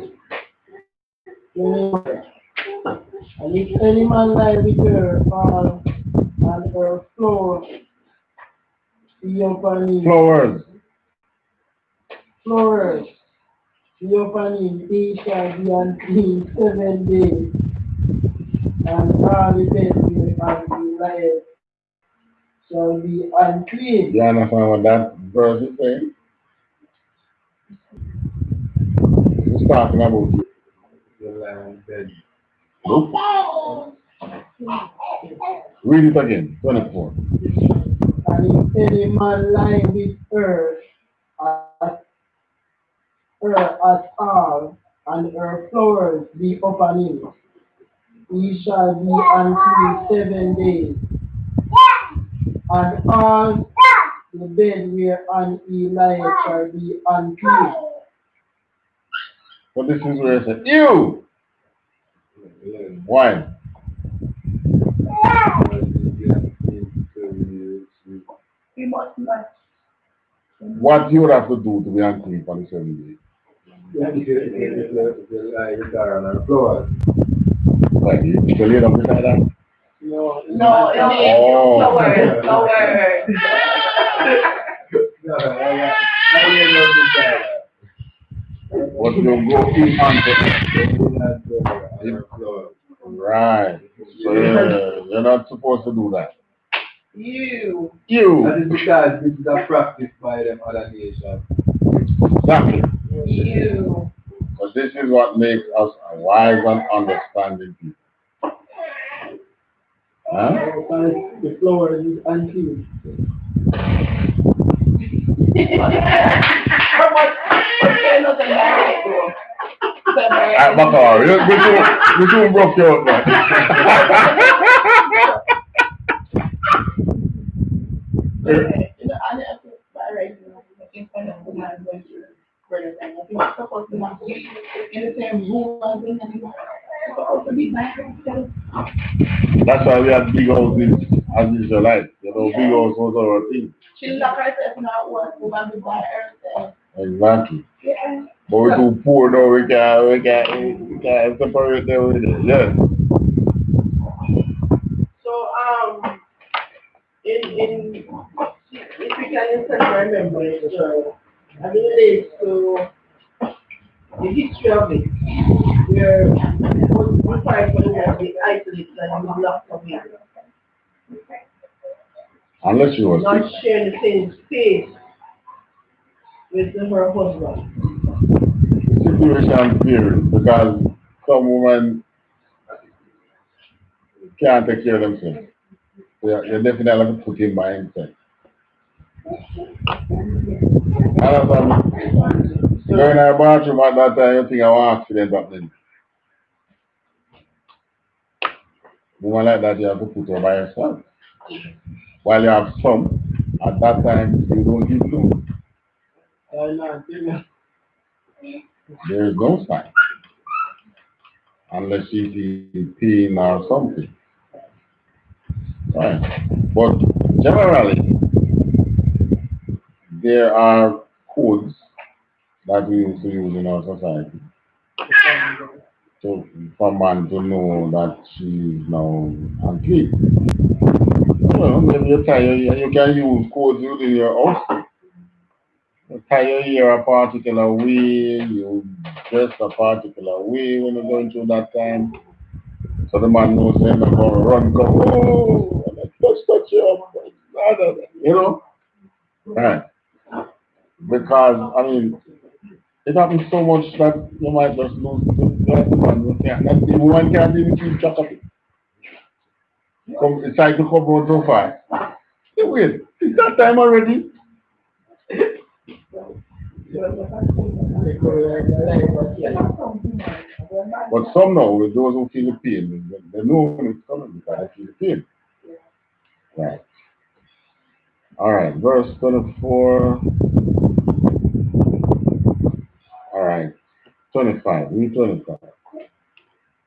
[SPEAKER 3] And if any man lie with her and her floor be upon him, flowers be upon him, he shall be unclean 7 days, and all the bed and the lion shall be unclean.
[SPEAKER 5] You understand what that verse is saying? It's talking about
[SPEAKER 2] The land bed.
[SPEAKER 5] Nope. Read it again, 24.
[SPEAKER 3] And if any man lie with her at all, and her flowers be upon him, he shall be unclean 7 days, and all the bed whereon he lieth shall be unclean.
[SPEAKER 5] But this is where it says, ew! Why?
[SPEAKER 4] We must not.
[SPEAKER 5] What you would have to do to be unclean for the 7 days?
[SPEAKER 2] The lie with her on her floor.
[SPEAKER 5] Like, you lay down beside that?
[SPEAKER 3] No,
[SPEAKER 5] Oh.
[SPEAKER 4] Flowers.
[SPEAKER 2] No, I lay down beside her.
[SPEAKER 5] But you go in onto
[SPEAKER 2] her floor.
[SPEAKER 5] right. So you're not supposed to do that.
[SPEAKER 4] You.
[SPEAKER 2] That is because this is a practice by them other nations.
[SPEAKER 5] Exactly.
[SPEAKER 4] You.
[SPEAKER 5] But this is what makes us a wise and understanding people. Huh?
[SPEAKER 3] The floor is unclean.
[SPEAKER 4] How much? Okay, not a lie.
[SPEAKER 5] Bakar, you too broke you out, man.
[SPEAKER 4] You know, I have to right now, in front of the man going to brother and I think it's supposed to not be in the same room as them anymore. It's supposed to be married.
[SPEAKER 5] That's why we have big houses as Israelite. You know, big houses are our thing.
[SPEAKER 4] She lock herself not work, we want to buy herself.
[SPEAKER 5] Exactly.
[SPEAKER 4] Yeah.
[SPEAKER 5] But we're too poor now, we can't separate them with it. Yeah.
[SPEAKER 4] So, if you can just remember it, so I relate to the history of it, where one part of the world is isolated and you blocked from here.
[SPEAKER 5] Unless you
[SPEAKER 4] Not
[SPEAKER 5] were sick.
[SPEAKER 4] share the same space with her husband.
[SPEAKER 5] Situation varies because some women can't take care of themselves. They definitely have to put in by himself. You go in our bathroom at that time, you think I want accident happening. Woman like that, you have to put her by yourself. While you have some, at that time, you don't give no. There is no sign. Unless she is pain or something. Right. But generally, there are codes that we used to use in our society. So for man to know that she is now unclean. Well, maybe you can use codes within your house. You tie your hair a particular way, you dress a particular way when you're going through that time. So the man knows they're not going to run, go, oh, let's touch you up. You know? Right. Because, I mean, it happens so much that you might just lose the man. The woman can't even keep track of it. It's like to come out so fast. Hey, wait, it's that time already? But some now, with those who feel the pain, they know when it's coming because they feel the pain. Right. Alright, verse 24. Alright, 25. Read 25.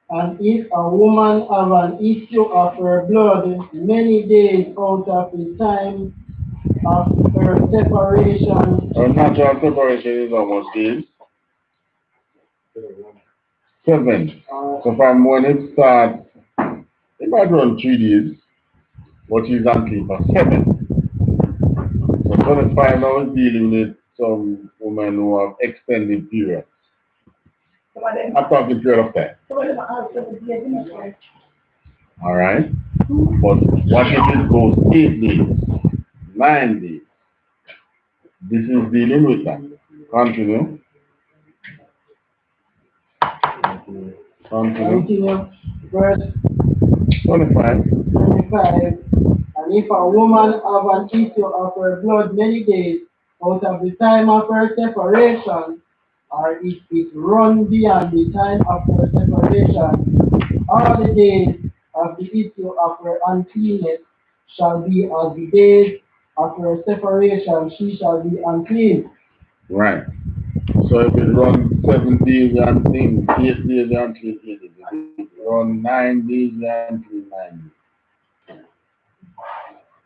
[SPEAKER 3] And if a woman have an issue of her blood many days out of the time of her separation,
[SPEAKER 5] Her natural separation is almost days. 7. So from when it starts, it might run 3 days, but she's unclean for 7. So 25 now is dealing with some women who have extended periods. I'm talking period of time. Alright? But what if it goes 8 days, 9 days? This is dealing with that. Continue.
[SPEAKER 3] continue, verse
[SPEAKER 5] 25.
[SPEAKER 3] 25. And if a woman have an issue of her blood many days out of the time of her separation, or if it run beyond the time of her separation, all the days of the issue of her uncleanness shall be as the days of her separation, she shall be unclean.
[SPEAKER 5] Right. So if it runs 7 days and clean, 8 days and clean, 8 days. If it runs 9 days and clean, 9 days.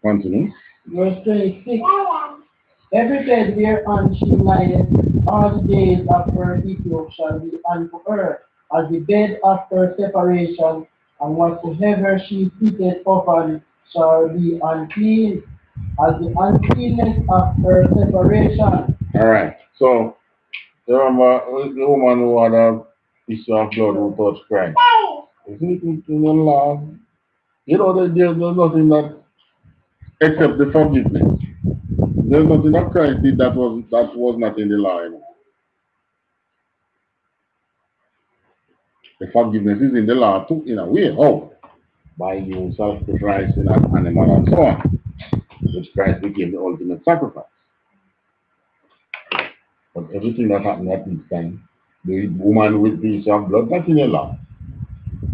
[SPEAKER 5] Continue.
[SPEAKER 3] Verse 26. Every bed whereon she lieth, all the days of her issue shall be unto her as the bed of her separation, and whatsoever she sitteth upon shall be unclean, as the uncleanness of her separation.
[SPEAKER 5] Alright. So remember the woman who had a issue of blood who touched Christ. You see, in the law, you know, there's nothing that except the forgiveness. There's nothing that Christ did that was not in the law. You know. The forgiveness is in the law too, in a way. How? By you sacrificing an animal and so on, which Christ became the ultimate sacrifice. But everything that happened at this time, the woman with the issue of blood, that's in the law.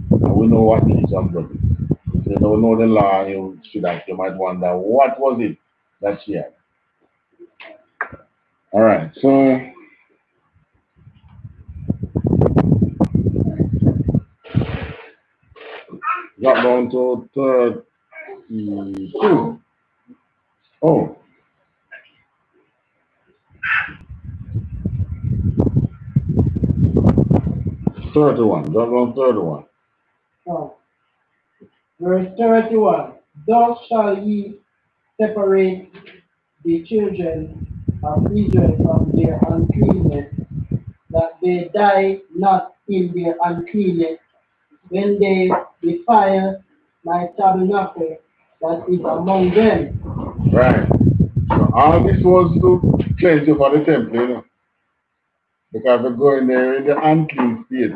[SPEAKER 5] And we know what the issue of blood is. If you don't know the law, you might wonder what was it that she had. Alright, so got down to 32. Oh. 31. Drop down 31.
[SPEAKER 3] Oh. Verse 31. Thus shall ye separate the children of Israel from their uncleanness, that they die not in their uncleanness, when they defile my tabernacle that is among them.
[SPEAKER 5] Right. So all this was to cleanse you for the temple, you know. Because if you go in there in the unclean state,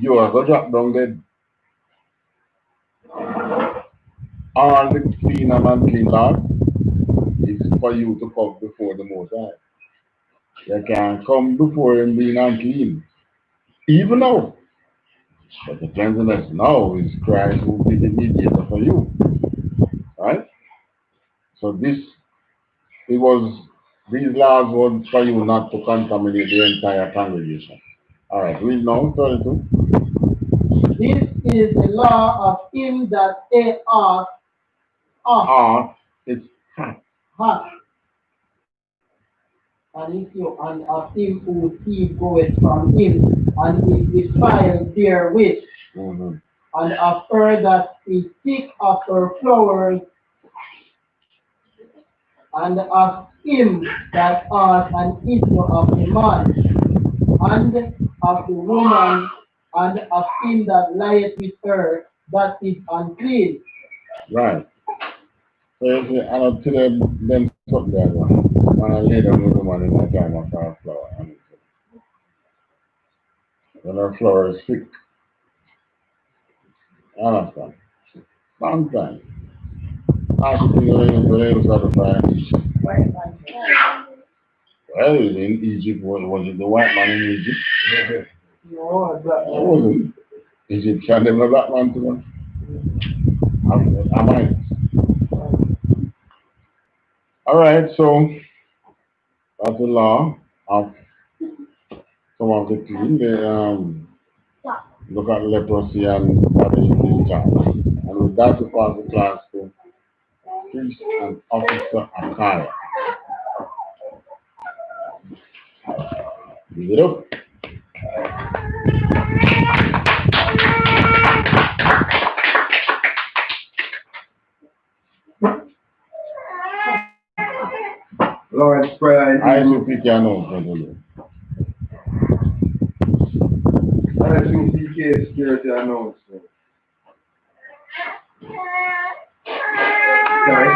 [SPEAKER 5] you are going to drop down dead. All the clean and unclean laws is for you to come before the Most High. You can come before him being unclean. Even now. But the cleanliness now is Christ who be the mediator for you. Right? So these laws were for you not to contaminate the entire congregation. Alright, read now, 32.
[SPEAKER 3] This is the law of him that
[SPEAKER 5] It's
[SPEAKER 3] hath, and if you and of him whose seed goeth from him, and is defiled therewith, and of her that is sick of her flowers, and of him that hath an issue of the man, and of the woman, and of him that lieth with her, that is unclean.
[SPEAKER 5] right. So you see, I don't tell them something there. When I lay down with the man in my time of our flower. And when our flower is sick, I understand. Sometimes. I should think when I was out of fire. Well, in Egypt, was it the white man in Egypt?
[SPEAKER 3] No,
[SPEAKER 5] It wasn't. Egypt can never black man to them. I might. Alright, so that's the law of some of the team. They look at leprosy and bodily discharge. And with that, we pass the class to Priest and Officer Akaya. Give it up.
[SPEAKER 2] Lord's Prayer.
[SPEAKER 5] I.S.U.P.K. announcement.
[SPEAKER 2] I.S.U.P.K. security announcement. Sorry.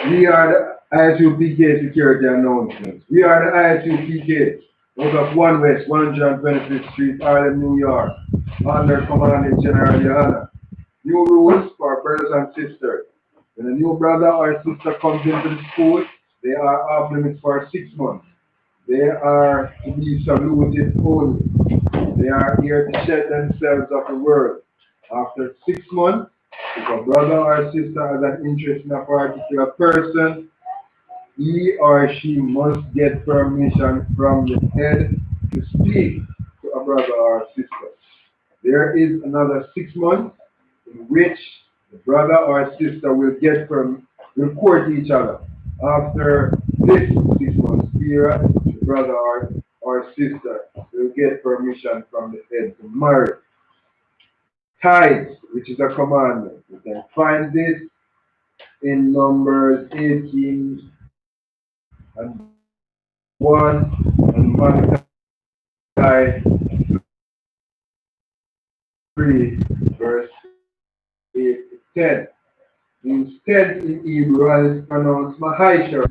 [SPEAKER 2] We are the I.S.U.P.K. security announcements. We are the I.S.U.P.K. out of 1 West 125th Street, Harlem, New York, under Commanding General YAHANNA. New rules for brothers and sisters. When a new brother or sister comes into the school, they are off limits for 6 months. They are to be saluted only. They are here to shed themselves of the world. After 6 months, if a brother or sister has an interest in a particular person, he or she must get permission from the head to speak to a brother or sister. There is another 6 months in which the brother or sister will court each other. After this 6 months period, the brother or sister will get permission from the head to marry. Tithes, which is a commandment. You can find this in Numbers 18 and 1 and Malachi 3, verse 8 to 10. Instead, in Hebrew, it's pronounced Mahaishar.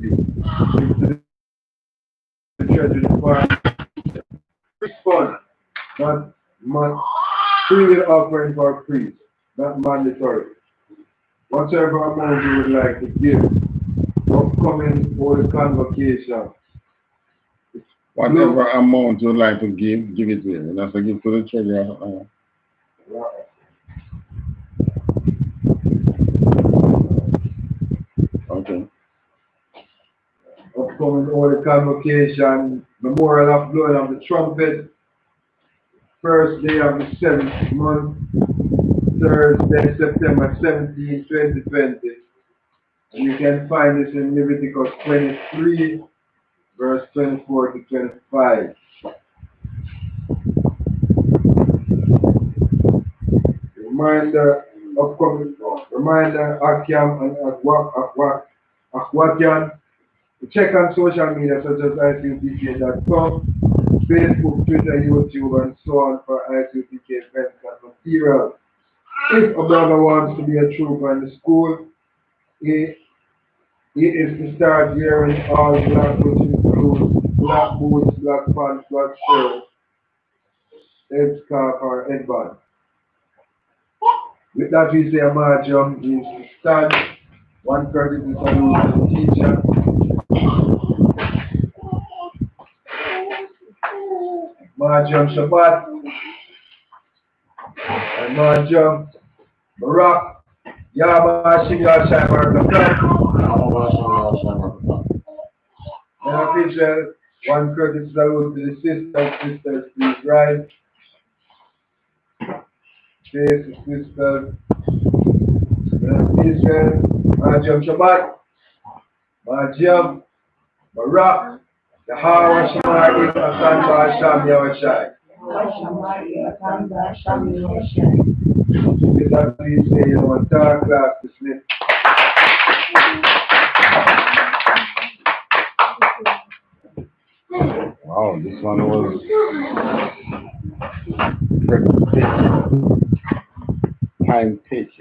[SPEAKER 2] The church requires fund, not free will offering for priests, not mandatory. Whatever amount you would like to give, upcoming Holy Convocation.
[SPEAKER 5] Whatever amount you would like to give it to him. And that's a gift to the treasurer. Okay.
[SPEAKER 2] Upcoming Holy Convocation, Memorial of Blowing of the Trumpet, first day of the 7th month, Thursday, September 17, 2020. And you can find this in Leviticus 23, verse 24 to 25. Reminder, Akiam and Akwatian. To check on social media such as ISUPK.com, Facebook, Twitter, YouTube, and so on for ISUPK events and material. If a brother wants to be a trooper in the school, he is to start wearing all black, which includes black boots, black pants, black shirt, head scarf, or headband. With that, we say a margin is to stand. 1 credit is salute to the teacher. Marjam Shabbat and Marjam Barak Yabashim Yashai and official 1 credit salute to the sisters, please rise. Face the sisters. Israel, Marjam Shabbat, Marjam Barak, Yahweh Shemari, Asanta Hashem Yahweh. With that, please say, entire class dismissed.
[SPEAKER 5] Wow. Oh, this one was time pitch.